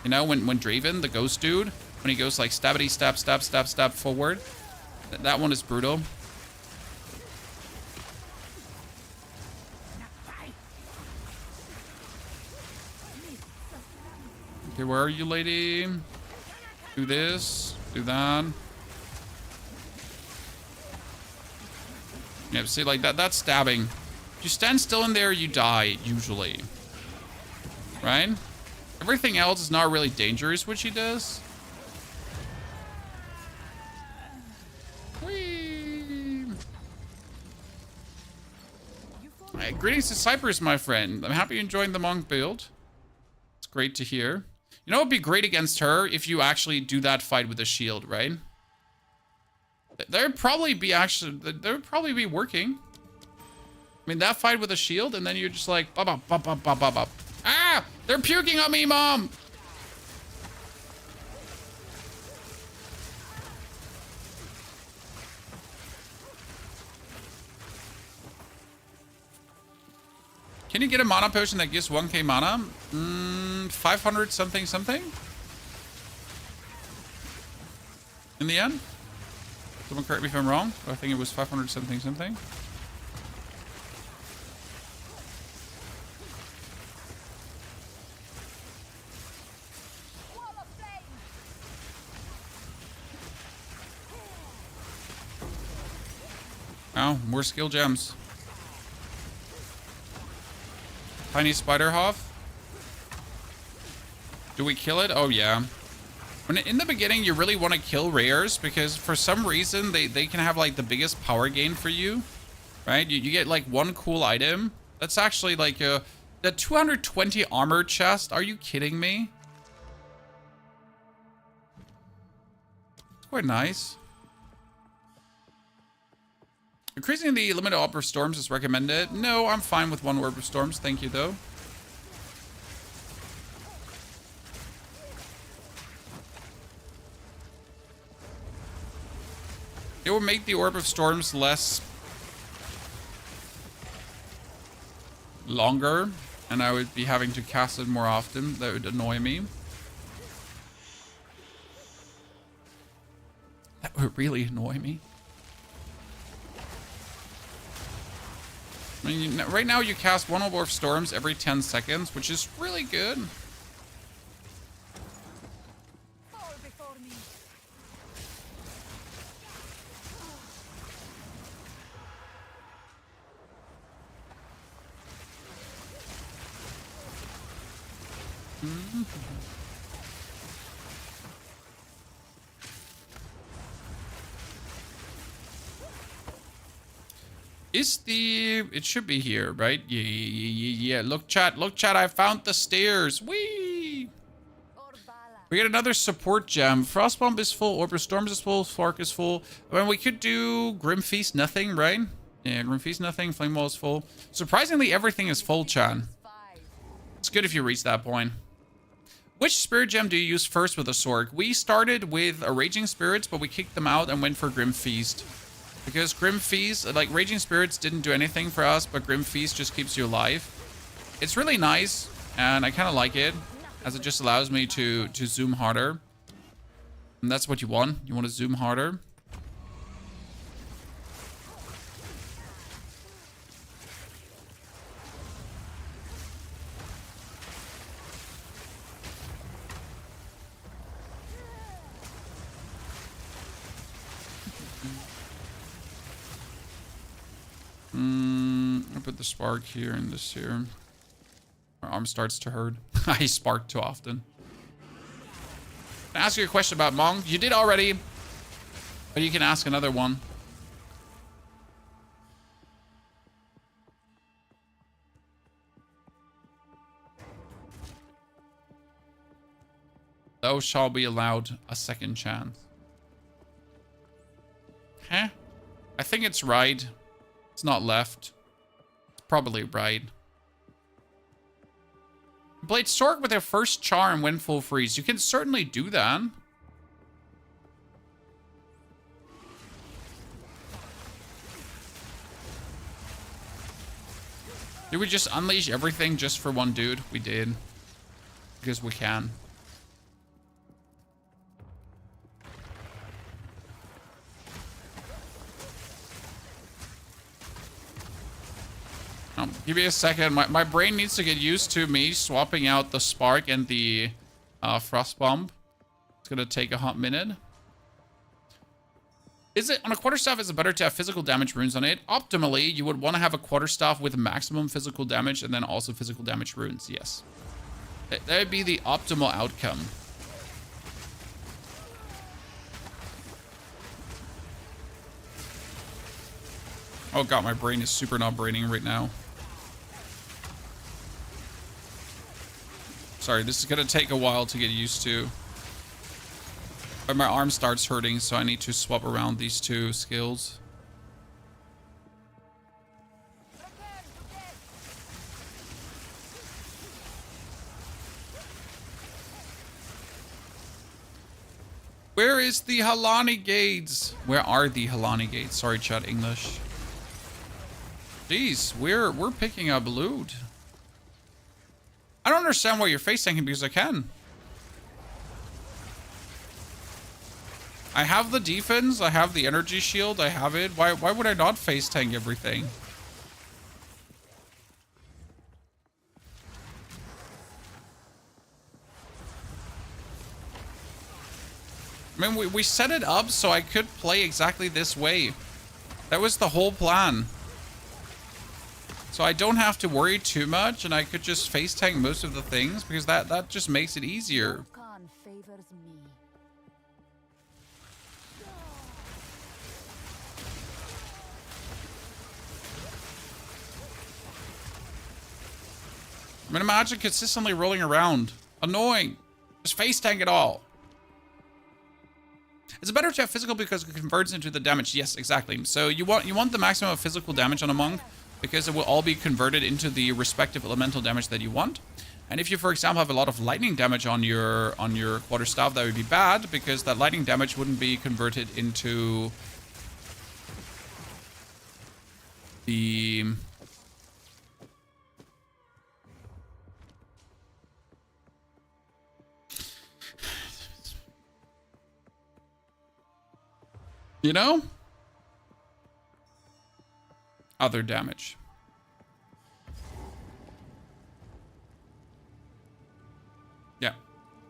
you know, when Draven, the ghost dude, when he goes like stabbity stab forward. That one is brutal. Okay, where are you, lady? Do this, do that. Yeah, see, like that's stabbing. If you stand still in there, you die, usually. Right? Everything else is not really dangerous, what she does. Whee! Hey, greetings to Cyprus, my friend. I'm happy you're enjoying the monk build. It's great to hear. You know, it'd be great against her if you actually do that fight with a shield, right? There'd probably be working. I mean, that fight with a shield, and then you're just like, bop, bop, bop, bop, bop, bop, bop. Ah! They're puking on me, Mom! Can you get a mana potion that gives 1k mana? 500 something? In the end? Someone correct me if I'm wrong. I think it was 500 something. Oh, more skill gems. Tiny spider hoff. Do we kill it? Oh yeah. When in the beginning, you really want to kill rares because for some reason they can have like the biggest power gain for you, right? You get like one cool item. That's actually like the 220 armor chest. Are you kidding me? It's quite nice. Increasing the limit of Orb of Storms is recommended. No, I'm fine with one Orb of Storms. Thank you, though. It will make the Orb of Storms less longer, and I would be having to cast it more often. That would annoy me. That would really annoy me. I mean, right now you cast one or storms every 10 seconds, which is really good.
Fall before me.
Is the... It should be here, right? Yeah. Look, chat. I found the stairs. Whee! We get another support gem. Frostbomb is full. Orb of Storms is full. Spark is full. I mean, we could do Grim Feast nothing, right? Yeah, Grim Feast nothing. Flame Wall is full. Surprisingly, everything is full, Chan. It's good if you reach that point. Which spirit gem do you use first with a sword? We started with a Raging Spirits, but we kicked them out and went for Grim Feast. Because Grim Feast, like Raging Spirits didn't do anything for us, but Grim Feast just keeps you alive. It's really nice, and I kind of like it, as it just allows me to zoom harder. And that's what you want. You want to zoom harder. I'll put the spark here and this here. My arm starts to hurt. I spark too often. Can I ask you a question about Mong? You did already, but you can ask another one. Thou shall be allowed a second chance. Huh? I think it's right. It's not left. It's probably right. Played Sork with their first char and win full freeze. You can certainly do that. Did we just unleash everything just for one dude? We did. Because we can. Give me a second. My brain needs to get used to me swapping out the Spark and the Frost Bomb. It's going to take a hot minute. Is it on a quarterstaff? Is it better to have physical damage runes on it? Optimally, you would want to have a quarterstaff with maximum physical damage and then also physical damage runes. Yes. That would be the optimal outcome. Oh god, my brain is super not braining right now. Sorry, this is gonna take a while to get used to. But my arm starts hurting, so I need to swap around these two skills. Where is the Halani Gates? Where are the Halani Gates? Sorry, chat English. Jeez, we're picking up loot. I don't understand why you're face tanking because I can. I have the defense, I have the energy shield, I have it. Why would I not face tank everything? I mean, we set it up so I could play exactly this way. That was the whole plan. So I don't have to worry too much, and I could just face tank most of the things because that just makes it easier.
Khan favors me.
I mean, imagine consistently rolling around. Annoying. Just face tank it all. It's better to have physical because it converts into the damage. Yes, exactly. So you want the maximum of physical damage on a monk because it will all be converted into the respective elemental damage that you want. And if you, for example, have a lot of lightning damage on your quarterstaff, that would be bad because that lightning damage wouldn't be converted into the you know? Other damage.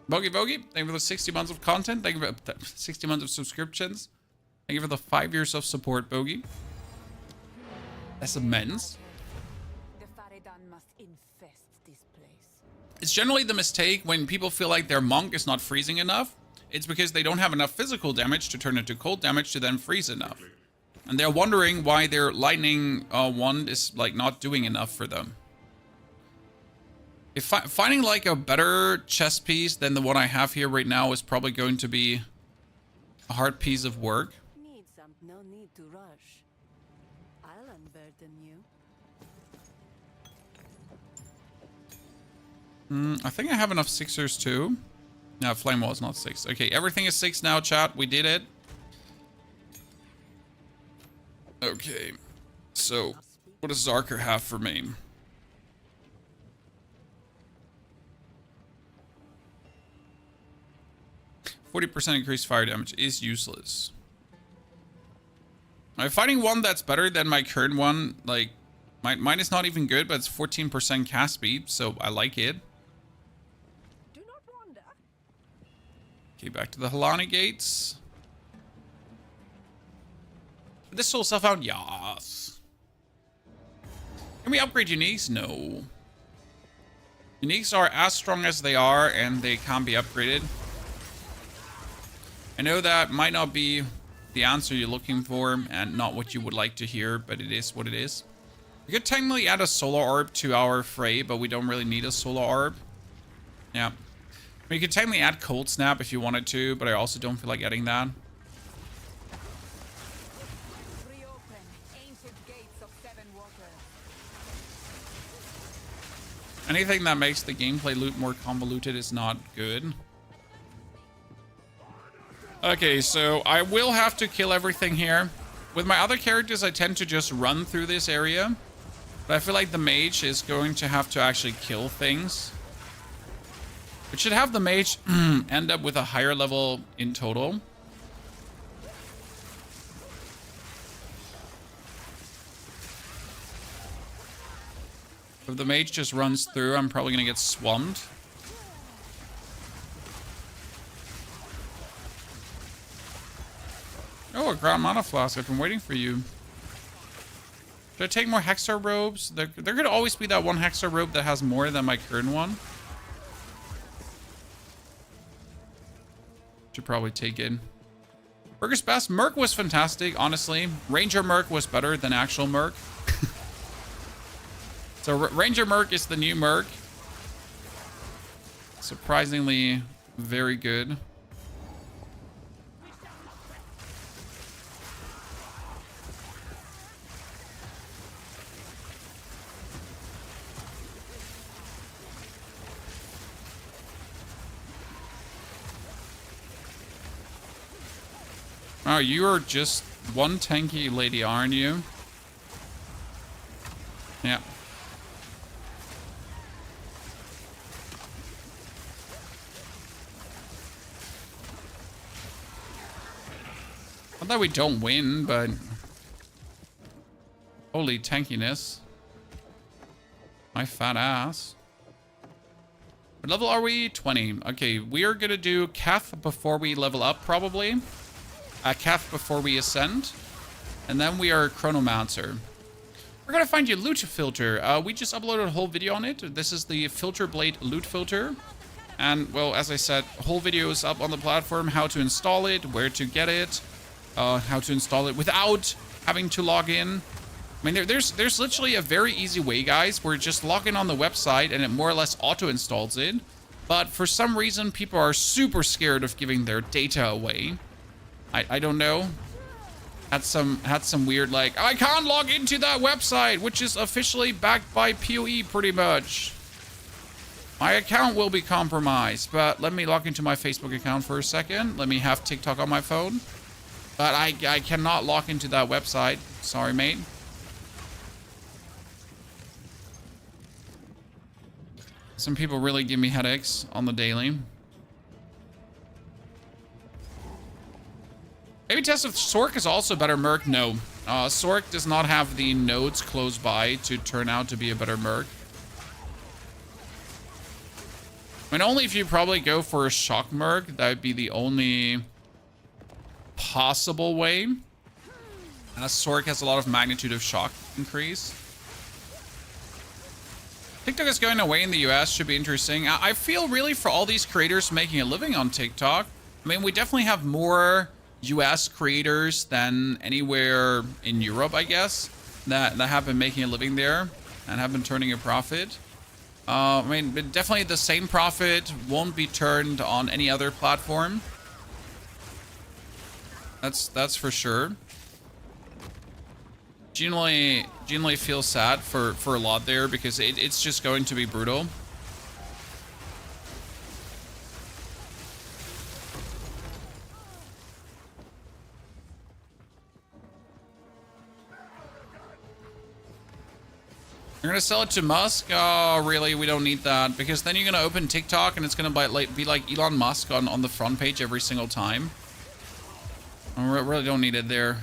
Bogey Bogey, thank you for the 60 months of content. Thank you for 60 months of subscriptions. Thank you for the 5 years of support, Bogey. That's immense.
The Faradan must infest this place.
It's generally the mistake when people feel like their monk is not freezing enough. It's because they don't have enough physical damage to turn into cold damage to then freeze enough. And they're wondering why their lightning wand is like not doing enough for them. If finding like a better chess piece than the one I have here right now is probably going to be a hard piece of work.
Need some, no need to rush. I'll unburden you.
I think I have enough sixers too. No, flame wall is not 6. Okay, everything is 6 now, chat. We did it. Okay. So, what does Zarker have for me? %40 increased fire damage is useless. I'm fighting one that's better than my current one. Like, mine is not even good, but it's 14% cast speed, so I like it.
Do not wander.
Okay, back to the Halani gates. This soul stuff out? Yes. Can we upgrade uniques? No. Uniques are as strong as they are, and they can't be upgraded. I know that might not be the answer you're looking for, and not what you would like to hear, but it is what it is. We could technically add a solar orb to our fray, but we don't really need a solar orb. Yeah. You could technically add Cold Snap if you wanted to, but I also don't feel like adding that.
Reopen ancient gates of Seven Waters.
Anything that makes the gameplay loop more convoluted is not good. Okay, so I will have to kill everything here. With my other characters, I tend to just run through this area. But I feel like the mage is going to have to actually kill things. It should have the mage end up with a higher level in total. If the mage just runs through, I'm probably going to get swamped. Oh, a ground mana flask. I've been waiting for you. Should I take more Hexar robes? There could always be that one Hexar robe that has more than my current one. Should probably take it. Burger's best. Merc was fantastic, honestly. Ranger Merc was better than actual Merc. So Ranger Merc is the new Merc. Surprisingly very good. Oh, you are just one tanky lady, aren't you? Yeah. Not that we don't win, but... Holy tankiness. My fat ass. What level are we? 20. Okay, we are gonna do Keth before we level up, probably. Keth before we ascend. And then we are Chronomancer. We're gonna find you loot filter. We just uploaded a whole video on it. This is the filter blade loot filter. And, well, as I said, whole video is up on the platform. How to install it, where to get it, how to install it without having to log in. I mean, there's literally a very easy way, guys, where just log in on the website and it more or less auto-installs it. But for some reason, people are super scared of giving their data away. I don't know. Had some weird, like, I can't log into that website, which is officially backed by PoE pretty much. My account will be compromised, but let me log into my Facebook account for a second. Let me have TikTok on my phone. But I cannot log into that website. Sorry, mate. Some people really give me headaches on the daily. Maybe test if Sork is also better Merc. No. Sork does not have the nodes close by to turn out to be a better Merc. I mean, only if you probably go for a shock merc. That would be the only possible way. And a Sork has a lot of magnitude of shock increase. TikTok is going away in the US. Should be interesting. I feel really for all these creators making a living on TikTok. I mean, we definitely have more US creators than anywhere in Europe, I guess, that have been making a living there and have been turning a profit. I mean, but definitely the same profit won't be turned on any other platform. That's for sure. Genuinely feel sad for a lot there because it's just going to be brutal. You're gonna sell it to Musk? Oh, really? We don't need that because then you're gonna open TikTok and it's gonna be like Elon Musk on the front page every single time. I really don't need it there.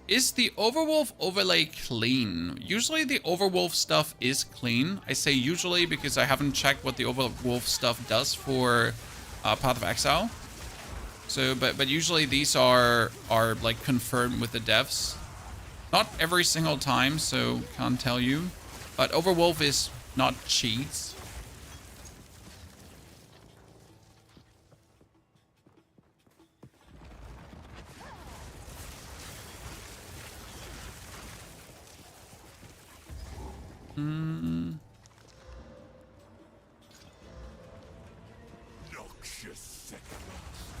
Is the Overwolf overlay clean? Usually the Overwolf stuff is clean. I say usually because I haven't checked what the Overwolf stuff does for Path of Exile. So, but usually these are like confirmed with the devs. Not every single time, so can't tell you. But Overwolf is not cheats.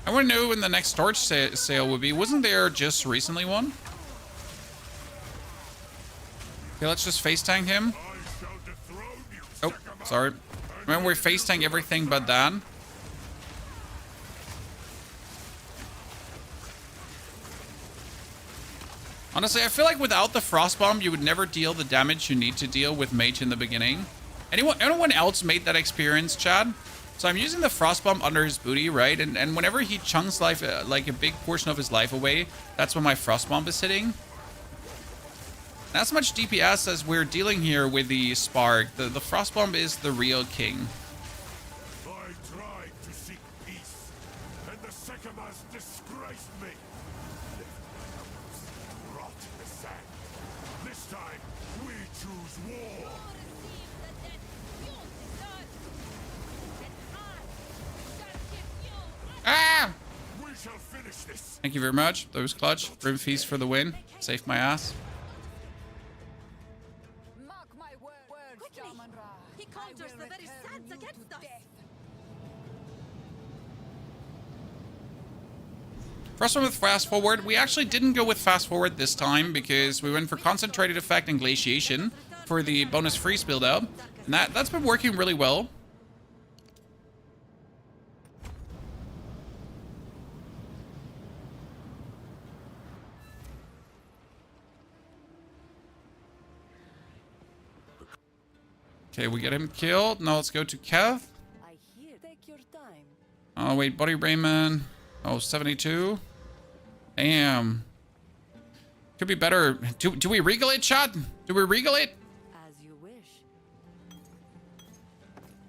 I want to know when the next storage sale would be. Wasn't there just recently one? Okay, let's just face tank him. Oh, sorry. Remember, we face tank everything but that. Honestly, I feel like without the frost bomb, you would never deal the damage you need to deal with mage in the beginning. Anyone else made that experience, Chad? So I'm using the frost bomb under his booty, right? And whenever he chunks life, like a big portion of his life away, that's when my frost bomb is hitting. Not so much DPS as we're dealing here with the spark. The frost bomb is the real king.
I tried to seek peace, and the Sycamores disgraced me. Rot in the sand. This time, we choose war.
Ah!
We shall finish this.
Thank you very much. That was clutch. Grim Feast for the win. Saved my ass.
Mark my words, Jarman-Ra.
He counters the very sands against us.
First one with fast forward. We actually didn't go with fast forward this time because we went for concentrated effect and glaciation for the bonus freeze build up. And that's been working really well. Okay, we get him killed. Now let's go to Kev.
I hear. Take your time.
Oh, wait, Body Rayman. Oh, 72. Damn. Could be better. Do we regal it, chat? Do we regal it?
As you wish.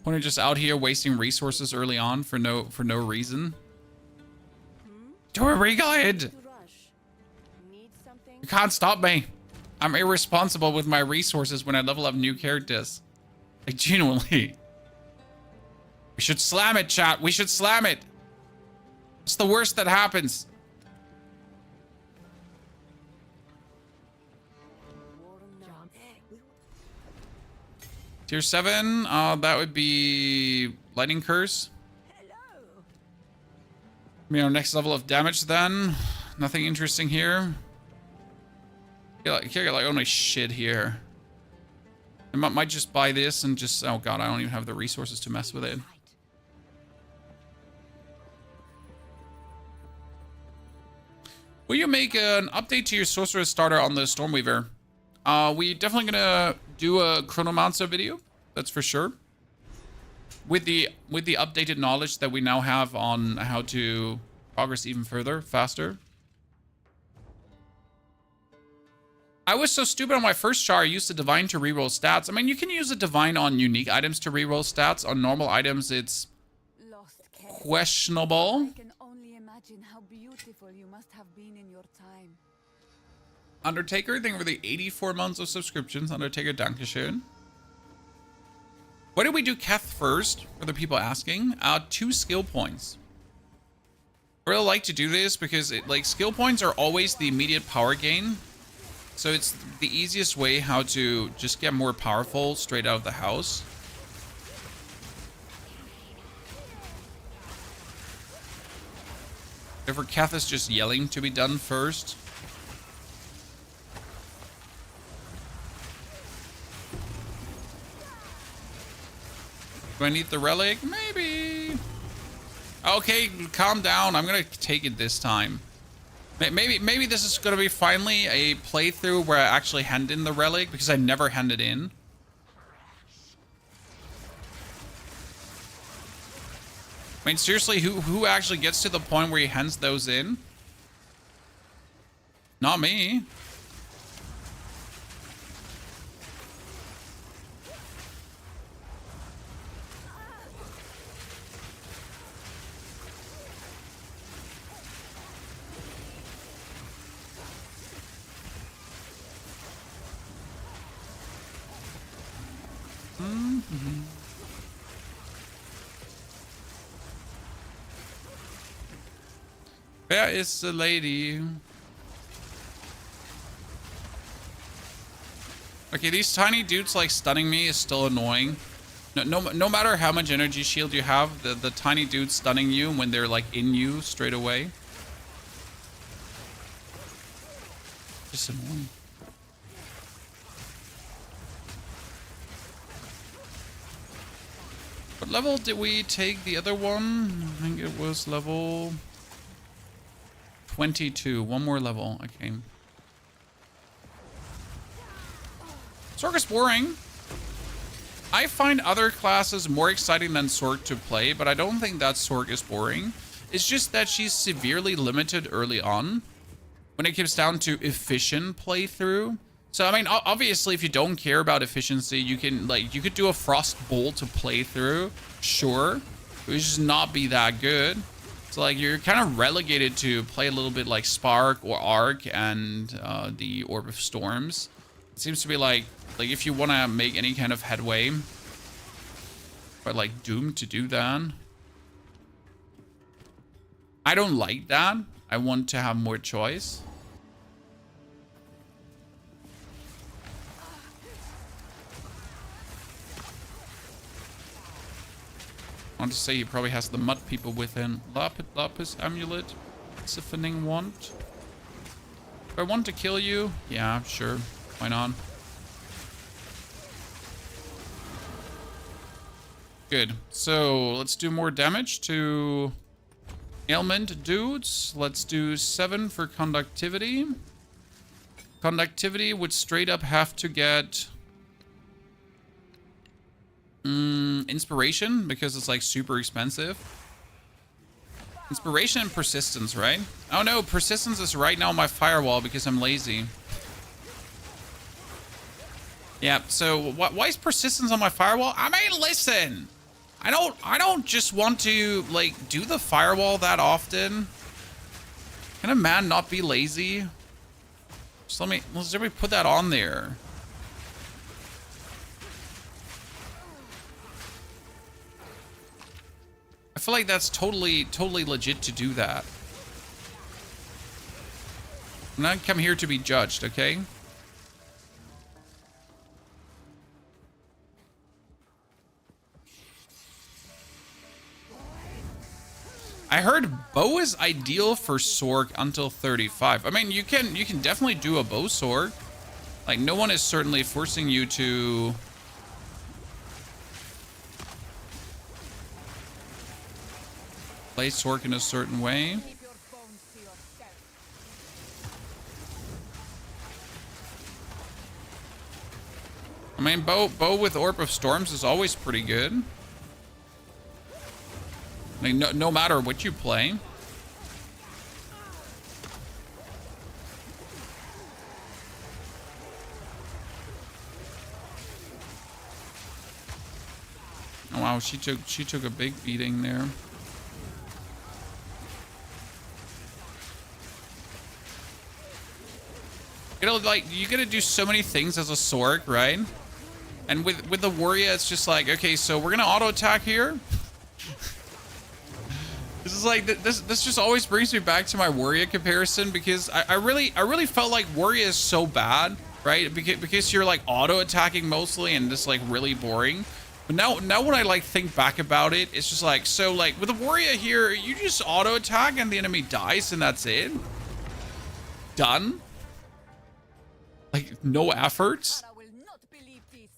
When we're just out here wasting resources early on for no reason. Do we regal it?
To rush. Need something?
You can't stop me. I'm irresponsible with my resources when I level up new characters. Like, genuinely. We should slam it, chat. We should slam it. It's the worst that happens. Tier 7, that would be Lightning Curse. You know, next level of damage then. Nothing interesting here. I get like only shit here. I might just buy this and just, oh god, I don't even have the resources to mess with it. Will you make an update to your Sorceress starter on the Stormweaver? We definitely gonna do a Chronomancer video, that's for sure. With the updated knowledge that we now have on how to progress even further, faster. I was so stupid on my first char. I used the divine to reroll stats. I mean, you can use a divine on unique items to reroll stats. On normal items, it's
Lost Kate.
questionable.
I can only imagine how beautiful you must have been in your time.
Undertaker, thank you for the 84 months of subscriptions. Undertaker, dankeschön. Why did we do Keth first? For the people asking. 2 skill points. I really like to do this because skill points are always the immediate power gain. So it's the easiest way how to just get more powerful straight out of the house. Therefore, Keth is just yelling to be done first. Do I need the relic? Maybe. Okay, calm down. I'm gonna take it this time. Maybe this is gonna be finally a playthrough where I actually hand in the relic, because I never hand it in. I mean, seriously, who actually gets to the point where he hands those in? Not me. Where is the lady? Okay, these tiny dudes like stunning me is still annoying. No matter how much energy shield you have, the tiny dudes stunning you when they're like in you straight away. Just annoying. What level did we take the other one? I think it was level 22. One more level. Okay. Sorc is boring. I find other classes more exciting than Sorc to play, but I don't think that Sorc is boring. It's just that she's severely limited early on when it comes down to efficient playthrough. So, I mean, obviously, if you don't care about efficiency, you could do a Frost Bolt to play through. Sure. It would just not be that good. So, like, you're kind of relegated to play a little bit like Spark or Arc and the Orb of Storms. It seems to be like if you want to make any kind of headway, but like doomed to do that. I don't like that. I want to have more choice. I want to say he probably has the mud people with him. Lapis amulet. Siphoning wand. If I want to kill you, yeah, sure. Why not? Good. So let's do more damage to ailment dudes. Let's do 7 for conductivity. Conductivity would straight up have to get inspiration because it's like super expensive. Inspiration and persistence, right? Oh no, persistence is right now on my firewall because I'm lazy. Yeah, so why is persistence on my firewall? I mean, listen, I don't just want to like do the firewall that often. Can a man not be lazy? Just let's put that on there. I feel like that's totally legit to do that. I'm not come here to be judged, okay? I heard bow is ideal for Sorc until 35. I mean, you can definitely do a bow Sorc. Like, no one is certainly forcing you to play Sorc in a certain way.
Keep your bones to yourself.
I mean, bow with Orb of Storms is always pretty good. I mean, no matter what you play. Wow, she took a big beating there. You know, like, you gotta do so many things as a Sorc, right? And with the warrior, it's just like, okay, so we're gonna auto attack here. This is like, this just always brings me back to my warrior comparison, because I really felt like warrior is so bad, right? Because you're like auto attacking mostly and just like really boring. But now when I like think back about it, it's just like, so like with a warrior here, you just auto attack and the enemy dies and that's it. Done. Like, no efforts.
I will not believe this.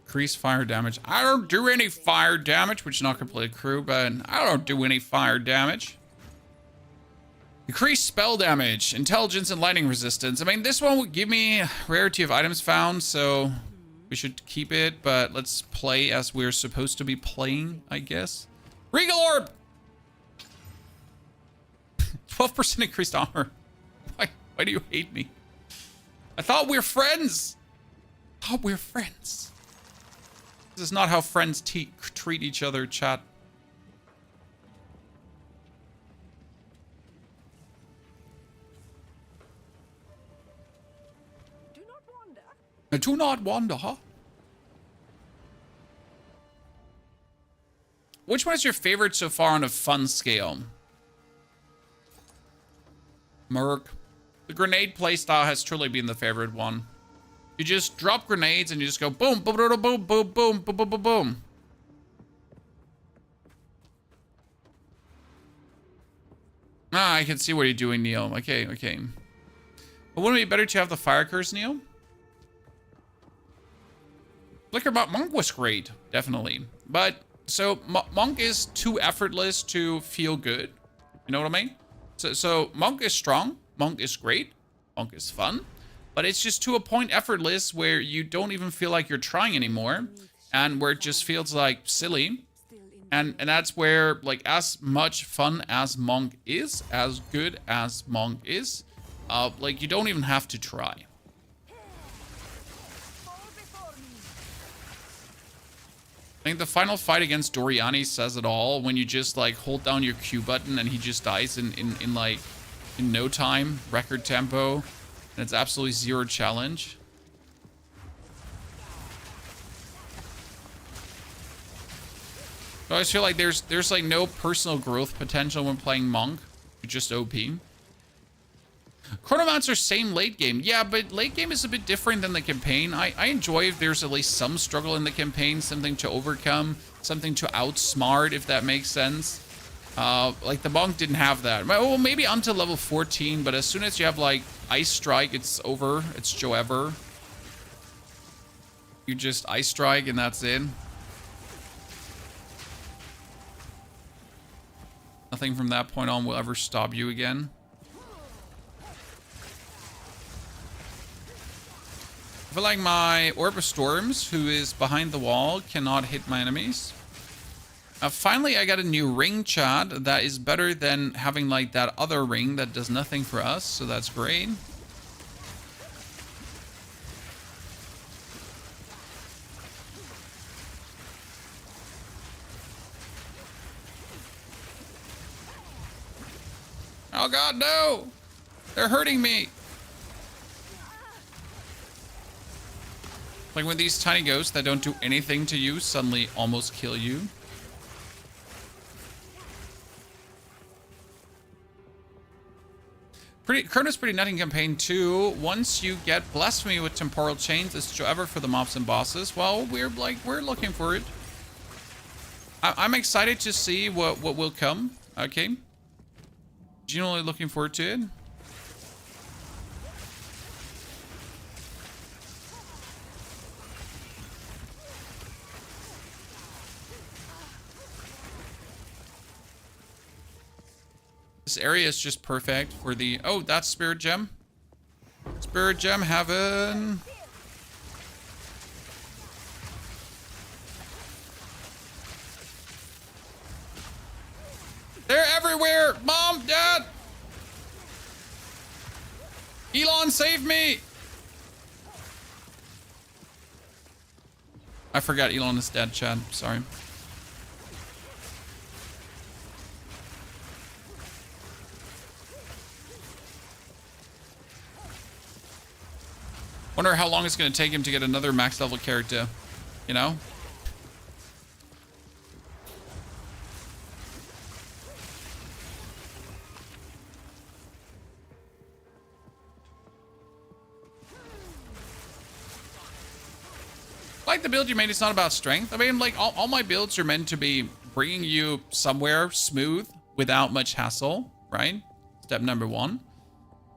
Increase fire damage. I don't do any fire damage, which is not completely true, but I don't do any fire damage. Increase spell damage, intelligence, and lightning resistance. I mean, this one would give me rarity of items found, so we should keep it, but let's play as we're supposed to be playing, I guess. Regal Orb! 12% increased armor. Why do you hate me? I thought we were friends! I thought we were friends. This is not how friends treat each other, chat. Do not wander, huh? Which one is your favorite so far on a fun scale? Merc. The grenade playstyle has truly been the favorite one. You just drop grenades and you just go boom, boom, boom, boom, boom, boom, boom, boom, boom, boom. Ah, I can see what you're doing, Neil. Okay, okay. But wouldn't it be better to have the fire curse, Neil? Flicker Monk was great, definitely. But, so, Monk is too effortless to feel good. You know what I mean? So Monk is strong, Monk is great, Monk is fun. But it's just to a point effortless where you don't even feel like you're trying anymore. And where it just feels like silly. And that's where, like, as much fun as Monk is, as good as Monk is, like, you don't even have to try. I think the final fight against Doriani says it all when you just like hold down your Q button and he just dies in no time, record tempo, and it's absolutely zero challenge. I always feel like there's like no personal growth potential when playing Monk. You're just OP. Chronomancer, same late game. Yeah, but late game is a bit different than the campaign. I enjoy if there's at least some struggle in the campaign, something to overcome, something to outsmart, if that makes sense. Like the Monk didn't have that. Well, maybe until level 14, but as soon as you have like Ice Strike, it's over. It's Joe Ever. You just Ice Strike and that's it. Nothing from that point on will ever stop you again. I feel like my Orb of Storms, who is behind the wall, cannot hit my enemies. Finally, I got a new ring, chat, that is better than having like that other ring that does nothing for us, so that's great. Oh god, no! They're hurting me! Like when these tiny ghosts that don't do anything to you suddenly almost kill you. Chrono's pretty nutty in campaign 2. Once you get Blasphemy with Temporal Chains, it's Joe Ever for the mobs and bosses. Well, we're looking for it. I'm excited to see what will come. Okay. Genuinely looking forward to it. This area is just perfect for the... Oh, that's Spirit Gem. Spirit Gem Heaven. everywhere! Mom, Dad! Elon, save me! I forgot Elon is dead, Chad. Sorry. Wonder how long it's going to take him to get another max level character. You know? Like the build you made, it's not about strength. I mean, like, all my builds are meant to be bringing you somewhere smooth without much hassle, right? Step number 1.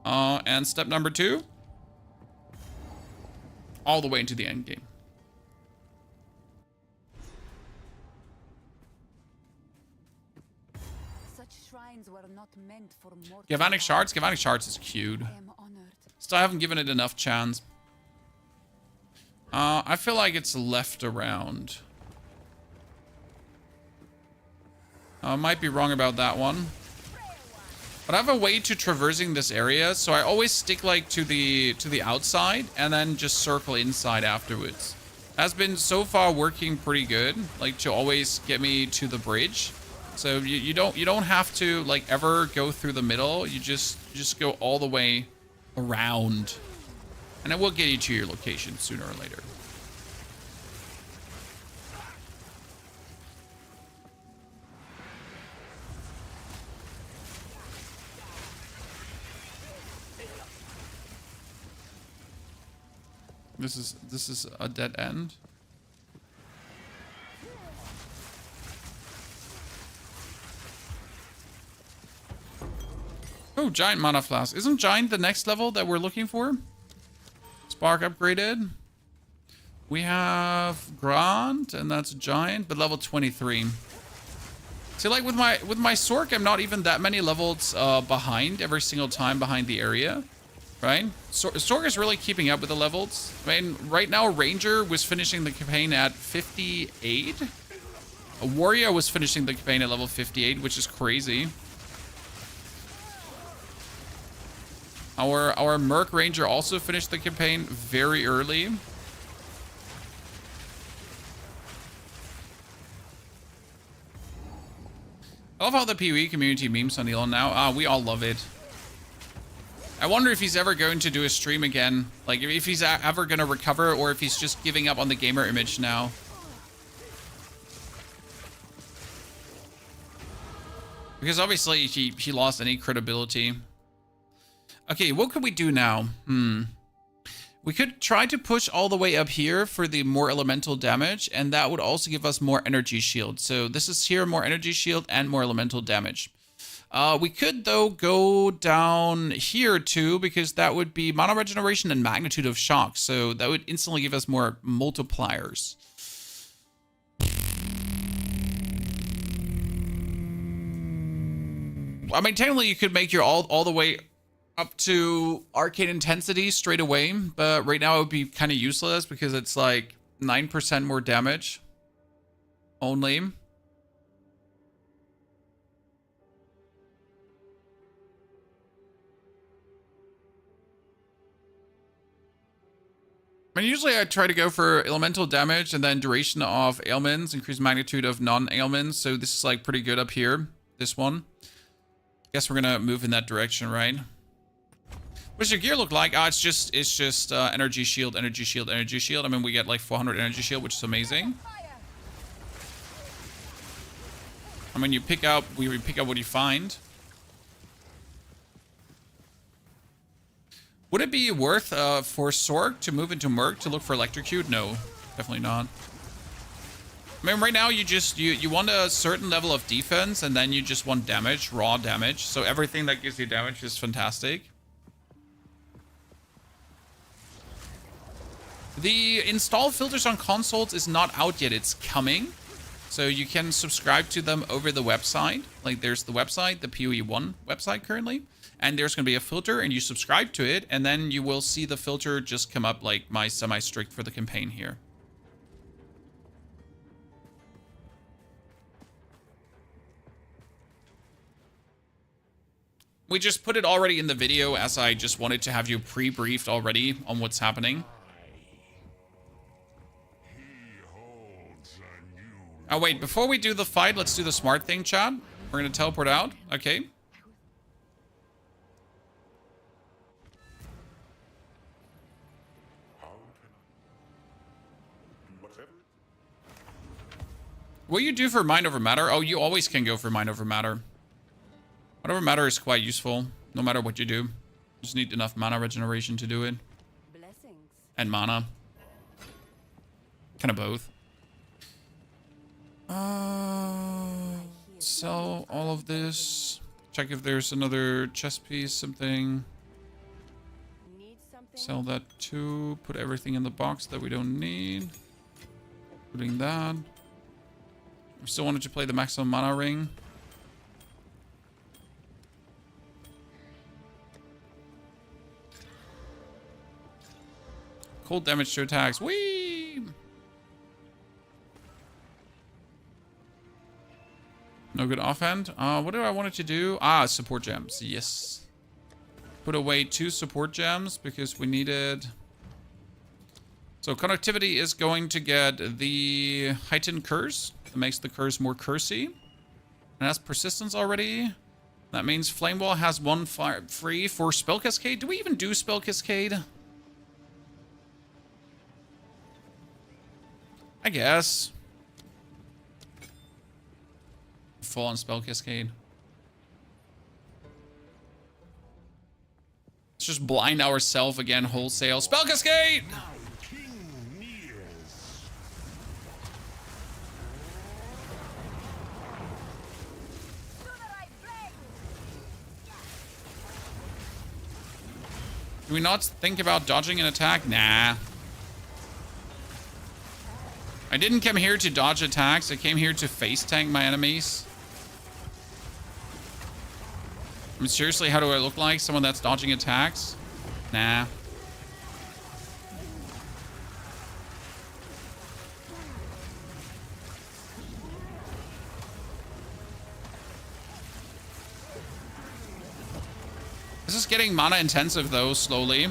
And step number 2, all the way into the end game.
Such shrines were not meant for mortal.
Galvanic Shards? Galvanic Shards is cute.
I am honored.
Still haven't given it enough chance. I feel like it's left around. Might be wrong about that one. But I have a way to traversing this area, so I always stick like to the outside and then just circle inside afterwards. Has been so far working pretty good, like to always get me to the bridge. So you don't have to like ever go through the middle. You just go all the way around. And it will get you to your location sooner or later. This is a dead end. Oh, Giant Mana Flask. Isn't Giant the next level that we're looking for? Spark upgraded. We have Grant, and that's Giant, but level 23. See, like with my Sork, I'm not even that many levels behind every single time behind the area, right? Sork is really keeping up with the levels. I mean, right now Ranger was finishing the campaign at 58. A Warrior was finishing the campaign at level 58, which is crazy. Our Merc Ranger also finished the campaign very early. I love how the PoE community memes on Elon now. We all love it. I wonder if he's ever going to do a stream again. Like, if he's ever going to recover, or if he's just giving up on the gamer image now. Because obviously he lost any credibility. Okay, what could we do now? We could try to push all the way up here for the more elemental damage, and that would also give us more energy shield. So this is here, more energy shield and more elemental damage. We could, though, go down here, too, because that would be mana regeneration and magnitude of shock. So that would instantly give us more multipliers. I mean, technically, you could make your all the way up to arcane intensity straight away, but right now it would be kind of useless because it's like 9% more damage only. I mean, usually I try to go for elemental damage and then duration of ailments, increased magnitude of non-ailments. So this is like pretty good up here, this one. Guess we're gonna move in that direction, right? What does your gear look like? It's just energy shield, energy shield, energy shield. I mean, we get like 400 energy shield, which is amazing. I mean, we pick up what you find. Would it be worth for Sork to move into Merc to look for Electrocute? No, definitely not. I mean, right now you want a certain level of defense, and then you just want damage, raw damage. So everything that gives you damage is fantastic. The install filters on consoles is not out yet. It's coming. So you can subscribe to them over the website. Like, there's the website, the PoE1 website currently. And there's going to be a filter, and you subscribe to it. And then you will see the filter just come up like my semi-strict for the campaign here. We just put it already in the video as I just wanted to have you pre-briefed already on what's happening. Oh, wait, before we do the fight, let's do the smart thing, chat. We're going to teleport out. Okay. What do you do for mind over matter? Oh, you always can go for mind over matter. Mind over matter is quite useful, no matter what you do. Just need enough mana regeneration to do it.
Blessings.
And mana. Kind of both. Sell all of this. Check if there's another chest piece, something.
Need something?
Sell that too. Put everything in the box that we don't need. Putting that. We still wanted to play the maximum mana ring. Cold damage to attacks. Whee! No good offhand. What do I want it to do? Support gems. Yes. Put away 2 support gems because we needed. So conductivity is going to get the heightened curse. It makes the curse more cursey. And has persistence already. That means Flame Wall has 1 fire free for Spell Cascade. Do we even do Spell Cascade? I guess. Full on Spell Cascade. Let's just blind ourselves again wholesale. Spell Cascade! Do we not think about dodging an attack? Nah. I didn't come here to dodge attacks. I came here to face tank my enemies. I mean, seriously, how do I look like? Someone that's dodging attacks? Nah. This is getting mana intensive though, slowly.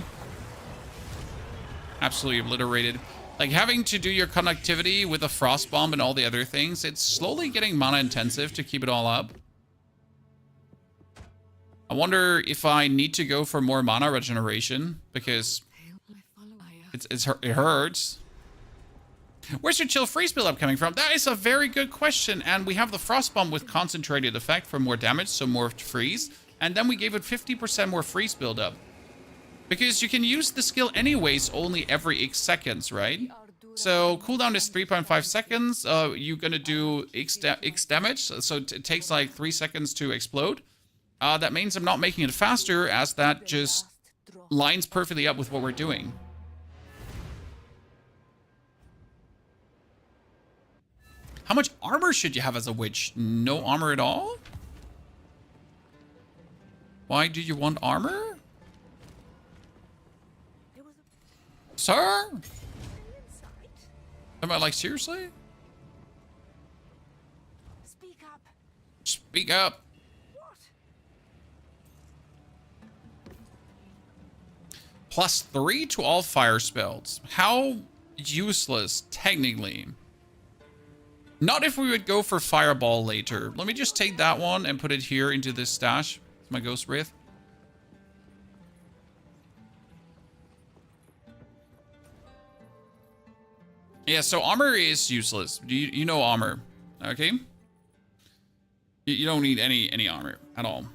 Absolutely obliterated. Like having to do your conductivity with a frost bomb and all the other things, it's slowly getting mana intensive to keep it all up. I wonder if I need to go for more mana regeneration because it hurts. Where's your chill freeze build up coming from? That is a very good question. And we have the frost bomb with concentrated effect for more damage, so more freeze. And then we gave it 50% more freeze build up. Because you can use the skill anyways only every X seconds, right? So cooldown is 3.5 seconds. You're gonna do X damage, so it takes like 3 seconds to explode. That means I'm not making it faster, as that just lines perfectly up with what we're doing. How much armor should you have as a witch? No armor at all? Why do you want armor? Sir? Am I like, seriously?
Speak up.
Speak up. +3 to all fire spells. How useless, technically. Not if we would go for Fireball later. Let me just take that one and put it here into this stash. It's my Ghost Wraith. Yeah, so armor is useless. You know armor, okay? You don't need any armor at all.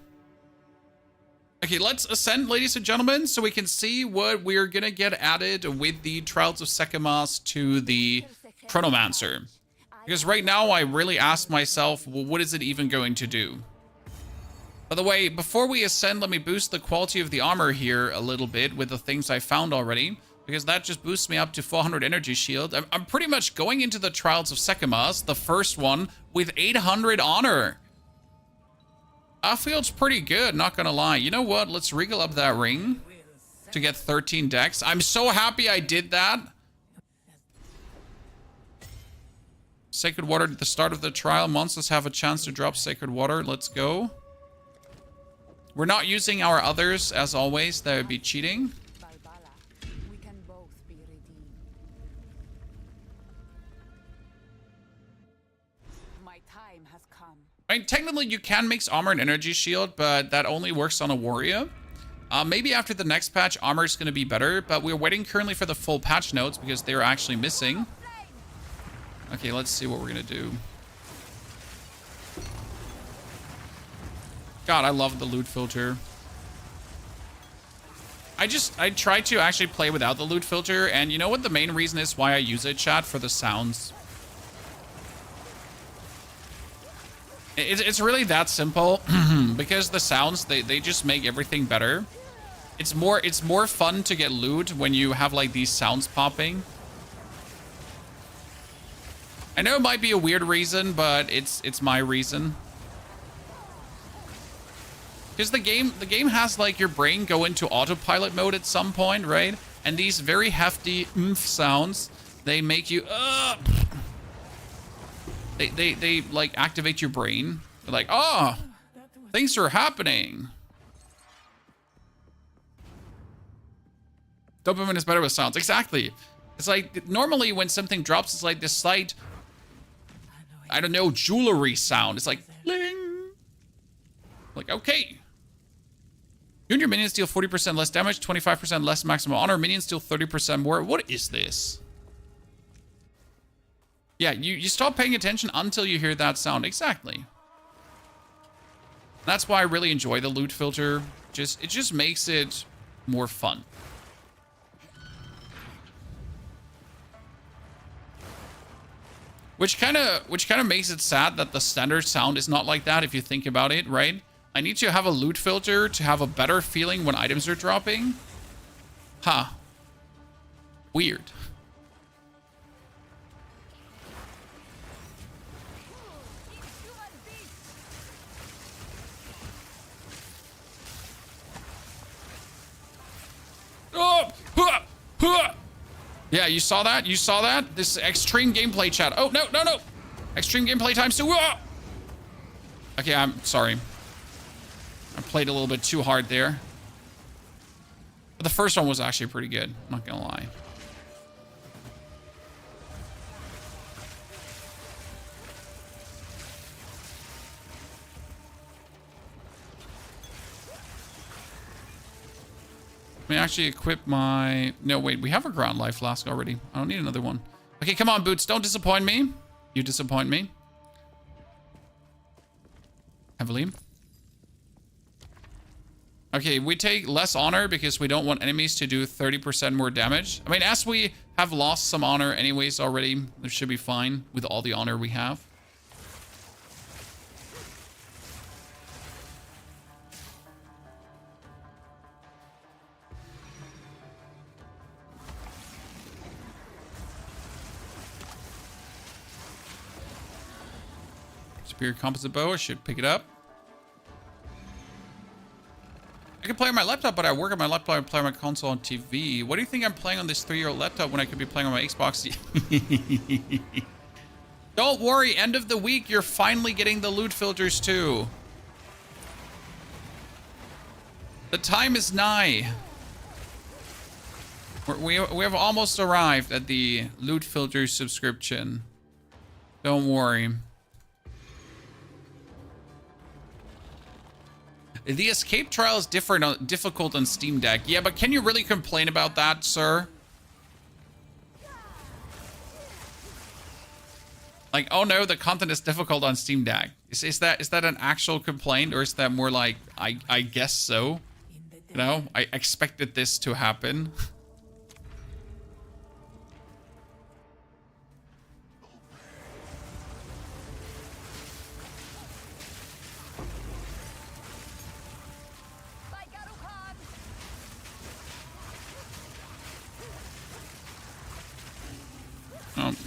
Okay, let's ascend, ladies and gentlemen, so we can see what we're gonna get added with the Trials of Sekimas to the Chronomancer. Because right now, I really ask myself, well, what is it even going to do? By the way, before we ascend, let me boost the quality of the armor here a little bit with the things I found already. Because that just boosts me up to 400 energy shield. I'm pretty much going into the Trials of Sekimas, the first one, with 800 honor. That feels pretty good, not gonna lie. You know what? Let's regal up that ring to get 13 dex. I'm so happy I did that. Sacred Water at the start of the trial. Monsters have a chance to drop Sacred Water. Let's go. We're not using our others as always. That would be cheating.
Balbala, we can both be redeemed. My time has come.
I mean, technically you can mix armor and energy shield, but that only works on a warrior. Maybe after the next patch, armor is going to be better, but we're waiting currently for the full patch notes because they're actually missing. Okay, let's see what we're going to do. God, I love the loot filter. I try to actually play without the loot filter, and you know what the main reason is why I use it, chat? For the sounds. It's really that simple, because the sounds, they just make everything better. It's more fun to get loot when you have like these sounds popping. I know it might be a weird reason, but it's my reason. Because the game has like your brain go into autopilot mode at some point, right? And these very hefty oomph sounds, they make you they like activate your brain. They're like, oh, things are happening. Dopamine is better with sounds. Exactly. It's like normally when something drops, it's like this slight, I don't know, jewelry sound. It's like bling. Like, okay. You and your minions deal 40% less damage, 25% less maximum honor. Minions deal 30% more. What is this? Yeah, you stop paying attention until you hear that sound. Exactly. That's why I really enjoy the loot filter. It just makes it more fun. Which kind of makes it sad that the standard sound is not like that if you think about it, right? I need to have a loot filter to have a better feeling when items are dropping. Huh. Weird. Oh! Huh! Huh! Yeah, you saw that? You saw that? This extreme gameplay, chat. Oh, no, no, no. Extreme gameplay times 2. Okay, I'm sorry. I played a little bit too hard there. But the first one was actually pretty good. I'm not gonna lie. Let me actually equip my... No, wait. We have a ground life flask already. I don't need another one. Okay, come on, Boots. Don't disappoint me. You disappoint me. Heavily. Okay, we take less honor because we don't want enemies to do 30% more damage. I mean, as we have lost some honor anyways already, this should be fine with all the honor we have. Superior composite bow, I should pick it up. I can play on my laptop, but I work on my laptop and play on my console on TV. What do you think I'm playing on this 3-year-old laptop when I could be playing on my Xbox? Don't worry, end of the week, you're finally getting the loot filters too. The time is nigh. We have almost arrived at the loot filter subscription. Don't worry. The escape trial is difficult on Steam Deck. Yeah, but can you really complain about that, sir? Like, oh no, the content is difficult on Steam Deck. Is that an actual complaint, or is that more like, I guess so? You know, I expected this to happen.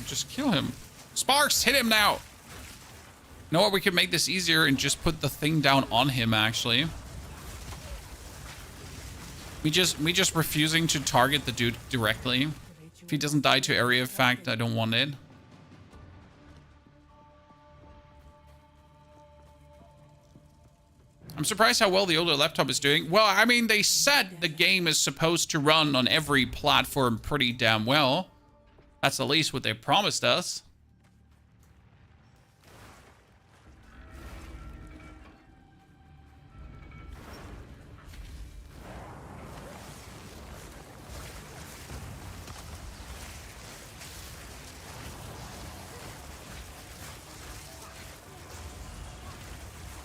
Just kill him. Sparks, hit him now. You know what? We could make this easier and just put the thing down on him, actually. Me just refusing to target the dude directly. If he doesn't die to area effect, I don't want it. I'm surprised how well the older laptop is doing. Well, I mean, they said the game is supposed to run on every platform pretty damn well. That's at least what they promised us.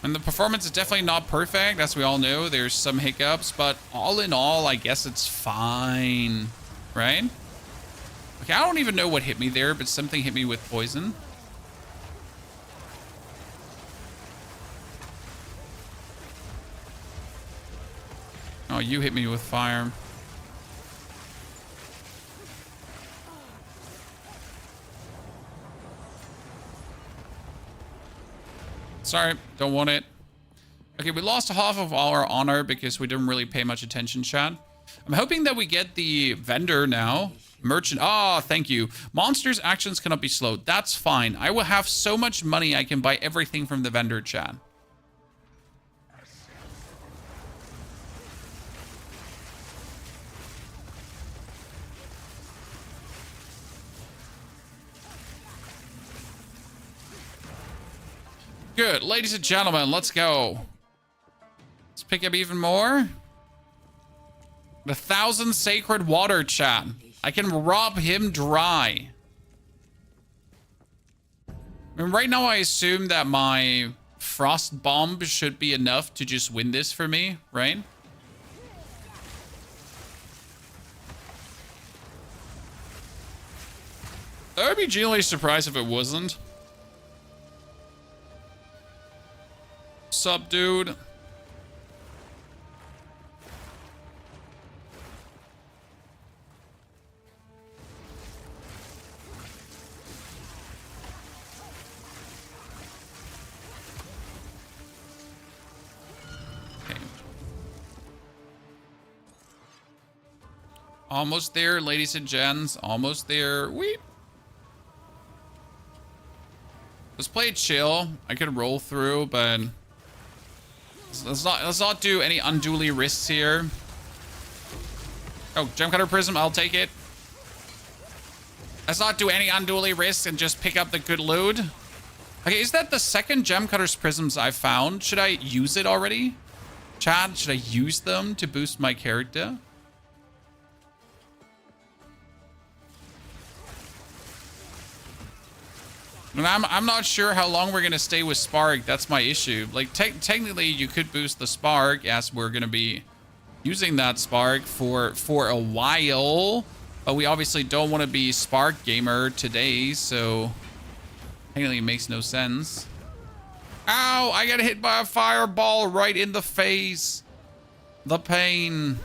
And the performance is definitely not perfect, as we all know. There's some hiccups, but all in all, I guess it's fine, right? Okay, I don't even know what hit me there, but something hit me with poison. Oh, you hit me with fire. Sorry, don't want it. Okay, we lost half of our honor because we didn't really pay much attention, chat. I'm hoping that we get the vendor now. Merchant. Ah, thank you. Monsters' actions cannot be slowed. That's fine. I will have so much money I can buy everything from the vendor, chat. Good. Ladies and gentlemen, let's go. Let's pick up even more. The 1,000 sacred water, chat. I can rob him dry. I mean, right now I assume that my frost bomb should be enough to just win this for me, right? I would be genuinely surprised if it wasn't. Sup, dude? Okay. Almost there, ladies and gents. Almost there. Weep. Let's play it chill. I could roll through, but let's not do any unduly risks here. Oh, Gemcutter Prism, I'll take it. Let's not do any unduly risks and just pick up the good loot. Okay, is that the second Gemcutter's Prisms I found? Should I use it already? Chad, should I use them to boost my character? And I'm not sure how long we're going to stay with Spark. That's my issue. Like, technically, you could boost the Spark, as we're going to be using that Spark for a while. But we obviously don't want to be Spark gamer today, so technically it makes no sense. Ow! I got hit by a fireball right in the face. The pain.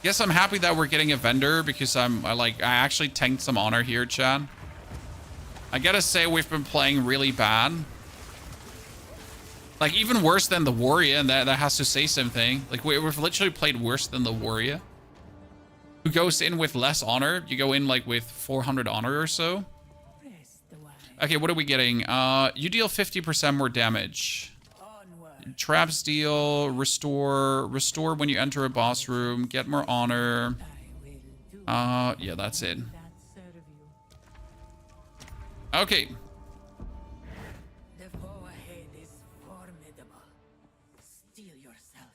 Yes, I'm happy that we're getting a vendor because I actually tanked some honor here, Chad. I gotta say, we've been playing really bad. Like, even worse than the Warrior, and that has to say something. Like, we've literally played worse than the Warrior. Who goes in with less honor? You go in, like, with 400 honor or so. Okay, what are we getting? You deal 50% more damage. Traps deal, restore when you enter a boss room, get more honor. Yeah, that's it. Okay.
The foe ahead is formidable. Steel yourself.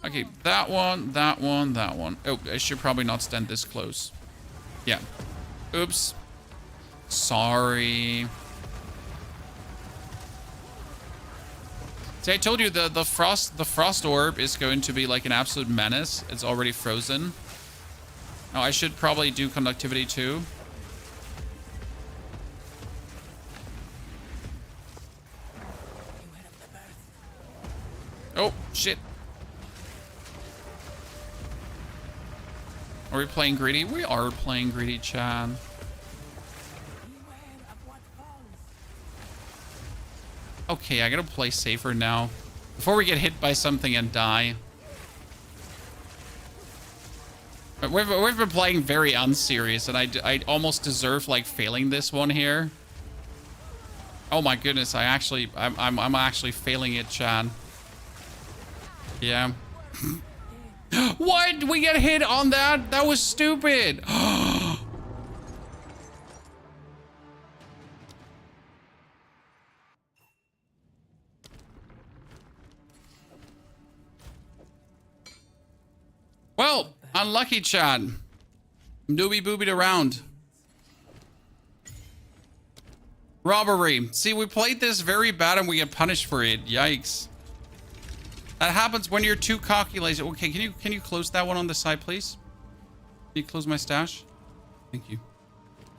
Okay, that one, that one, that one. Oh, I should probably not stand this close. Yeah. Oops. Sorry. See, I told you the frost orb is going to be like an absolute menace. It's already frozen. Oh, I should probably do conductivity too. Oh, shit. Are we playing greedy? We are playing greedy, Chad. Okay, I gotta play safer now. Before we get hit by something and die. We've been playing very unserious, and I almost deserve, like, failing this one here. Oh my goodness, I'm actually failing it, Chad. Yeah. What? We get hit on that? That was stupid. Well, unlucky, Chad. Doobie boobied around. Robbery. See, we played this very bad and we get punished for it. Yikes. That happens when you're too cocky, lazy. Okay, can you close that one on the side, please? Can you close my stash? Thank you.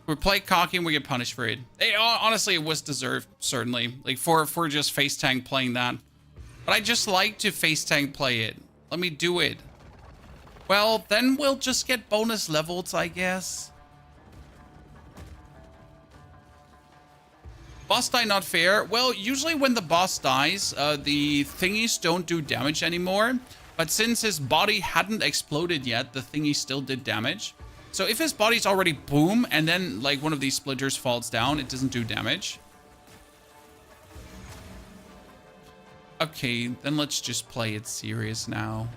We play cocky and we get punished for it. Honestly, it was deserved, certainly. Like, for just face tank playing that. But I just like to face tank play it. Let me do it. Well, then we'll just get bonus levels, I guess. Boss die not fair. Well, usually when the boss dies, the thingies don't do damage anymore. But since his body hadn't exploded yet, the thingy still did damage. So if his body's already boom, and then like one of these splitters falls down, it doesn't do damage. Okay, then let's just play it serious now.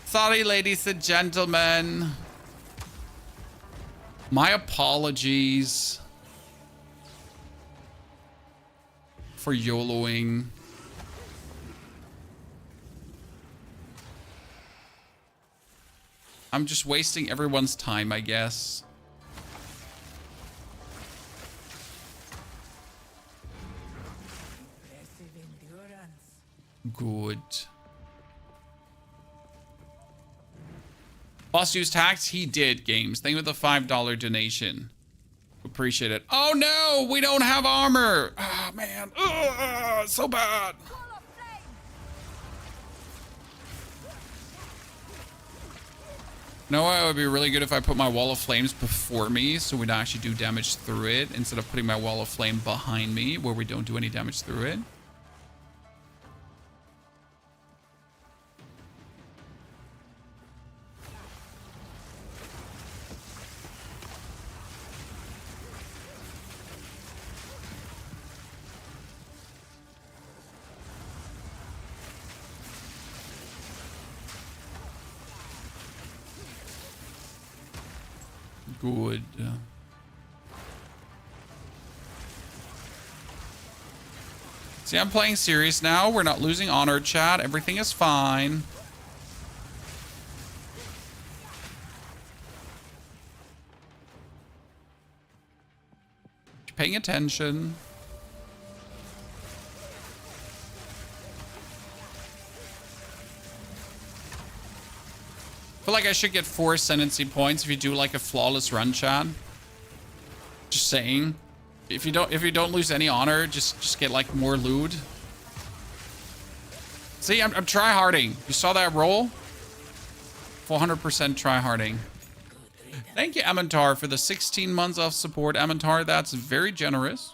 Sorry, ladies and gentlemen. My apologies for YOLOing. I'm just wasting everyone's time, I guess. Good. Boss used hacks? He did, Games. Thank you for the $5 donation. Appreciate it. Oh no, we don't have armor. Oh man, so bad. No, it would be really good if I put my wall of flames before me so we'd actually do damage through it instead of putting my wall of flame behind me where we don't do any damage through it. Good. See, I'm playing serious now. We're not losing honor, chat. Everything is fine. Paying attention. I feel like I should get 4 Ascendancy points if you do like a flawless run, chat. Just saying. If you don't lose any honor, just get like more loot. See, I'm try-harding. You saw that roll? 400% try-harding. Thank you, Amantar, for the 16 months of support. Amantar, that's very generous.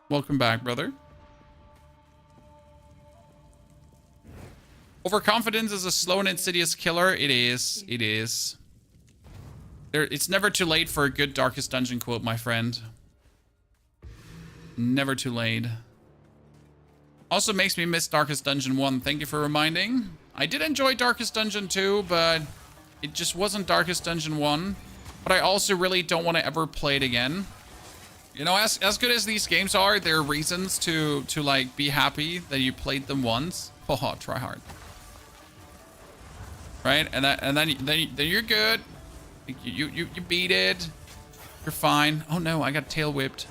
Welcome back, brother. Overconfidence is a slow and insidious killer. It is. It is. It's never too late for a good Darkest Dungeon quote, my friend. Never too late. Also makes me miss Darkest Dungeon 1. Thank you for reminding. I did enjoy Darkest Dungeon 2, but it just wasn't Darkest Dungeon 1. But I also really don't want to ever play it again. You know, as good as these games are, there are reasons to like be happy that you played them once. Haha, try hard. Right? And then you're good. You beat it. You're fine. Oh no, I got tail whipped.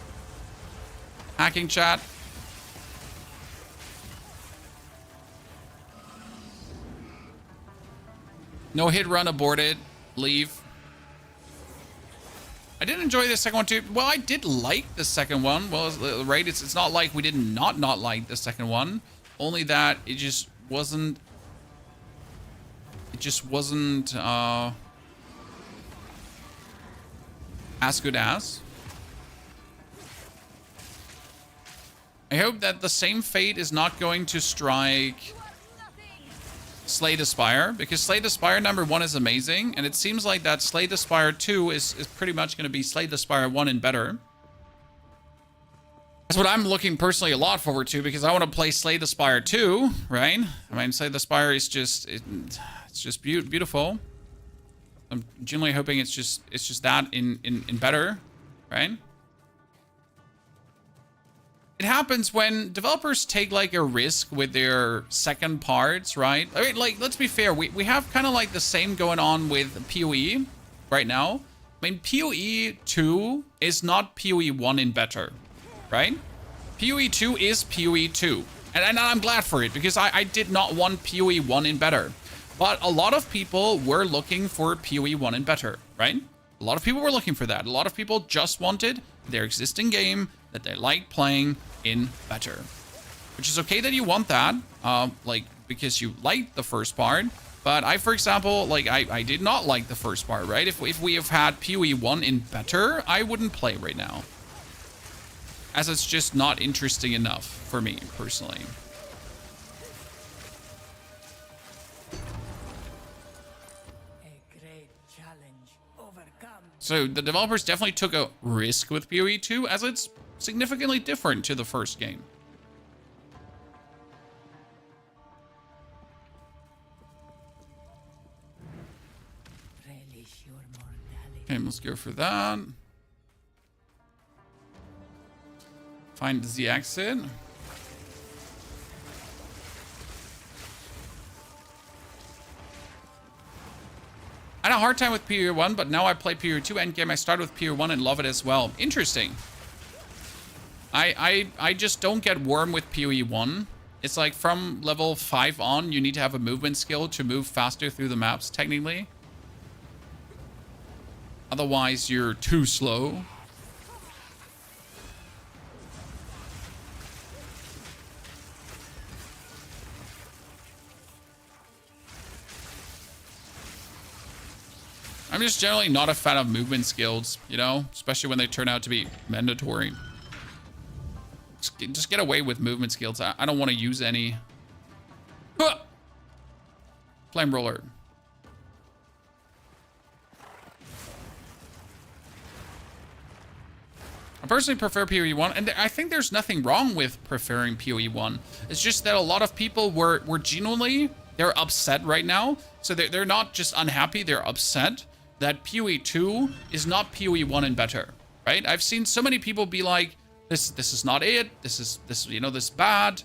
Hacking, chat. No hit run aborted. Leave. I did enjoy the second one too. Well, I did like the second one. Well, right? It's not like we did not like the second one. Only that it just wasn't. It just wasn't as good as. I hope that the same fate is not going to strike Slay the Spire, because Slay the Spire #1 is amazing, and it seems like that Slay the Spire 2 is pretty much going to be Slay the Spire 1 and better. That's what I'm looking personally a lot forward to, because I want to play Slay the Spire 2, right? I mean, Slay the Spire is just it's just beautiful. I'm genuinely hoping it's just that in better, right? It happens when developers take like a risk with their second parts, right? I mean, like, let's be fair. We have kind of like the same going on with PoE right now. I mean, PoE 2 is not PoE 1 in better, right? PoE 2 is PoE 2. And I'm glad for it, because I did not want PoE 1 in better. But a lot of people were looking for PoE 1 in better, right? A lot of people were looking for that. A lot of people just wanted their existing game that they liked playing in better. Which is okay that you want that, like, because you liked the first part. But I, for example, like, I did not like the first part, right? If we have had PoE 1 in better, I wouldn't play right now. As it's just not interesting enough for me, personally.
A great challenge overcome.
So the developers definitely took a risk with PoE 2, as it's significantly different to the first game.
Relish your mortality.
Okay, let's go for that. Find the exit. I had a hard time with PoE 1, but now I play PoE 2 endgame. I started with PoE 1 and love it as well. Interesting. I just don't get warm with PoE 1. It's like from level 5 on, you need to have a movement skill to move faster through the maps, technically. Otherwise, you're too slow. I'm just generally not a fan of movement skills, you know? Especially when they turn out to be mandatory. Just get away with movement skills. I don't want to use any. Huh! Flame roller. I personally prefer PoE 1, and I think there's nothing wrong with preferring PoE 1. It's just that a lot of people were genuinely, they're upset right now. So they're not just unhappy, they're upset that PoE 2 is not PoE 1 and better, right? I've seen so many people be like, this is not it. This is bad.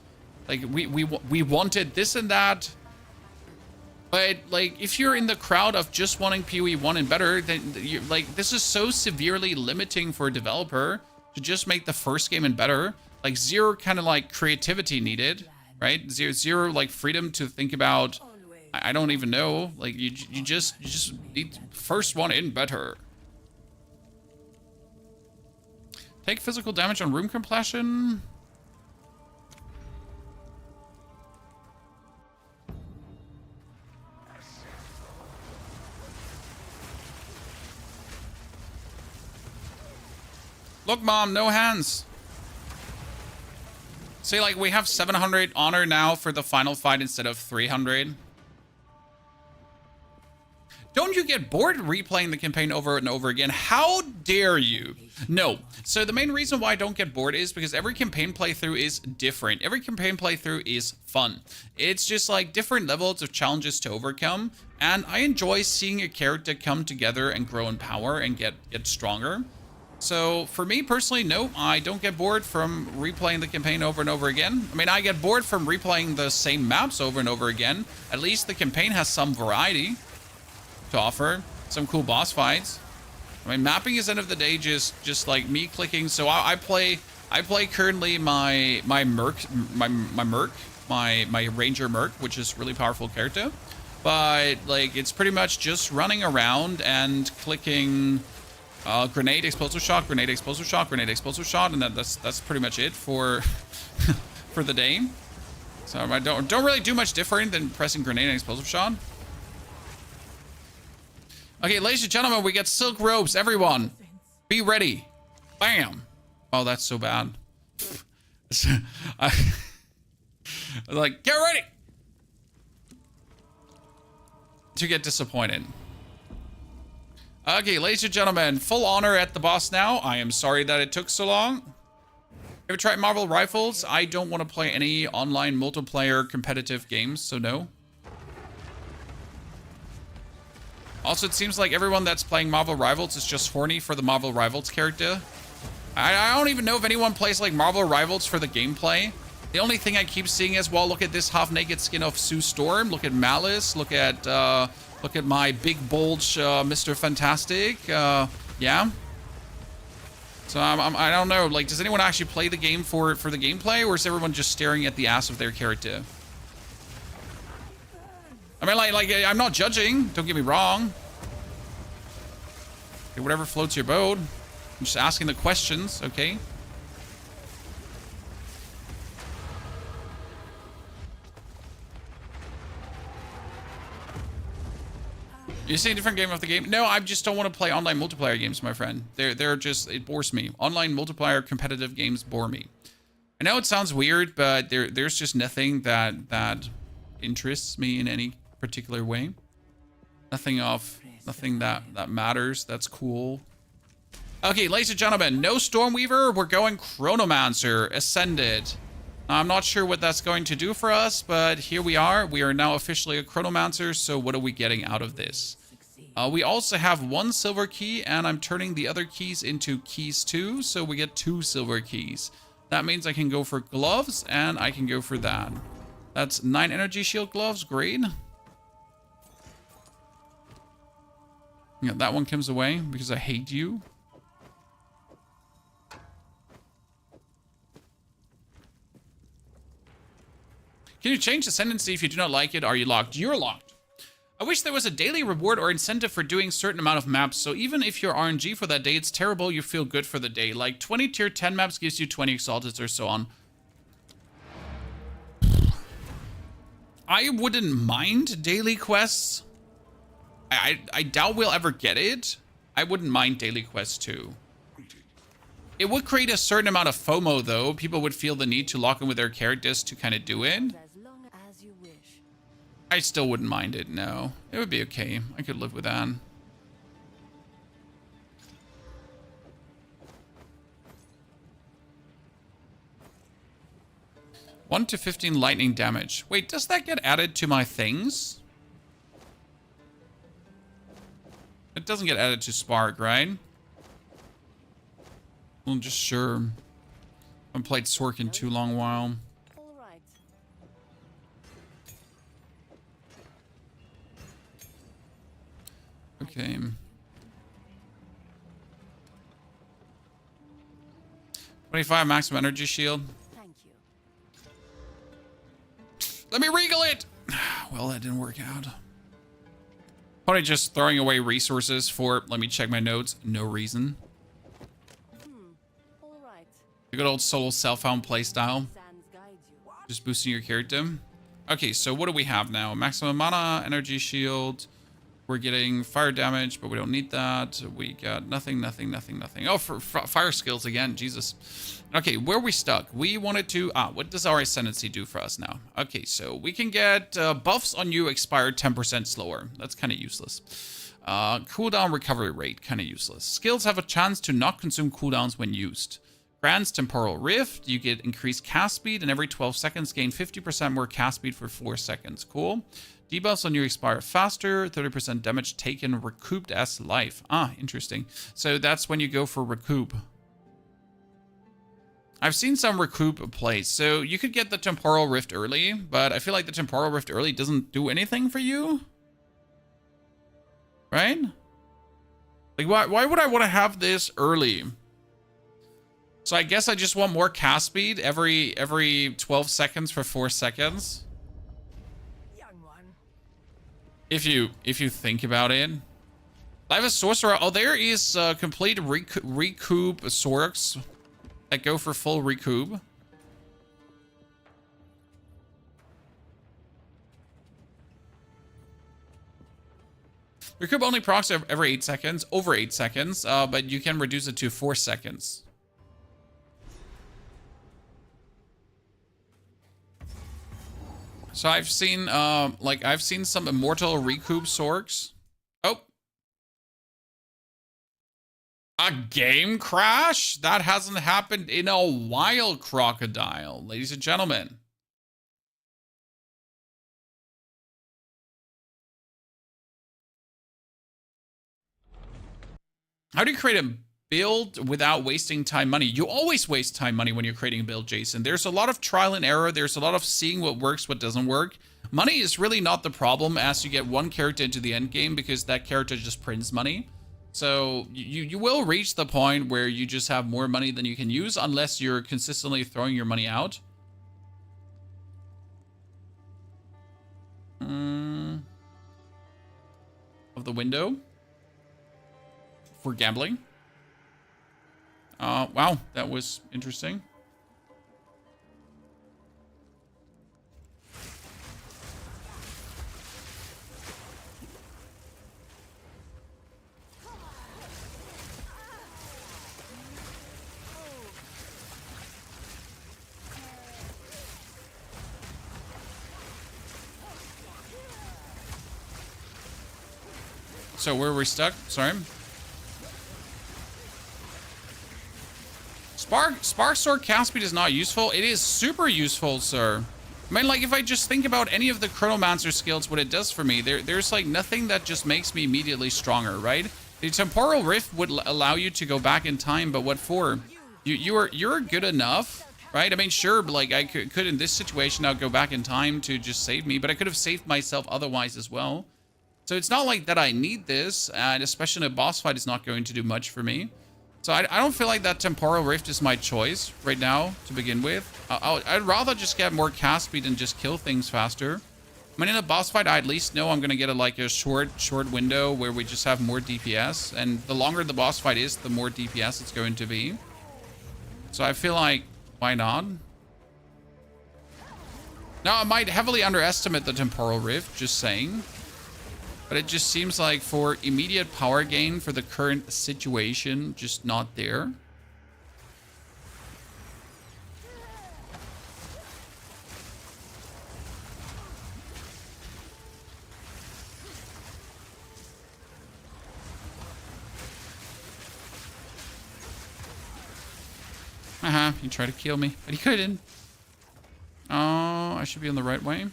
Like, we wanted this and that. But, like, if you're in the crowd of just wanting PoE 1 and better, then you're like, this is so severely limiting for a developer to just make the first game and better. Like, zero kind of like creativity needed, right? Zero like freedom to think about, I don't even know. Like, you just need first one in better. Take physical damage on room completion. Look, Mom, no hands. See, like, we have 700 honor now for the final fight instead of 300. Don't you get bored replaying the campaign over and over again? How dare you? No. So the main reason why I don't get bored is because every campaign playthrough is different. Every campaign playthrough is fun. It's just like different levels of challenges to overcome. And I enjoy seeing a character come together and grow in power and get stronger. So for me personally, no, I don't get bored from replaying the campaign over and over again. I mean, I get bored from replaying the same maps over and over again. At least the campaign has some variety to offer, some cool boss fights. I mean, mapping is end of the day just like me clicking. So I play currently my ranger merc, which is really powerful character. But like, it's pretty much just running around and clicking grenade, explosive shot, grenade, explosive shot, grenade, explosive shot, and that's pretty much it for for the day. So I don't really do much different than pressing grenade and explosive shot. Okay, ladies and gentlemen, we get silk robes. Everyone, be ready. Bam. Oh, that's so bad. I was like, get ready to get disappointed. Okay, ladies and gentlemen, full honor at the boss now. I am sorry that it took so long. Have you tried Marvel Rivals? I don't want to play any online multiplayer competitive games, so no. Also, it seems like everyone that's playing Marvel Rivals is just horny for the Marvel Rivals character. I don't even know if anyone plays like Marvel Rivals for the gameplay. The only thing I keep seeing is, well, look at this half-naked skin of Sue Storm. Look at Malice. Look at my big bulge, Mr. Fantastic. Yeah. So I don't know. Like, does anyone actually play the game for the gameplay, or is everyone just staring at the ass of their character? I mean, like I'm not judging. Don't get me wrong. Okay, whatever floats your boat. I'm just asking the questions, okay? You're saying different game of the game? No, I just don't want to play online multiplayer games, my friend. They're just, it bores me. Online multiplayer competitive games bore me. I know it sounds weird, but there's just nothing that interests me in any particular way. Nothing that matters. That's cool. Okay, ladies and gentlemen, no Stormweaver. We're going Chronomancer, Ascended. I'm not sure what that's going to do for us, but here we are. We are now officially a Chronomancer, so what are we getting out of this? We also have 1 silver key, and I'm turning the other keys into keys too, so we get 2 silver keys. That means I can go for gloves, and I can go for that. That's 9 energy shield gloves, great. Yeah, that one comes away because I hate you. Can you change Ascendancy if you do not like it? Are you locked? You're locked. I wish there was a daily reward or incentive for doing certain amount of maps, so even if you're RNG for that day, it's terrible, you feel good for the day. Like 20 tier 10 maps gives you 20 exalted or so on. I wouldn't mind daily quests. I doubt we'll ever get it. I wouldn't mind daily quests too. It would create a certain amount of FOMO though. People would feel the need to lock in with their characters to kind of do it. I still wouldn't mind it, no. It would be okay. I could live with that. One to 15 lightning damage. Wait, does that get added to my things? It doesn't get added to Spark, right? I'm just sure. I haven't played Sork in too long a while. Okay. $25 maximum energy shield.
Thank you.
Let me regal it! Well, that didn't work out. Probably just throwing away resources for, let me check my notes, no reason.
All right.
The good old solo self-found playstyle.
Sands guide you.
Just boosting your character. Okay, so what do we have now? Maximum mana, energy shield. We're getting fire damage, but we don't need that. We got nothing. Oh, for fire skills again, Jesus. Okay, where are we stuck? We wanted to, what does our Ascendancy do for us now? Okay, so we can get buffs on you expire 10% slower. That's kind of useless. Cooldown recovery rate, kind of useless. Skills have a chance to not consume cooldowns when used. Grants Temporal Rift, you get increased cast speed, and every 12 seconds gain 50% more cast speed for 4 seconds. Cool. Debuffs on you expire faster, 30% damage taken recouped as life. Ah, interesting. So that's when you go for recoup. I've seen some recoup plays. So you could get the Temporal Rift early, but I feel like the Temporal Rift early doesn't do anything for you. Right? Like, why would I want to have this early? So I guess I just want more cast speed every 12 seconds for 4 seconds. If you think about it. I have a sorcerer. Oh, there is complete recoup sorks that go for full recoup. Recoup only procs every 8 seconds, over 8 seconds, but you can reduce it to 4 seconds. So I've seen, I've seen some immortal recoup sorks. Oh. A game crash? That hasn't happened in a while, Crocodile. Ladies and gentlemen. How do you create a build without wasting time money? You always waste time money when you're creating a build, Jason. There's a lot of trial and error. There's a lot of seeing what works, what doesn't work. Money is really not the problem as you get one character into the end game because that character just prints money. So you will reach the point where you just have more money than you can use unless you're consistently throwing your money out. Of the window for gambling. Wow, that was interesting. So where were we stuck? Sorry. Spark Sword cast speed is not useful. It is super useful, sir. I mean, like, if I just think about any of the Chronomancer skills, what it does for me, there's like nothing that just makes me immediately stronger, right? The Temporal Rift would allow you to go back in time, but what for? You're good enough, right? I mean, sure, like I could in this situation now go back in time to just save me, but I could have saved myself otherwise as well. So it's not like that I need this, and especially in a boss fight, it's not going to do much for me. So I don't feel like that Temporal Rift is my choice right now to begin with. I'd rather just get more cast speed and just kill things faster. I mean, in a boss fight, I at least know I'm going to get a short window where we just have more DPS. And the longer the boss fight is, the more DPS it's going to be. So I feel like, why not? Now, I might heavily underestimate the Temporal Rift, just saying. But it just seems like for immediate power gain for the current situation, just not there. He tried to kill me, but he couldn't. Oh, I should be on the right way.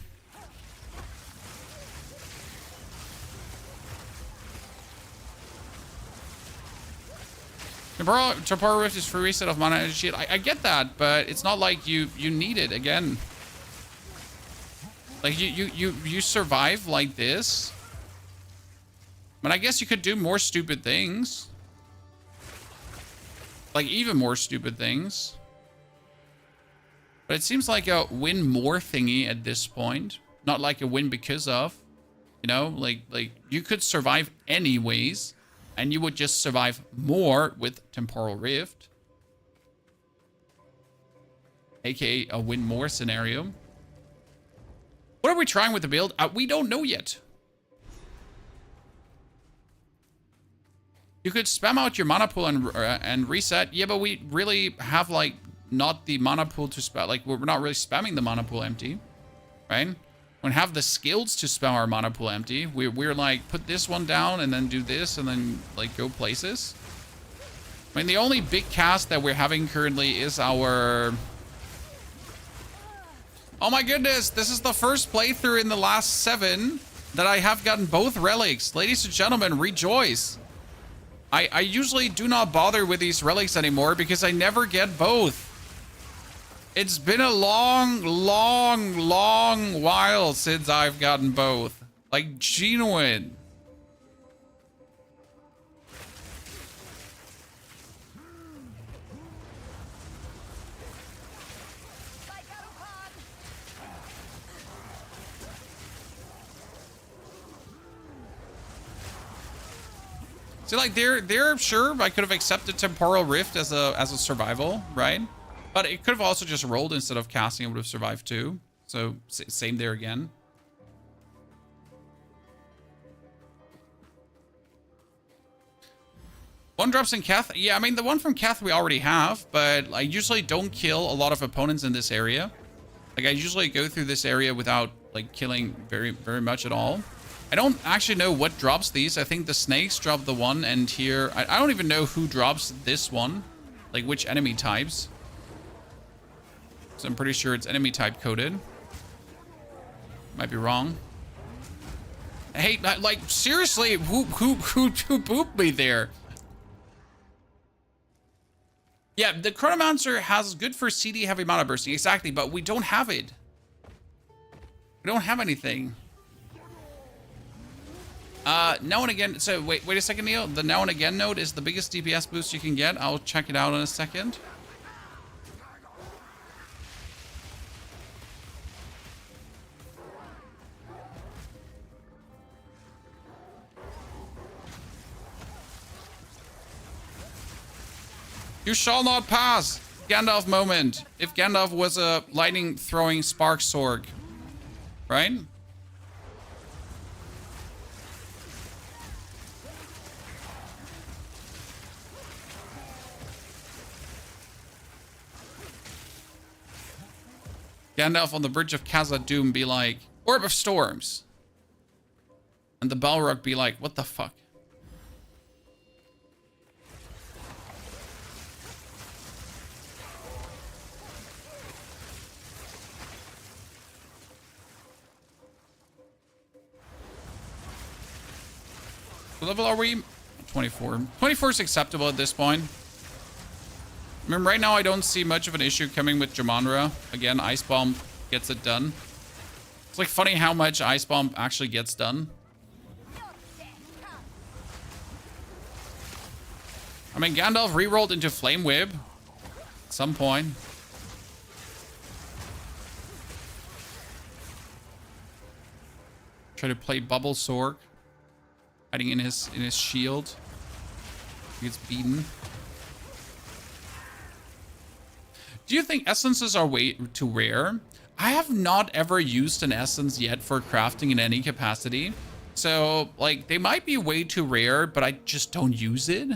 Temporal Rift is free reset of mana and shit. I get that, but it's not like you need it again. Like you survive like this. But I guess you could do more stupid things. Like even more stupid things. But it seems like a win more thingy at this point. Not like a win because of. You know, like you could survive anyways. And you would just survive more with Temporal Rift. AKA a win more scenario. What are we trying with the build? We don't know yet. You could spam out your mana pool and reset. Yeah, but we really have like not the mana pool to spam. Like we're not really spamming the mana pool empty. Right? We have the skills to spam our mana pool empty. We're like, put this one down and then do this and then like go places. I mean, the only big cast that we're having currently is our... Oh my goodness, this is the first playthrough in the last 7 that I have gotten both relics. Ladies and gentlemen, rejoice. I usually do not bother with these relics anymore because I never get both. It's been a long while since I've gotten both. Like, genuine. See, like, they're sure I could have accepted Temporal Rift as a survival, right? But it could have also just rolled instead of casting. It would have survived too. So same there again. One drops in Keth. Yeah, I mean, the one from Keth we already have, but I usually don't kill a lot of opponents in this area. Like, I usually go through this area without, like, killing very much at all. I don't actually know what drops these. I think the snakes drop the one, and here... I don't even know who drops this one. Like, which enemy types. So I'm pretty sure it's enemy type coded. Might be wrong. Hey, like, seriously, who booped me there? Yeah, the Chronomancer has good for CD heavy mana bursting, exactly, but we don't have it. We don't have anything. Now and again, so wait a second, Neil. The now and again node is the biggest DPS boost you can get. I'll check it out in a second. You shall not pass! Gandalf moment. If Gandalf was a lightning throwing spark sword. Right? Gandalf on the bridge of Khazad-dûm be like, Orb of Storms. And the Balrog be like, what the fuck? What level are we? 24. 24 is acceptable at this point. I mean, right now I don't see much of an issue coming with Jamanra. Again, Ice Bomb gets it done. It's like funny how much Ice Bomb actually gets done. I mean, Gandalf rerolled into Flame Whip at some point. Try to play Bubble Sword. Hiding in his shield. He gets beaten. Do you think essences are way too rare? I have not ever used an essence yet for crafting in any capacity. So, like, they might be way too rare, but I just don't use it.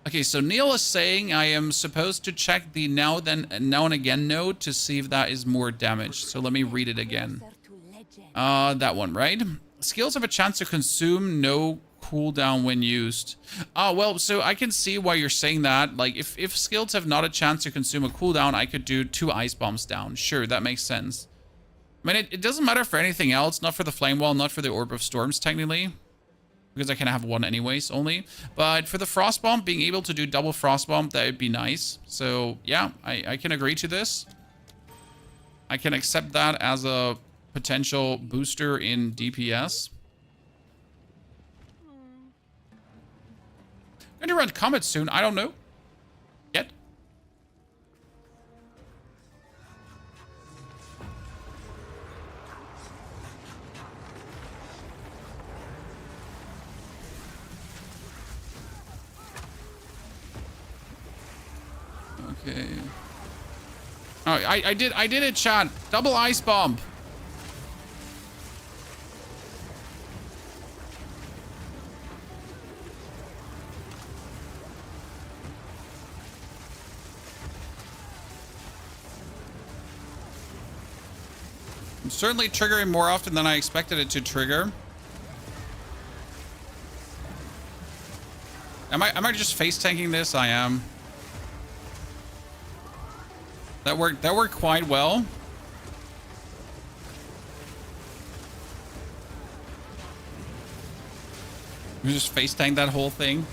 Okay, so Neil is saying I am supposed to check the now and again node to see if that is more damage. So let me read it again. That one, right? Skills have a chance to consume no cooldown when used. Well, so I can see why you're saying that. Like, if skills have not a chance to consume a cooldown, I could do 2 ice bombs down. Sure, that makes sense. I mean, it doesn't matter for anything else. Not for the flame wall, not for the orb of storms, technically. Because I can have one anyways, only. But for the frost bomb, being able to do double frost bomb, that would be nice. So, yeah, I can agree to this. I can accept that as a potential booster in DPS. Going to run Comet soon. I don't know. Yet. Okay. Oh, I did it, chat. Double ice bomb. I'm certainly triggering more often than I expected it to trigger. Am I just face tanking this? I am. That worked quite well. We just face tank that whole thing.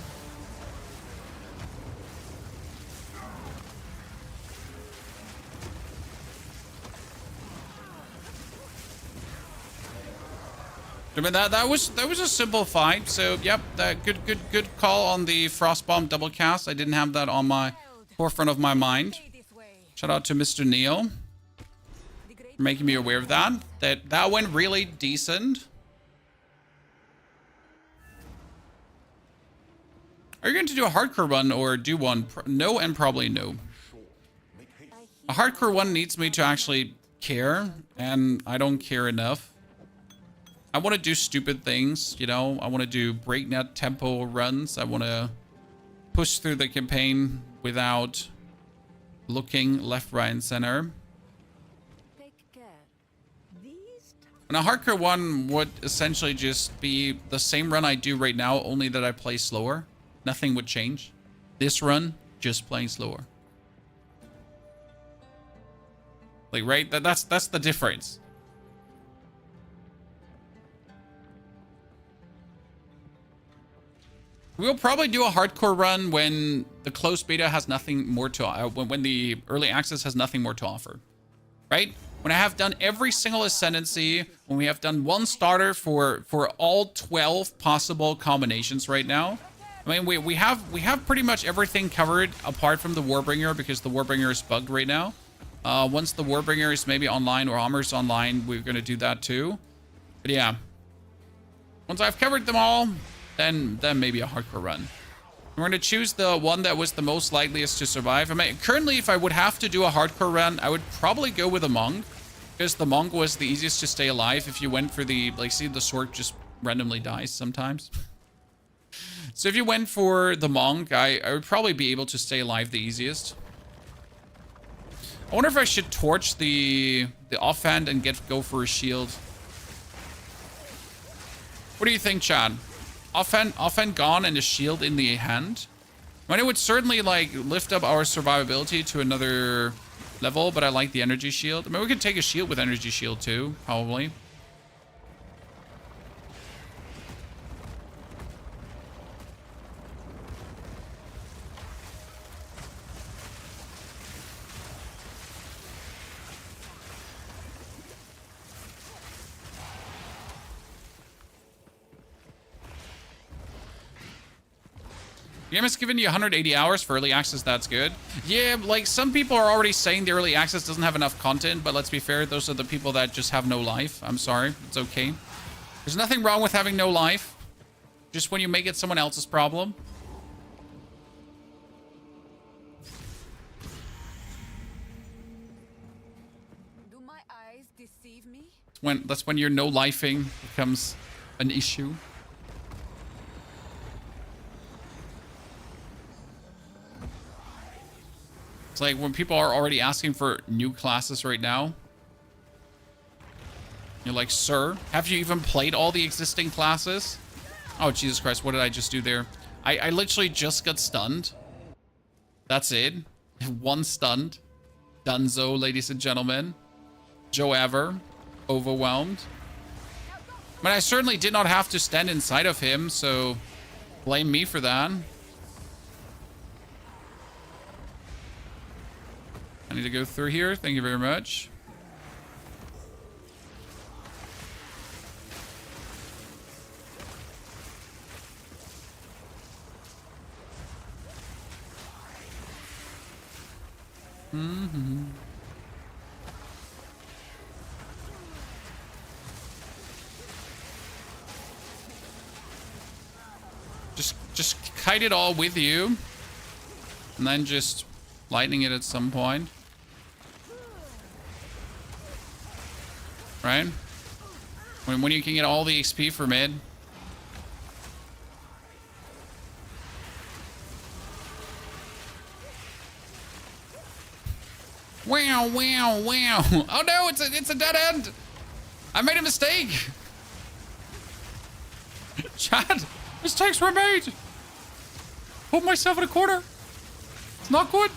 I mean, that was a simple fight. So yep, that good call on the frostbomb double cast. I didn't have that on my forefront of my mind. Shout out to Mr. Neil for making me aware of that. That went really decent. Are you going to do a hardcore run or do one? No and probably no. A hardcore one needs me to actually care, and I don't care enough. I want to do stupid things, you know. I want to do breakneck tempo runs. I want to push through the campaign without looking left, right, and center.
Take care. These
And a hardcore one would essentially just be the same run I do right now, only that I play slower. Nothing would change. This run, just playing slower. Like, right? That's the difference. We'll probably do a hardcore run when the closed beta has nothing more to when the early access has nothing more to offer, right? When I have done every single Ascendancy, when we have done one starter for all 12 possible combinations right now. I mean, we have pretty much everything covered apart from the Warbringer, because the Warbringer is bugged right now. Once the Warbringer is maybe online or Armor's online, we're gonna do that too. But yeah, once I've covered them all, then maybe a hardcore run. We're going to choose the one that was the most likeliest to survive. I mean, currently, if I would have to do a hardcore run, I would probably go with a monk, because the monk was the easiest to stay alive. If you went for the, like, see, the sword just randomly dies sometimes. So if you went for the monk, I would probably be able to stay alive the easiest. I wonder if I should torch the offhand and go for a shield. What do you think, Chad? Offhand gone and a shield in the hand. I mean, it would certainly, like, lift up our survivability to another level, but I like the energy shield. I mean, we could take a shield with energy shield too, probably. The game has given you 180 hours for early access. That's good. Yeah, like, some people are already saying the early access doesn't have enough content, but let's be fair, those are the people that just have no life. I'm sorry. It's okay. There's nothing wrong with having no life. Just when you make it someone else's problem.
Do my eyes deceive me?
That's when your no-lifing becomes an issue. It's like when people are already asking for new classes right now. You're like, sir, have you even played all the existing classes? Oh, Jesus Christ, what did I just do there? I literally just got stunned. That's it. One stunned. Dunzo, ladies and gentlemen. Joe Ever. Overwhelmed. But I certainly did not have to stand inside of him, so blame me for that. I need to go through here. Thank you very much. Mm-hmm. Just kite it all with you. And then just lightning it at some point. Right? When you can get all the XP for mid. Wow, wow, wow. Oh no, it's a dead end. I made a mistake. Chad, mistakes were made. Put myself in a corner. It's not good.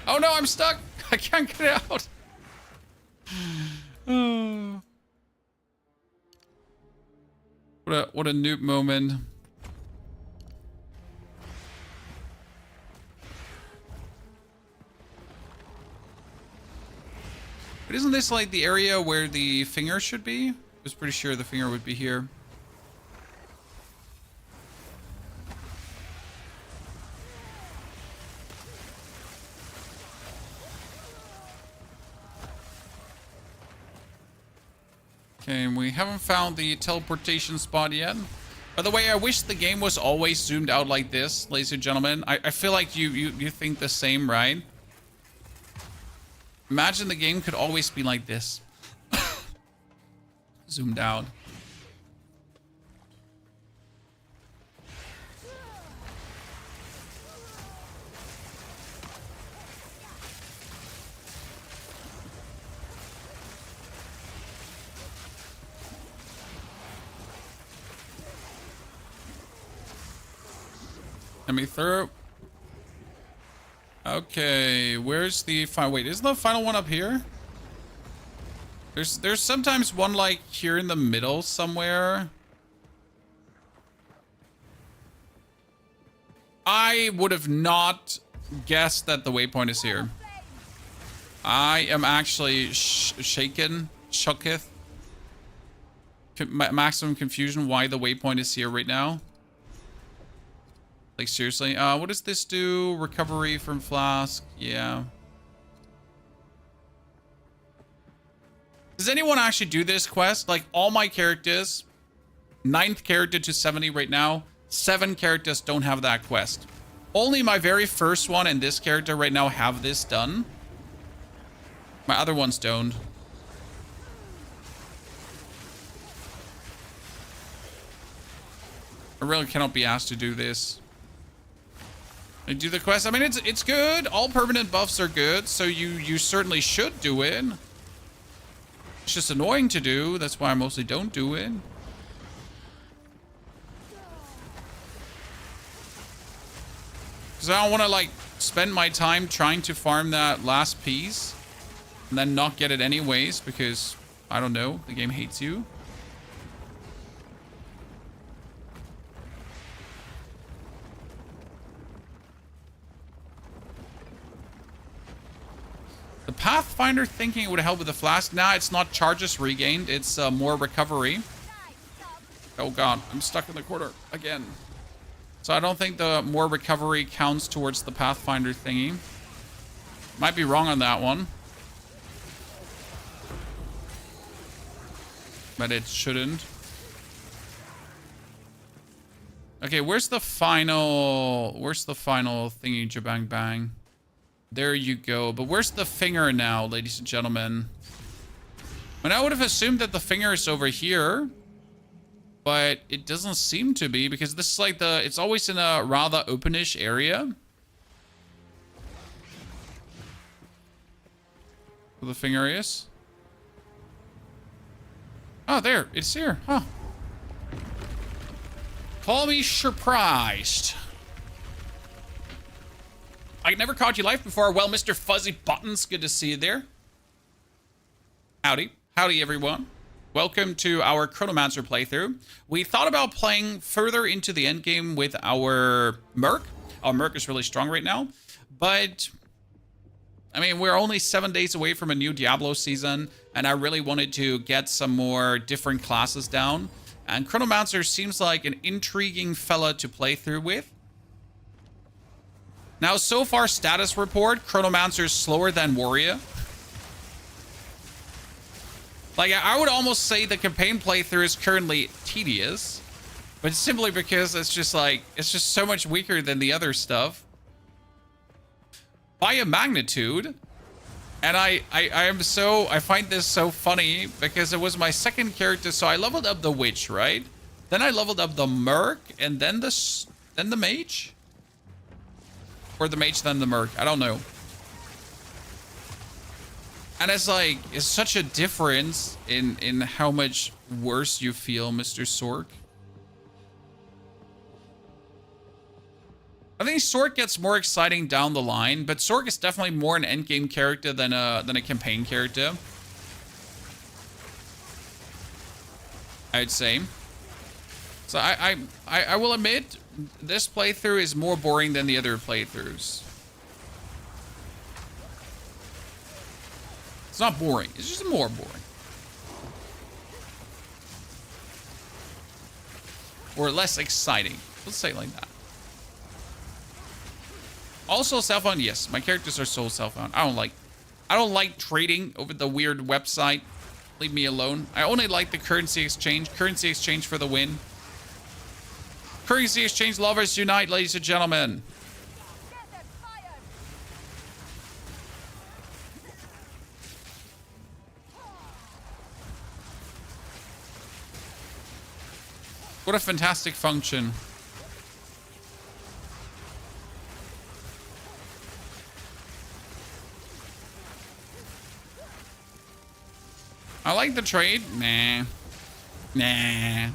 Oh no, I'm stuck. I can't get out. What a noob moment. But isn't this like the area where the finger should be? I was pretty sure the finger would be here. Okay, we haven't found the teleportation spot yet. By the way, I wish the game was always zoomed out like this, ladies and gentlemen. I feel like you think the same, right? Imagine the game could always be like this. Zoomed out. Let me through. Okay, where's the final? Wait, isn't the final one up here? There's sometimes one like here in the middle somewhere. I would have not guessed that the waypoint is here. I am actually shaken, shooketh. Maximum confusion why the waypoint is here right now. Like seriously, what does this do? Recovery from flask, yeah. Does anyone actually do this quest? Like all my characters, 9th character to 70 right now, 7 characters don't have that quest. Only my very first one and this character right now have this done. My other ones don't. I really cannot be asked to do this. I do the quest. I mean, it's good. All permanent buffs are good, so you certainly should do it. It's just annoying to do. That's why I mostly don't do it. Because I don't want to like spend my time trying to farm that last piece and then not get it anyways because I don't know, the game hates you. The Pathfinder thinking it would help with the flask. Nah, it's not charges regained. It's more recovery. Oh god, I'm stuck in the corner again. So I don't think the more recovery counts towards the Pathfinder thingy. Might be wrong on that one. But it shouldn't. Okay, where's the final thingy jabang bang? There you go. But where's the finger now, ladies and gentlemen? And I would have assumed that the finger is over here. But it doesn't seem to be because this is like it's always in a rather openish area. Where the finger is. Oh, there. It's here. Huh. Call me surprised. I never caught you live before. Well, Mr. Fuzzy Buttons, good to see you there. Howdy. Howdy, everyone. Welcome to our Chronomancer playthrough. We thought about playing further into the endgame with our Merc. Our Merc is really strong right now. But, I mean, we're only 7 days away from a new Diablo season. And I really wanted to get some more different classes down. And Chronomancer seems like an intriguing fella to play through with. Now, so far, status report, Chronomancer is slower than Warrior. Like, I would almost say the campaign playthrough is currently tedious. But simply because it's just like, it's just so much weaker than the other stuff. By a magnitude. And I find this so funny because it was my second character. So I leveled up the Witch, right? Then I leveled up the Merc and then the Mage. Or the Mage, then the Merc. I don't know. And it's like, it's such a difference in how much worse you feel, Mr. Sork. I think Sork gets more exciting down the line, but Sork is definitely more an endgame character than a campaign character. I'd say. So I will admit, this playthrough is more boring than the other playthroughs. It's not boring. It's just more boring. Or less exciting. Let's say it like that. Also self-found. Yes, my characters are so self-found. I don't like trading over the weird website. Leave me alone. I only like the currency exchange. Currency exchange for the win. Currency exchange lovers unite, ladies and gentlemen. What a fantastic function. I like the trade. Nah. Nah.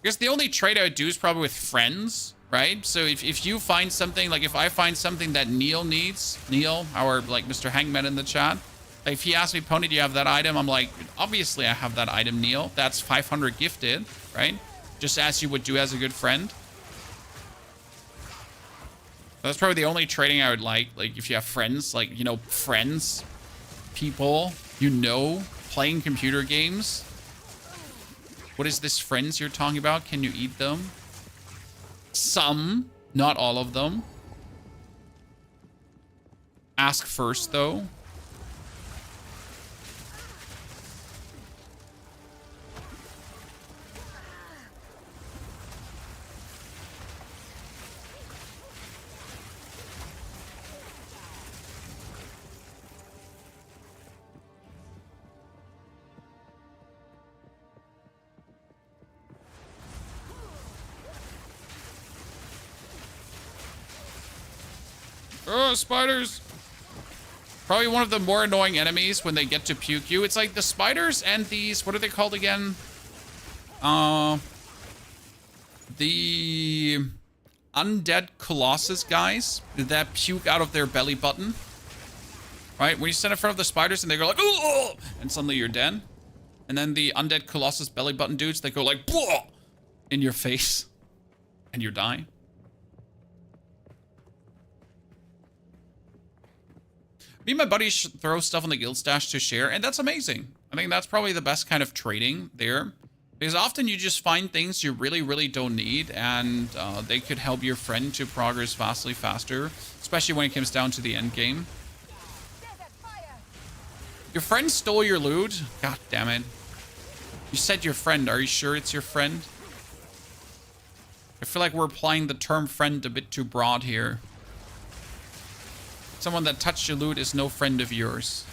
Because the only trade I would do is probably with friends, right? So if you find something, like if I find something that Neil needs, Neil, our like Mr. Hangman in the chat, like if he asks me, Pony, do you have that item? I'm like, obviously I have that item, Neil. That's 500 gifted, right? Just as you would do as a good friend. That's probably the only trading I would like if you have friends, like, you know, friends, people, you know, playing computer games. What is this friends you're talking about? Can you eat them? Some, not all of them. Ask first, though. Oh, spiders. Probably one of the more annoying enemies when they get to puke you. It's like the spiders and these, what are they called again? The undead colossus guys that puke out of their belly button. Right? When you stand in front of the spiders and they go like, oh, and suddenly you're dead. And then the undead colossus belly button dudes, they go like, "Blah!" in your face and you die. Me and my buddies throw stuff on the guild stash to share, and that's amazing. I think that's probably the best kind of trading there. Because often you just find things you really, really don't need, and they could help your friend to progress vastly faster, especially when it comes down to the end game. Your friend stole your loot? God damn it. You said your friend. Are you sure it's your friend? I feel like we're applying the term friend a bit too broad here. Someone that touched your loot is no friend of yours.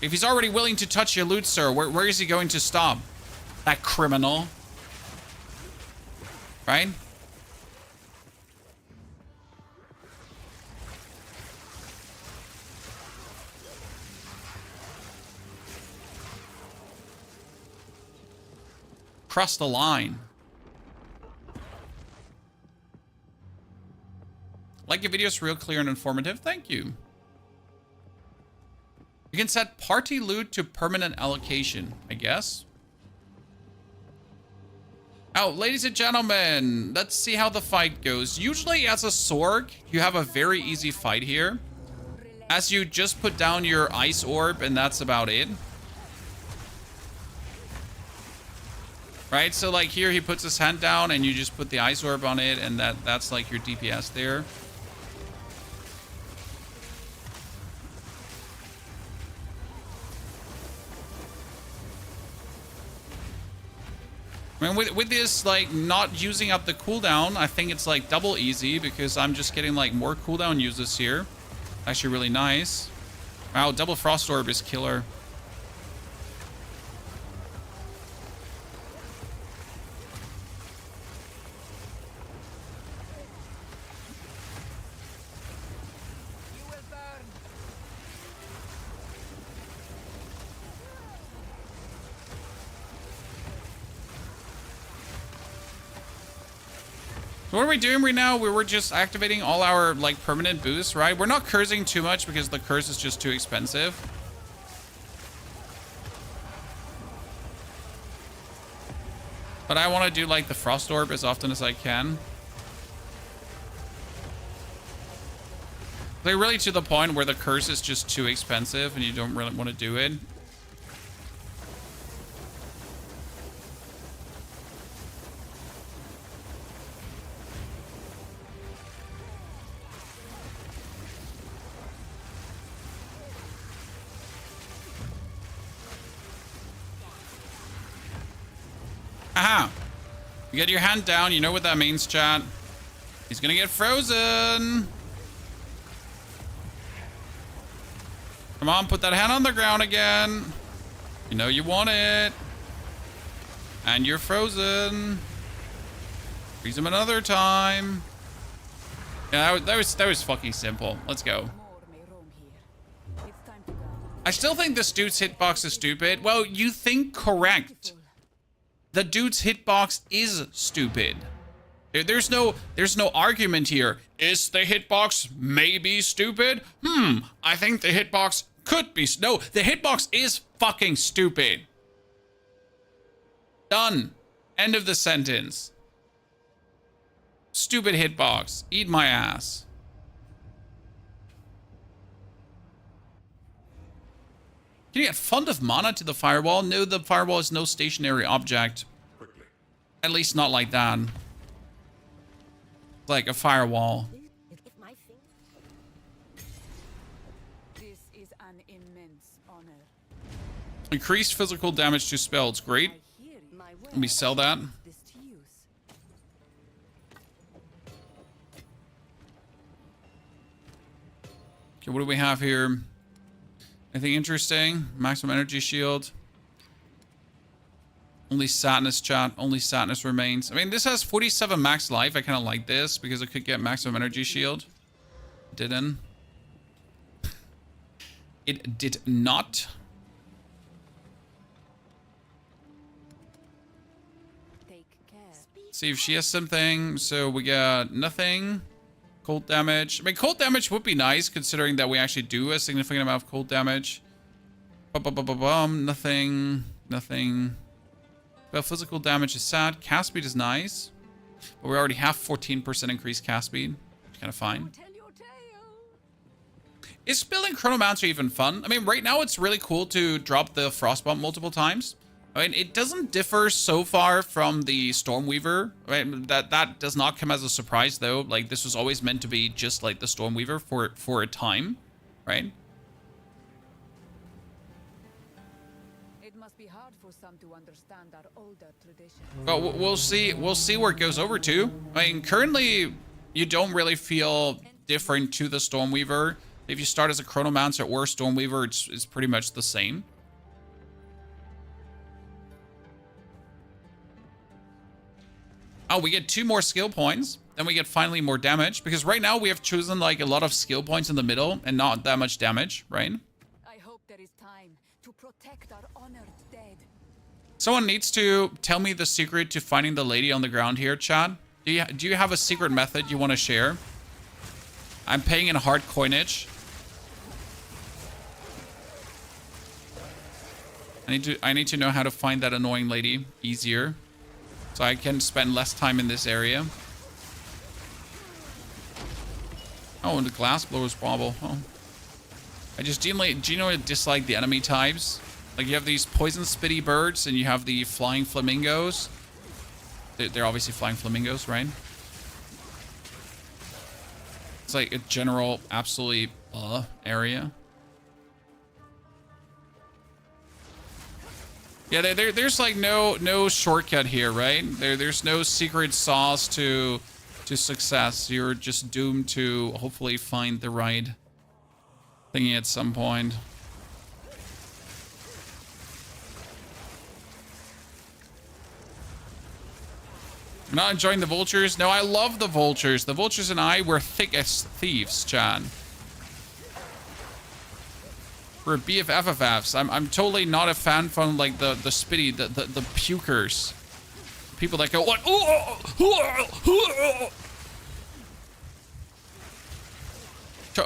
If he's already willing to touch your loot, sir, where is he going to stop? That criminal. Right? Cross the line. Like your videos, real clear and informative. Thank you. You can set party loot to permanent allocation, I guess. Oh, ladies and gentlemen, let's see how the fight goes. Usually as a Sorg, you have a very easy fight here, as you just put down your ice orb and that's about it. Right, so like here he puts his hand down and you just put the ice orb on it, and that's like your DPS there. I mean, with this, like, not using up the cooldown, I think it's, like, double easy because I'm just getting, like, more cooldown uses here. Actually really nice. Wow, double frost orb is killer. So what are we doing right now? We were just activating all our, like, permanent boosts, right? We're not cursing too much because the curse is just too expensive. But I want to do, like, the frost orb as often as I can. Like, really to the point where the curse is just too expensive and you don't really want to do it. Aha! You get your hand down, you know what that means, chat. He's gonna get frozen. Come on, put that hand on the ground again. You know you want it. And you're frozen. Freeze him another time. Yeah, that was fucking simple. Let's go. I still think this dude's hitbox is stupid. Well, you think correct. The dude's hitbox is stupid. There's no argument here. Is the hitbox maybe stupid? I think the hitbox could be. No, the hitbox is fucking stupid. Done. End of the sentence. Stupid hitbox. Eat my ass. Can you add font of mana to the firewall? No, the firewall is no stationary object. At least not like that. Like a firewall.
This is an immense honor.
Increased physical damage to spells. Great.
I hear my
Let me sell that.
this to use.
Okay, what do we have here? Anything interesting? Maximum energy shield. Only sadness, chat. Only sadness remains. I mean, this has 47 max life. I kind of like this because it could get maximum energy shield. Didn't. It did not.
Take care.
See if she has something. So we got nothing. Cold damage. I mean, cold damage would be nice considering that we actually do a significant amount of cold damage. Nothing. Nothing. But physical damage is sad. Cast speed is nice. But we already have 14% increased cast speed. Kind of fine.
Tell your tale.
Is building Chronomancer even fun? I mean, right now it's really cool to drop the Frostbomb multiple times. I mean, it doesn't differ so far from the Stormweaver. Right? That does not come as a surprise, though. Like, this was always meant to be just like the Stormweaver for a time, right?
It must be hard for some to understand our older tradition.
But we'll see. We'll see where it goes over to. I mean, currently, you don't really feel different to the Stormweaver. If you start as a Chronomancer or Stormweaver, it's pretty much the same. Oh, we get 2 more skill points. Then we get finally more damage. Because right now we have chosen like a lot of skill points in the middle and not that much damage, right?
I hope there is time to protect our honored dead.
Someone needs to tell me the secret to finding the lady on the ground here, Chad. Do you have a secret method you want to share? I'm paying in hard coinage. I need to know how to find that annoying lady easier. So I can spend less time in this area. Oh, and the glass blowers wobble. Oh. I just genuinely dislike the enemy types. Like, you have these poison spitty birds, and you have the flying flamingos. They're obviously flying flamingos, right? It's like a general, absolutely area. Yeah, there's like no shortcut here, right? There's no secret sauce to success. You're just doomed to hopefully find the right thingy at some point. I'm not enjoying the vultures. No, I love the vultures. The vultures and I were thick as thieves, Chan. We're BFFFs. I'm totally not a fan from like the spitty, the pukers. People that go, what?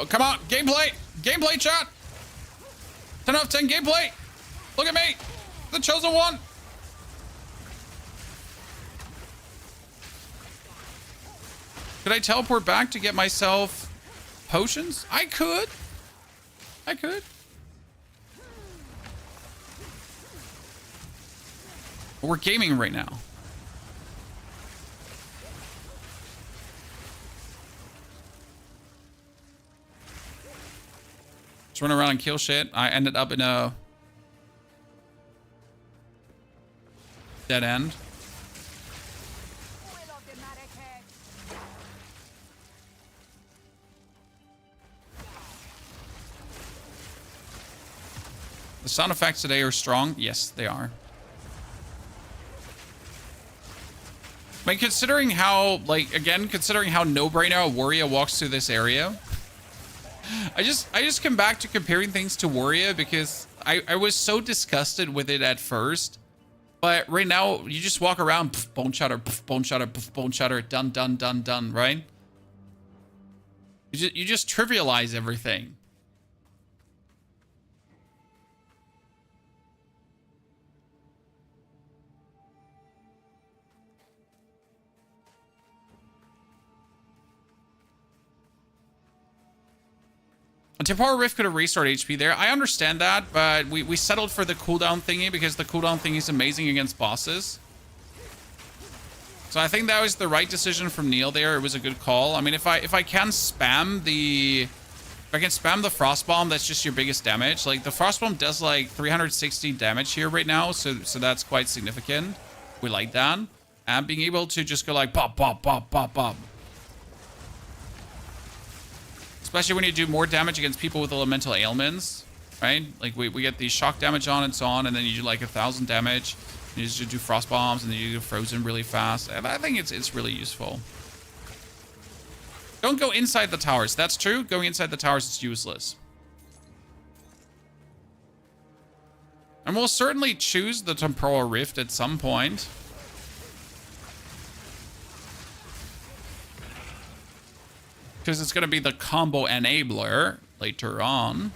Come on, gameplay! Gameplay, chat! 10 out of 10 gameplay! Look at me! The chosen one! Could I teleport back to get myself potions? I could. I could. But we're gaming right now. Just run around and kill shit. I ended up in a dead end. The sound effects today are strong. Yes, they are. I mean, considering how, like, again, considering how no-brainer a warrior walks through this area, I just come back to comparing things to Warrior because I was so disgusted with it at first. But right now, you just walk around, pff, bone shatter, pff, bone shatter, pff, bone shatter, done, done, done, done, right? You just trivialize everything. A temporal rift could have restored HP there. I understand that, but we settled for the cooldown thingy because the cooldown thingy is amazing against bosses. So I think that was the right decision from Neil there. It was a good call. I mean, if I can spam the frost bomb, that's just your biggest damage. Like the frost bomb does like 360 damage here right now, so that's quite significant. We like that. And being able to just go like pop, pop, pop, pop, pop. Especially when you do more damage against people with elemental ailments, right? Like we get the shock damage on and so on, and then you do like 1,000 damage. You just do frost bombs, and then you do frozen really fast. And I think it's really useful. Don't go inside the towers. That's true. Going inside the towers is useless. And we'll certainly choose the temporal rift at some point. Because it's going to be the combo enabler later on.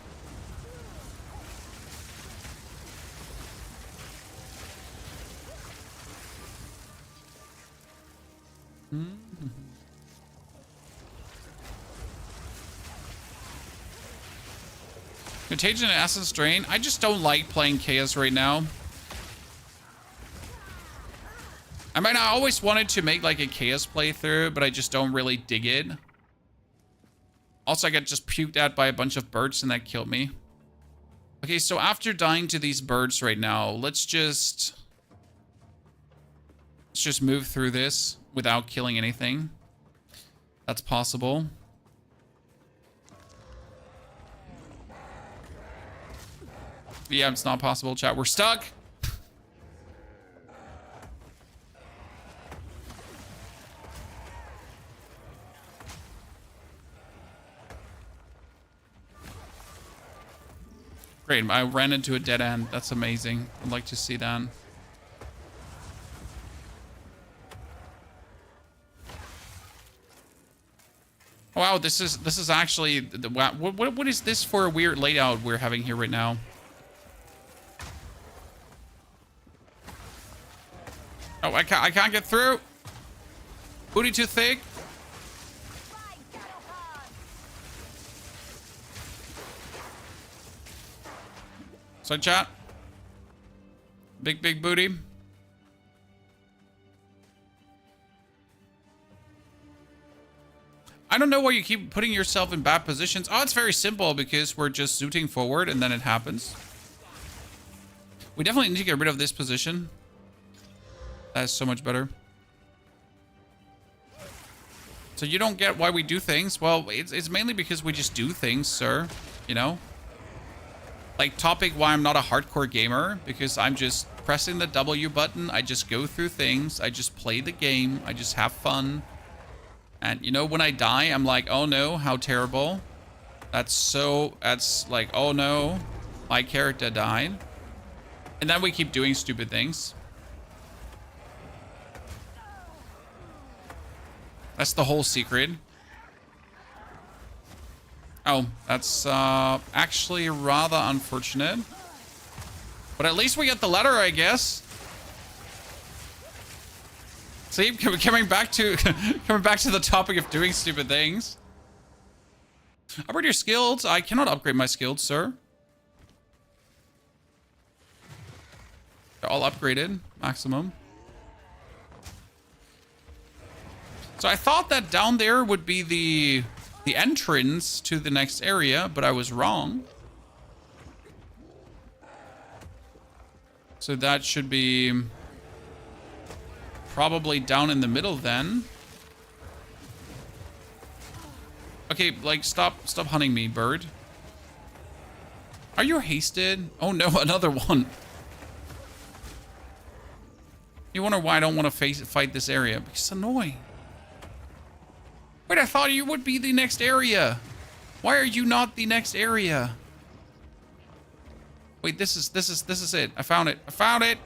Contagion and Essence Drain. I just don't like playing Chaos right now. I mean, I always wanted to make like a Chaos playthrough, but I just don't really dig it. Also, I got just puked at by a bunch of birds and that killed me. Okay, so after dying to these birds right now, let's just move through this without killing anything. That's possible. Yeah, it's not possible, chat. We're stuck. Great, I ran into a dead end. That's amazing. I'd like to see that. Wow, this is actually the what is this for a weird layout we're having here right now? Oh, I can't get through. Booty too thick. So chat. Big booty. I don't know why you keep putting yourself in bad positions. Oh, it's very simple because we're just zooting forward and then it happens. We definitely need to get rid of this position. That's so much better. So you don't get why we do things? Well, it's mainly because we just do things, sir. You know? Like, topic why I'm not a hardcore gamer. Because I'm just pressing the W button. I just go through things. I just play the game. I just have fun. And, you know, when I die, I'm like, oh no, how terrible. That's like, oh no, my character died. And then we keep doing stupid things. That's the whole secret. Oh, that's actually rather unfortunate. But at least we get the letter, I guess. See, coming back to the topic of doing stupid things. Upgrade your skills. I cannot upgrade my skills, sir. They're all upgraded, maximum. So I thought that down there would be the entrance to the next area, but I was wrong. So that should be probably down in the middle then. Okay, like stop hunting me, bird. Are you hasted? Oh no, another one. You wonder why I don't want to fight this area? Because it's annoying. Wait, I thought you would be the next area. Why are you not the next area? Wait, this is it. I found it. I found it.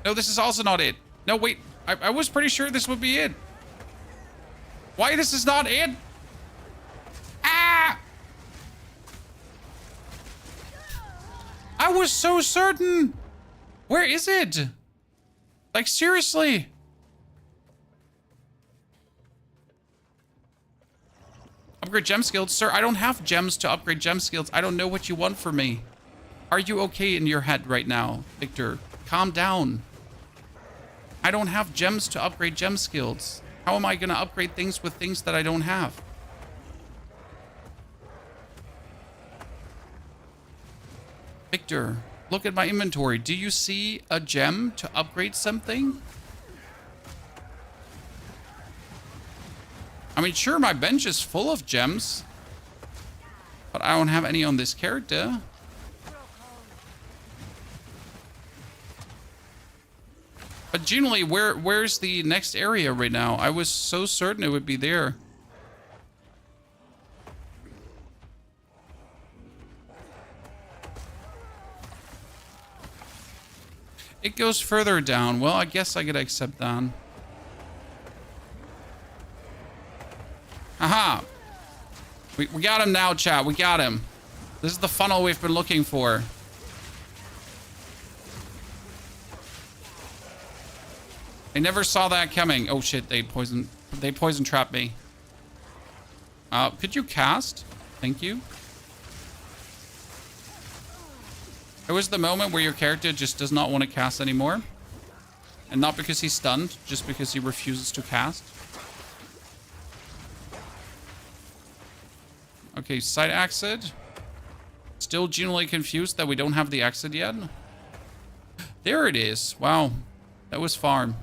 No, this is also not it. No, wait. I was pretty sure this would be it. Why this is not it? Ah! I was so certain. Where is it? Like, seriously. Upgrade gem skills. Sir, I don't have gems to upgrade gem skills. I don't know what you want from me. Are you okay in your head right now, Victor? Calm down. I don't have gems to upgrade gem skills. How am I going to upgrade things with things that I don't have? Victor, look at my inventory. Do you see a gem to upgrade something? I mean, sure, my bench is full of gems, but I don't have any on this character. But generally, where's the next area right now? I was so certain it would be there. It goes further down. Well, I guess I could accept that. Aha! We got him now, chat. We got him. This is the funnel we've been looking for. I never saw that coming. Oh shit, they poison trapped me. Could you cast? Thank you. It was the moment where your character just does not want to cast anymore. And not because he's stunned, just because he refuses to cast. Okay, side exit. Still genuinely confused that we don't have the exit yet. There it is. Wow. That was far.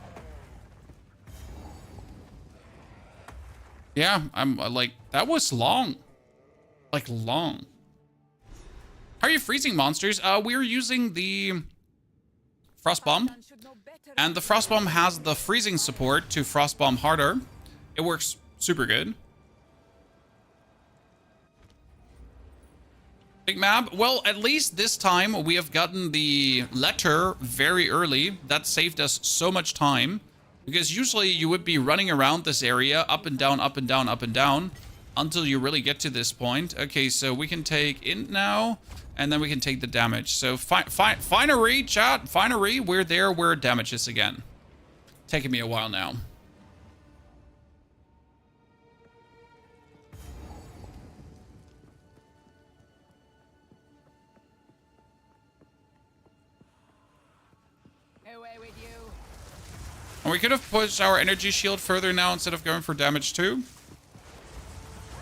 Yeah, I'm like, that was long. Like, long. How are you freezing monsters? We're using the Frost Bomb. And the Frost Bomb has the freezing support to Frost Bomb harder. It works super good. Big map. Well, at least this time we have gotten the letter very early. That saved us so much time. Because usually you would be running around this area, up and down, up and down, up and down, until you really get to this point. Okay, so we can take int now, and then we can take the damage. So finery, chat, finery, we're there where damage is again. Taking me a while now. And we could have pushed our energy shield further now instead of going for damage too.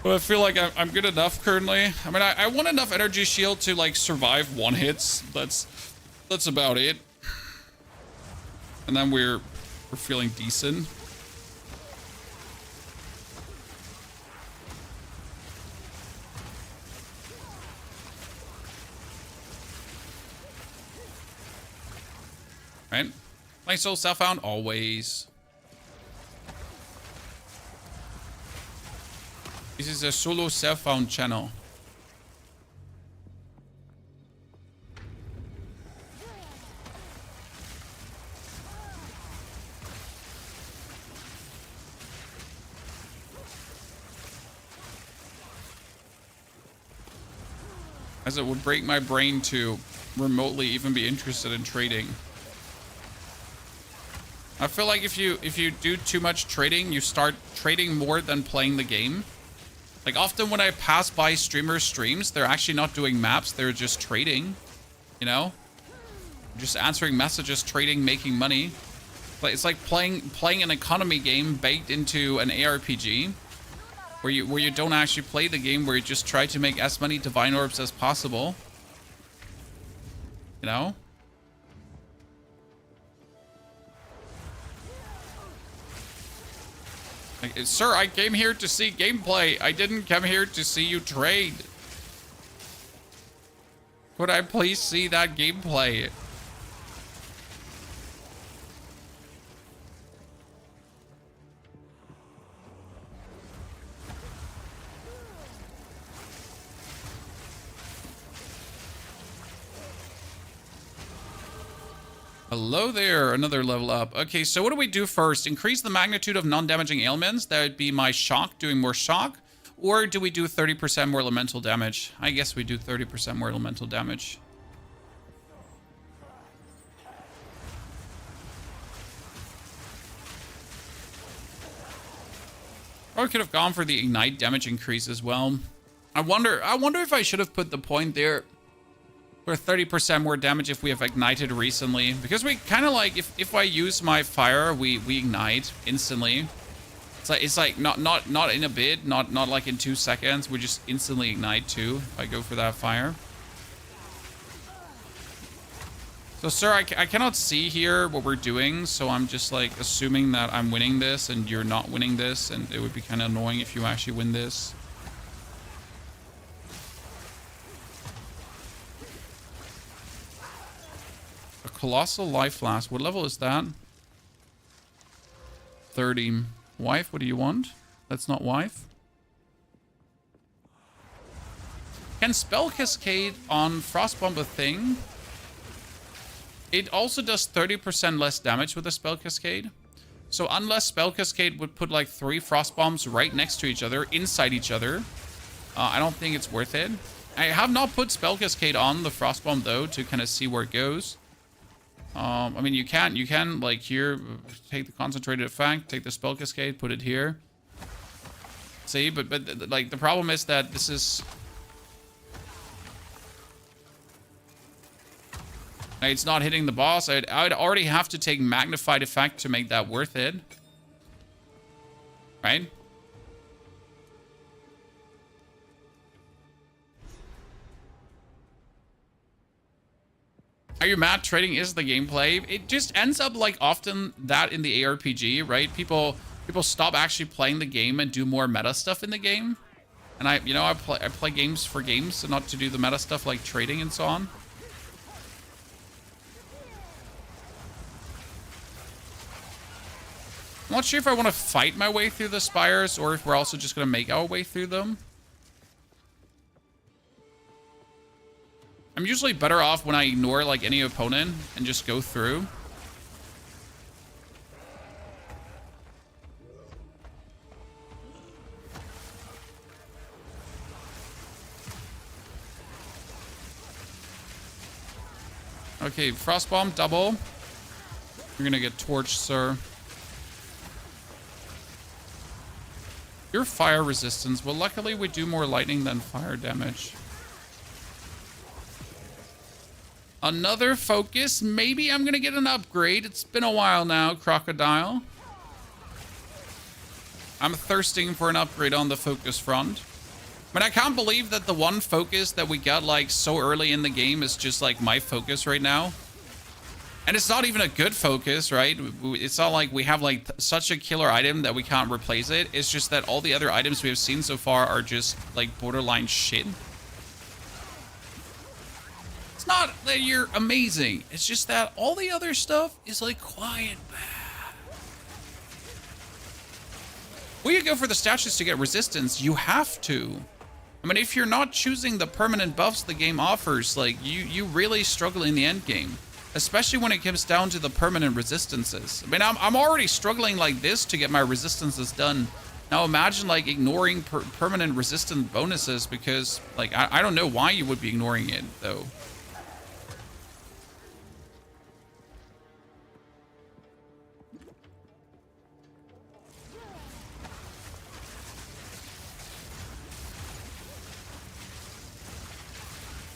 But I feel like I'm good enough currently. I mean, I want enough energy shield to like survive one hits. That's about it. And then we're feeling decent. Right? Nice soul self-found, always. This is a solo self-found channel. As it would break my brain to remotely even be interested in trading. I feel like if you do too much trading, you start trading more than playing the game. Like often when I pass by streamers' streams, they're actually not doing maps, they're just trading, you know? Just answering messages, trading, making money. But it's like playing an economy game baked into an ARPG where you don't actually play the game, where you just try to make as many divine orbs as possible. You know? Sir, I came here to see gameplay. I didn't come here to see you trade. Could I please see that gameplay? Hello there, another level up. Okay, so what do we do first? Increase the magnitude of non-damaging ailments. That would be my shock, doing more shock. Or do we do 30% more elemental damage? I guess we do 30% more elemental damage. Or we could have gone for the ignite damage increase as well. I wonder if I should have put the point there for 30% more damage if we have ignited recently. Because we kind of like, if I use my fire, we ignite instantly. It's like not in a bit, not like in 2 seconds. We just instantly ignite too if I go for that fire. So, sir, I cannot see here what we're doing, so I'm just, like, assuming that I'm winning this and you're not winning this, and it would be kind of annoying if you actually win this. A Colossal Life Flask. What level is that? 30. Wife, what do you want? That's not wife. Can Spell Cascade on Frostbomb a thing? It also does 30% less damage with a Spell Cascade. So unless Spell Cascade would put like 3 Frost Bombs right next to each other, inside each other, I don't think it's worth it. I have not put Spell Cascade on the Frost Bomb though, to kind of see where it goes. I mean, you can like here, take the concentrated effect, take the Spell Cascade, put it here. See, but like the problem is that this is... It's not hitting the boss. I'd already have to take magnified effect to make that worth it. Right? Are you mad? Trading is the gameplay. It just ends up like often that in the ARPG, right? People stop actually playing the game and do more meta stuff in the game. And I play games for games, so not to do the meta stuff like trading and so on. I'm not sure if I want to fight my way through the spires or if we're also just going to make our way through them. I'm usually better off when I ignore like any opponent and just go through. Okay, Frostbomb, double. You're going to get torched, sir. Your fire resistance. Well, luckily we do more lightning than fire damage. Another focus. Maybe I'm gonna get an upgrade. It's been a while now, Crocodile. I'm thirsting for an upgrade on the focus front. But I can't believe that the one focus that we got like so early in the game is just like my focus right now. And it's not even a good focus, right? It's not like we have like such a killer item that we can't replace it. It's just that all the other items we have seen so far are just like borderline shit. It's not that you're amazing. It's just that all the other stuff is like quiet bad. Well, you go for the statues to get resistance. You have to. I mean, if you're not choosing the permanent buffs the game offers, like you really struggle in the end game. Especially when it comes down to the permanent resistances. I mean, I'm already struggling like this to get my resistances done. Now imagine like ignoring permanent resistant bonuses because like, I don't know why you would be ignoring it though.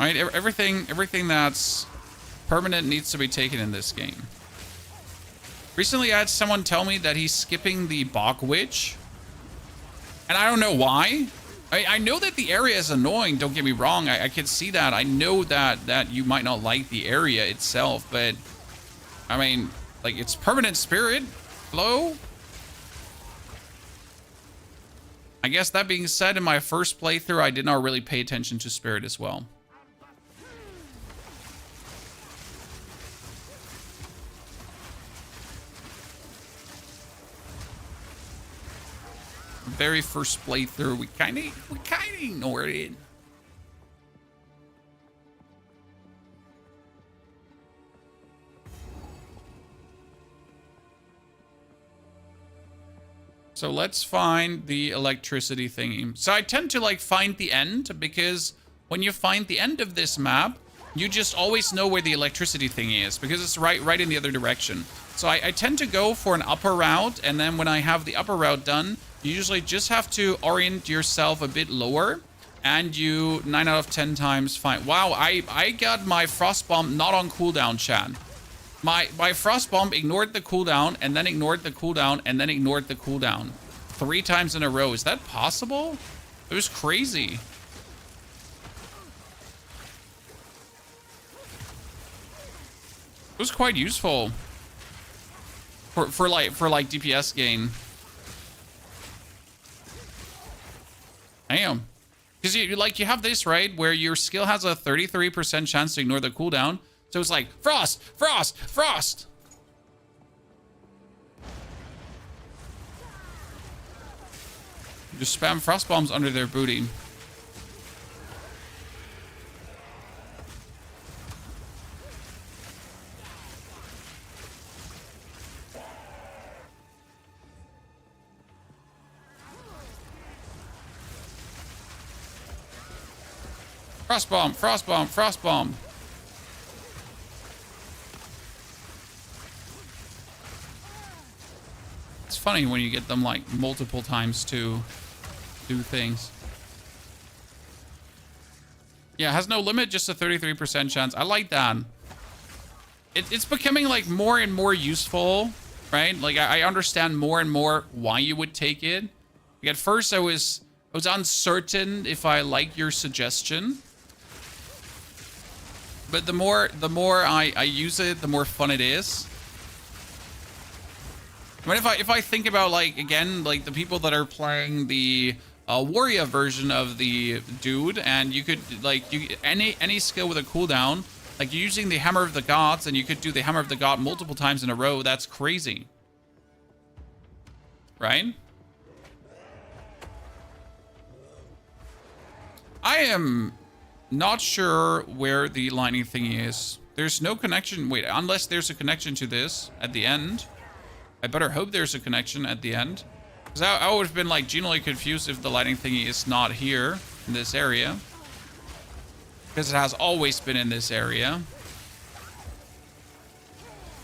All right, everything that's permanent needs to be taken in this game. Recently, I had someone tell me that he's skipping the Bog Witch. And I don't know why. I know that the area is annoying, don't get me wrong. I can see that. I know that you might not like the area itself, but... I mean, like, it's permanent spirit. Hello? I guess that being said, in my first playthrough, I did not really pay attention to spirit as well. Very first playthrough, we kind of ignored it. So let's find the electricity thingy. So I tend to like find the end because when you find the end of this map, you just always know where the electricity thingy is because it's right in the other direction. So I tend to go for an upper route, and then when I have the upper route done, you usually just have to orient yourself a bit lower, and you 9 out of 10 times find. Wow, I got my frost bomb not on cooldown, chat. My frost bomb ignored the cooldown, and then ignored the cooldown, and then ignored the cooldown 3 times in a row. Is that possible? It was crazy. It was quite useful for like DPS gain. Damn. Because you have this, right, where your skill has a 33% chance to ignore the cooldown. So it's like frost, frost, frost. Just spam frost bombs under their booty. Frost bomb, frost bomb, frost bomb. It's funny when you get them like multiple times to do things. Yeah, has no limit, just a 33% chance. I like that. It's becoming like more and more useful, right? Like I understand more and more why you would take it. Like, at first I was uncertain if I like your suggestion. But the more I use it, the more fun it is. I mean, if I think about, like, again, like the people that are playing the warrior version of the dude, and you could like any skill with a cooldown, like you're using the hammer of the gods, and you could do the hammer of the god multiple times in a row. That's crazy, right? I am not sure where the lightning thingy is. There's no connection. Wait, unless there's a connection to this at the end. I better hope there's a connection at the end. Because I would have been like genuinely confused if the lightning thingy is not here in this area. Because it has always been in this area.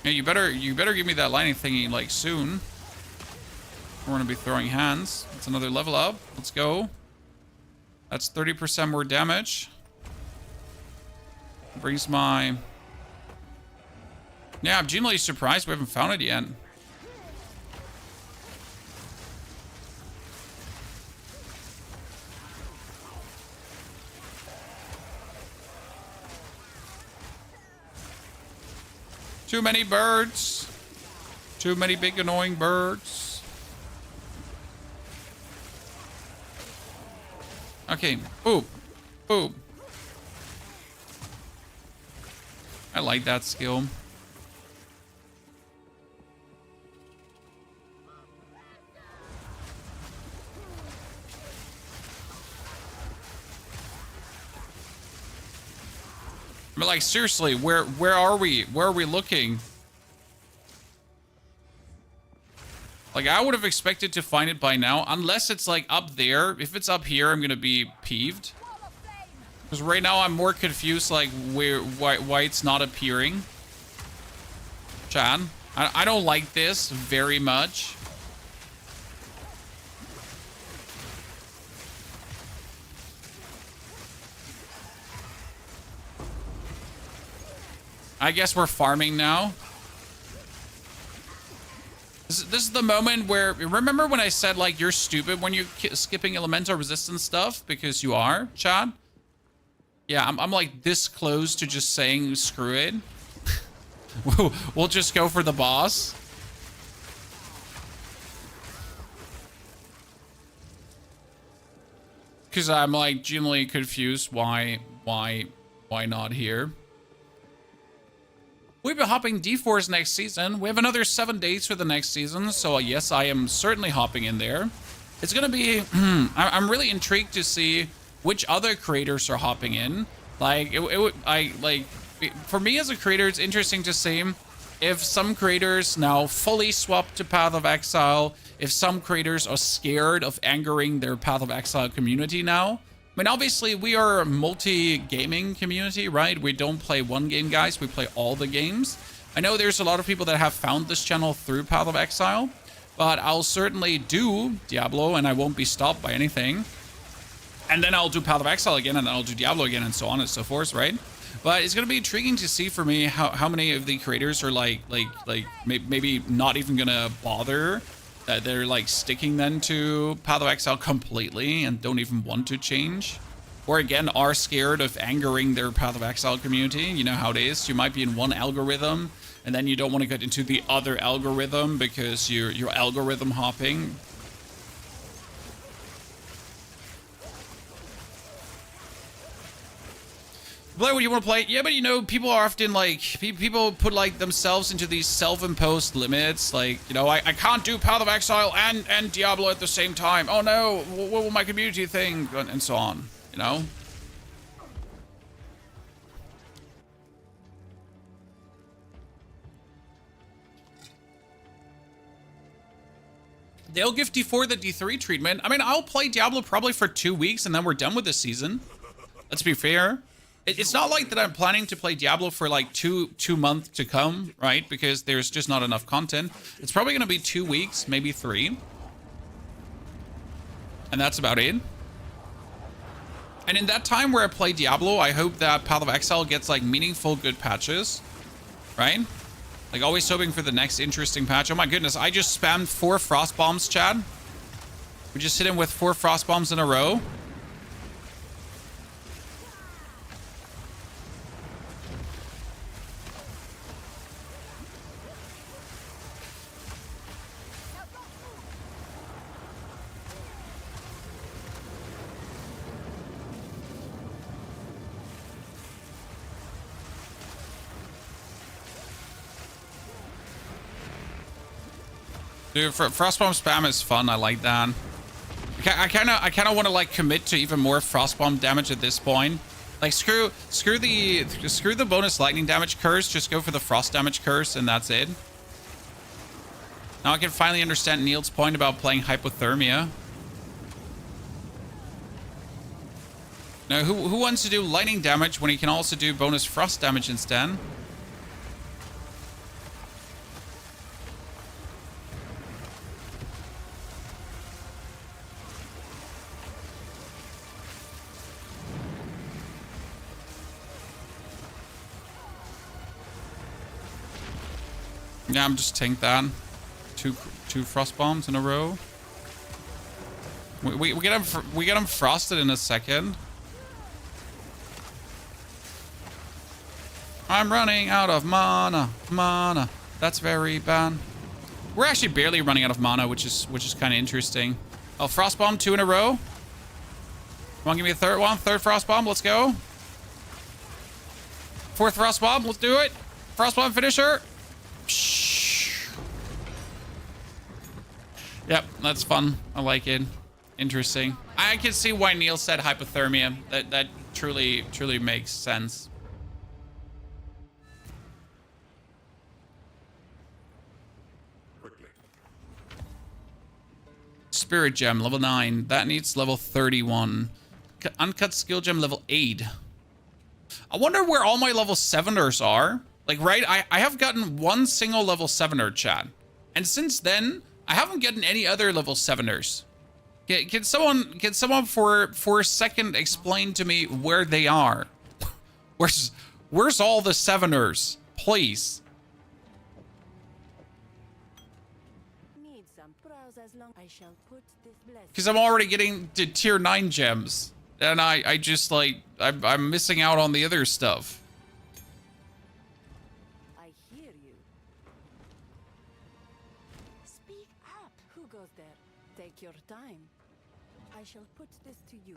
Yeah, you better give me that lightning thingy like soon. We're gonna be throwing hands. That's another level up. Let's go. That's 30% more damage. Brings my... Yeah, I'm genuinely surprised we haven't found it yet. Too many birds. Too many big annoying birds. Okay, boop. Boop. I like that skill. I mean, like, seriously, where are we? Where are we looking? Like, I would have expected to find it by now, unless it's like up there. If it's up here, I'm gonna be peeved. Because right now I'm more confused, like why it's not appearing. Chan, I don't like this very much. I guess we're farming now. This is the moment where, remember when I said like you're stupid when you're skipping elemental resistance stuff? Because you are, Chad. Yeah, I'm like this close to just saying screw it. We'll just go for the boss. Because I'm like genuinely confused why not here. We'll be hopping D4s next season. We have another 7 days for the next season, so yes, I am certainly hopping in there. It's gonna be, I'm really intrigued to see which other creators are hopping in. Like, for me as a creator, it's interesting to see if some creators now fully swap to Path of Exile, if some creators are scared of angering their Path of Exile community now. I mean, obviously, we are a multi-gaming community, right? We don't play one game, guys. We play all the games. I know there's a lot of people that have found this channel through Path of Exile, but I'll certainly do Diablo, and I won't be stopped by anything. And then I'll do Path of Exile again, and then I'll do Diablo again, and so on and so forth, right? But it's gonna be intriguing to see for me how many of the creators are like maybe not even gonna bother, that they're like sticking then to Path of Exile completely and don't even want to change, or again are scared of angering their Path of Exile community. You know how it is. You might be in one algorithm and then you don't want to get into the other algorithm because you're algorithm hopping. Play what you want to play. Yeah, but you know, people are often like, people put like themselves into these self-imposed limits. Like, you know, I can't do Path of Exile and Diablo at the same time. Oh no, what will my community think? And so on, you know? They'll give D4 the D3 treatment. I mean, I'll play Diablo probably for 2 weeks and then we're done with this season. Let's be fair. It's not like that I'm planning to play Diablo for like two months to come, right? Because there's just not enough content. It's probably going to be 2 weeks, maybe 3. And that's about it. And in that time where I play Diablo, I hope that Path of Exile gets like meaningful good patches, right? Like always hoping for the next interesting patch. Oh my goodness, I just spammed 4 frost bombs, Chad. We just hit him with 4 frost bombs in a row. Dude, Frostbomb spam is fun. I like that. I kind of want to like commit to even more Frostbomb damage at this point. Like screw the bonus lightning damage curse. Just go for the frost damage curse, and that's it. Now I can finally understand Neil's point about playing hypothermia. Now, who wants to do lightning damage when he can also do bonus frost damage instead? Yeah, I'm just tank that. Two frost bombs in a row. We get them frosted in a second. I'm running out of mana. That's very bad. We're actually barely running out of mana, which is kind of interesting. Oh, frost bomb 2 in a row. Come on, give me a third one. Third frost bomb. Let's go. 4th frost bomb. Let's do it. Frost bomb finisher. Yep, that's fun. I like it. Interesting. I can see why Neil said hypothermia. That truly makes sense. Spirit gem level 9. That needs level 31. Uncut skill gem level 8. I wonder where all my level 7ers are. Like, right? I have gotten 1 single level 7er, chat. And since then, I haven't gotten any other level 7ers. Can someone for a second explain to me where they are? Where's all the 7ers? Please. Because I'm already getting to tier 9 gems. And I just like, I'm missing out on the other stuff.
I hear you. Speak up. Who goes there? Take your time. I shall put this to use.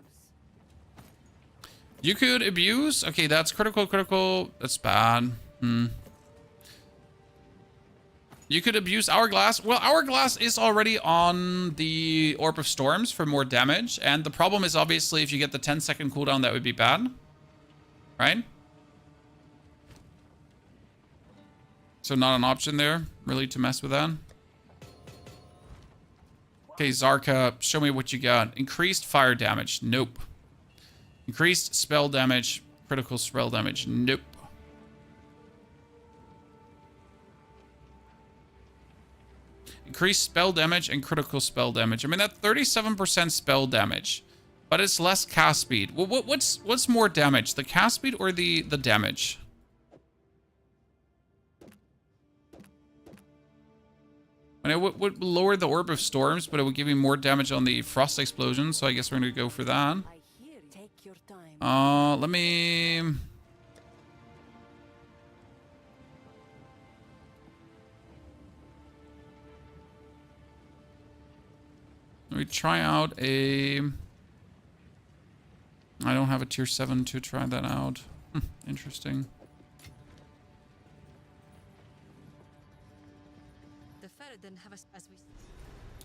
You could abuse? Okay, that's critical. That's bad. You could abuse Hourglass. Well, Hourglass is already on the Orb of Storms for more damage. And the problem is obviously if you get the 10-second cooldown, that would be bad. Right? So not an option there, really, to mess with that. Okay, Zarka, show me what you got. Increased fire damage. Nope. Increased spell damage. Critical spell damage. Nope. Increased spell damage and critical spell damage. I mean, that 37% spell damage, but it's less cast speed. Well, what's more damage, the cast speed or the damage? And it would lower the Orb of Storms, but it would give me more damage on the Frost Explosion, so I guess we're going to go for that.
I hear you. Take your time.
Let me... try out a... I don't have a tier 7 to try that out. Interesting.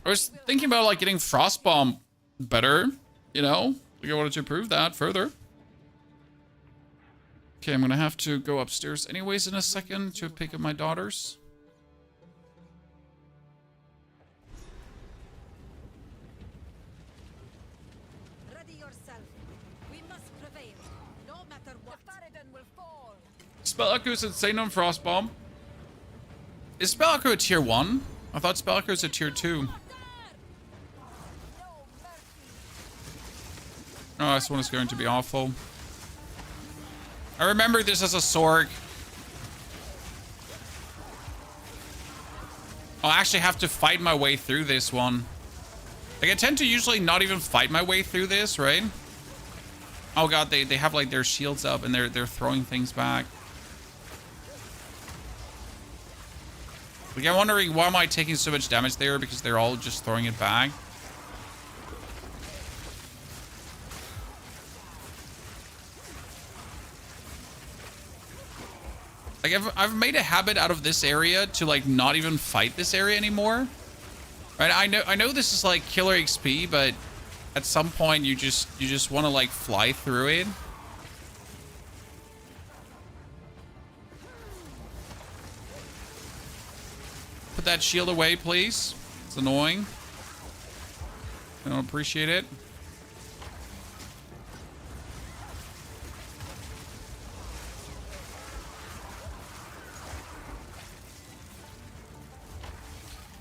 I was thinking about like getting Frostbomb better, you know? Like I wanted to improve that further. Okay, I'm gonna have to go upstairs anyways in a second to pick up my daughters.
Ready yourself. We must prevail, no matter what. The Faradin will fall.
Spell Echo is insane on Frostbomb. Is Spell Echo a tier 1? I thought Spell Echo is a tier 2. Oh, this one is going to be awful. I remember this as a Sorg. I'll actually have to fight my way through this one. Like, I tend to usually not even fight my way through this, right? Oh god, they have like their shields up and they're throwing things back. Like, I'm wondering why am I taking so much damage there, because they're all just throwing it back. Like, I've made a habit out of this area to, like, not even fight this area anymore. Right? I know this is, like, killer XP, but at some point you just want to, like, fly through it. Put that shield away, please. It's annoying. I don't appreciate it.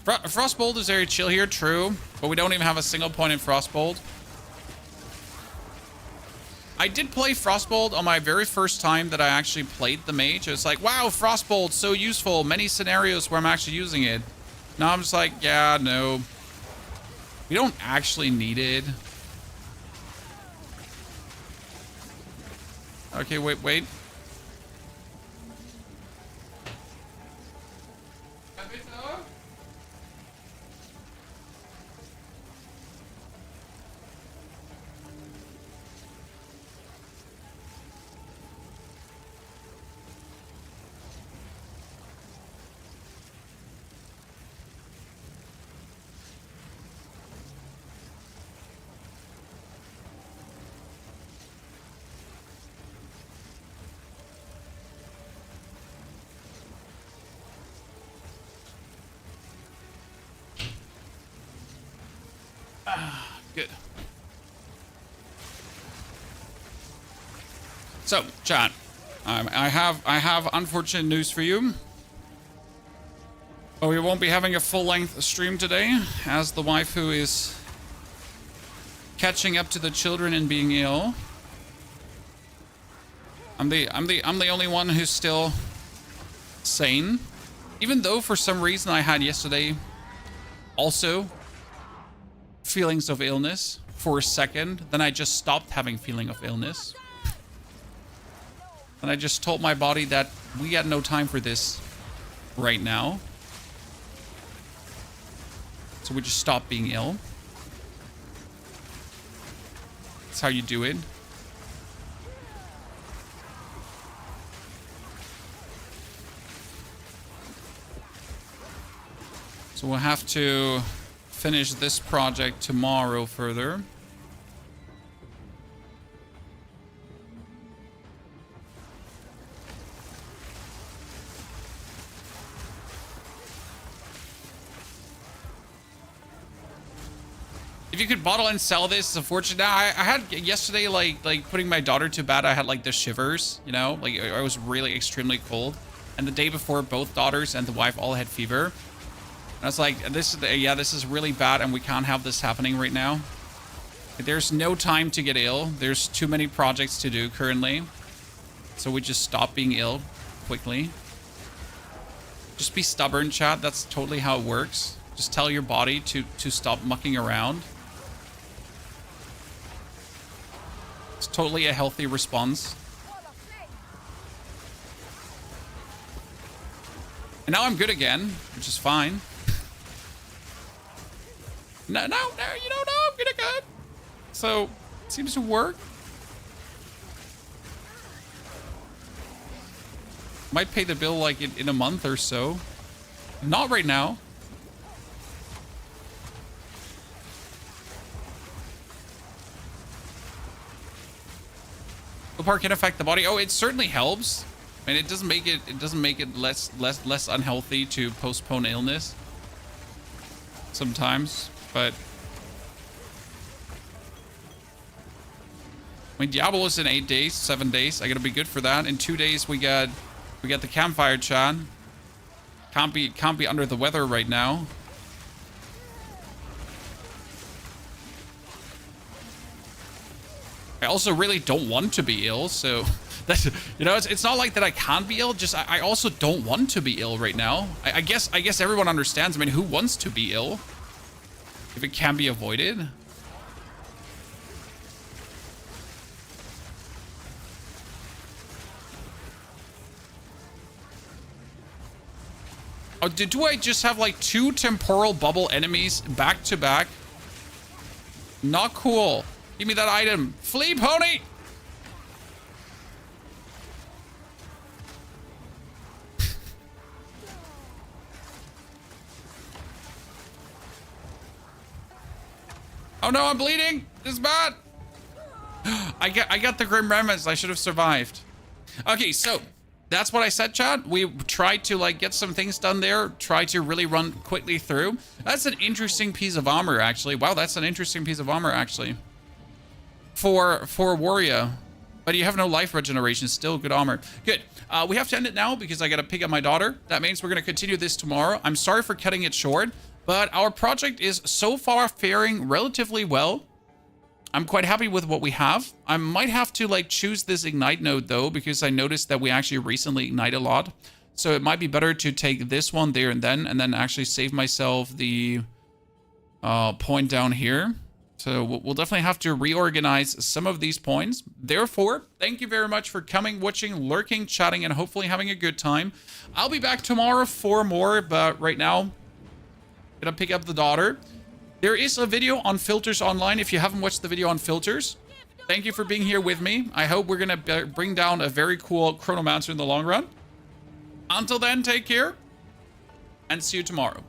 Frostbolt is very chill here, true. But we don't even have a single point in Frostbolt. I did play Frostbolt on my very first time that I actually played the mage. It was like, wow, Frostbolt, so useful. Many scenarios where I'm actually using it. Now I'm just like, yeah, no. We don't actually need it. Okay, wait. Good. So, chat, I have unfortunate news for you. Oh, we won't be having a full-length stream today, as the waifu is catching up to the children and being ill. I'm the only one who's still sane, even though for some reason I had yesterday also feelings of illness for a second. Then I just stopped having feeling of illness. And I just told my body that we got no time for this right now. So we just stopped being ill. That's how you do it. So we'll have to finish this project tomorrow further. If you could bottle and sell this, it's unfortunate. Now, I had yesterday, like putting my daughter to bed, I had like the shivers, you know, like I was really extremely cold. And the day before, both daughters and the wife all had fever. And I was like, this is really bad, and we can't have this happening right now. There's no time to get ill. There's too many projects to do currently. So we just stop being ill quickly. Just be stubborn, chat. That's totally how it works. Just tell your body to stop mucking around. It's totally a healthy response. And now I'm good again, which is fine. No, you know, no, I'm good. So, it seems to work. Might pay the bill like in a month or so. Not right now. The part can affect the body. Oh, it certainly helps. I mean, it doesn't make it less unhealthy to postpone illness sometimes, but I mean, Diablo is in 8 days, 7 days. I gotta be good for that. In 2 days, we got the campfire, chat. Can't be under the weather right now. I also really don't want to be ill, so that's, you know, it's not like that I can't be ill. Just I also don't want to be ill right now. I guess everyone understands. I mean, who wants to be ill if it can be avoided? Oh, do I just have like 2 temporal bubble enemies back to back? Not cool. Give me that item. Flee pony! Oh no, I'm bleeding. This is bad. I got the Grim Remnants. I should have survived. Okay, so that's what I said, chat. We tried to like get some things done there. Try to really run quickly through. That's an interesting piece of armor, actually. Wow, that's an interesting piece of armor, actually. For warrior. But you have no life regeneration. Still good armor. Good. We have to end it now because I got to pick up my daughter. That means we're going to continue this tomorrow. I'm sorry for cutting it short, but our project is so far faring relatively well. I'm quite happy with what we have. I might have to like choose this ignite node though, because I noticed that we actually recently ignite a lot. So it might be better to take this one there and then actually save myself the point down here. So we'll definitely have to reorganize some of these points. Therefore, thank you very much for coming, watching, lurking, chatting, and hopefully having a good time. I'll be back tomorrow for more, but right now, gonna pick up the daughter. There is a video on filters online if you haven't watched the video on filters. Thank you for being here with me. I hope we're gonna bring down a very cool Chronomancer in the long run. Until then, take care, and see you tomorrow.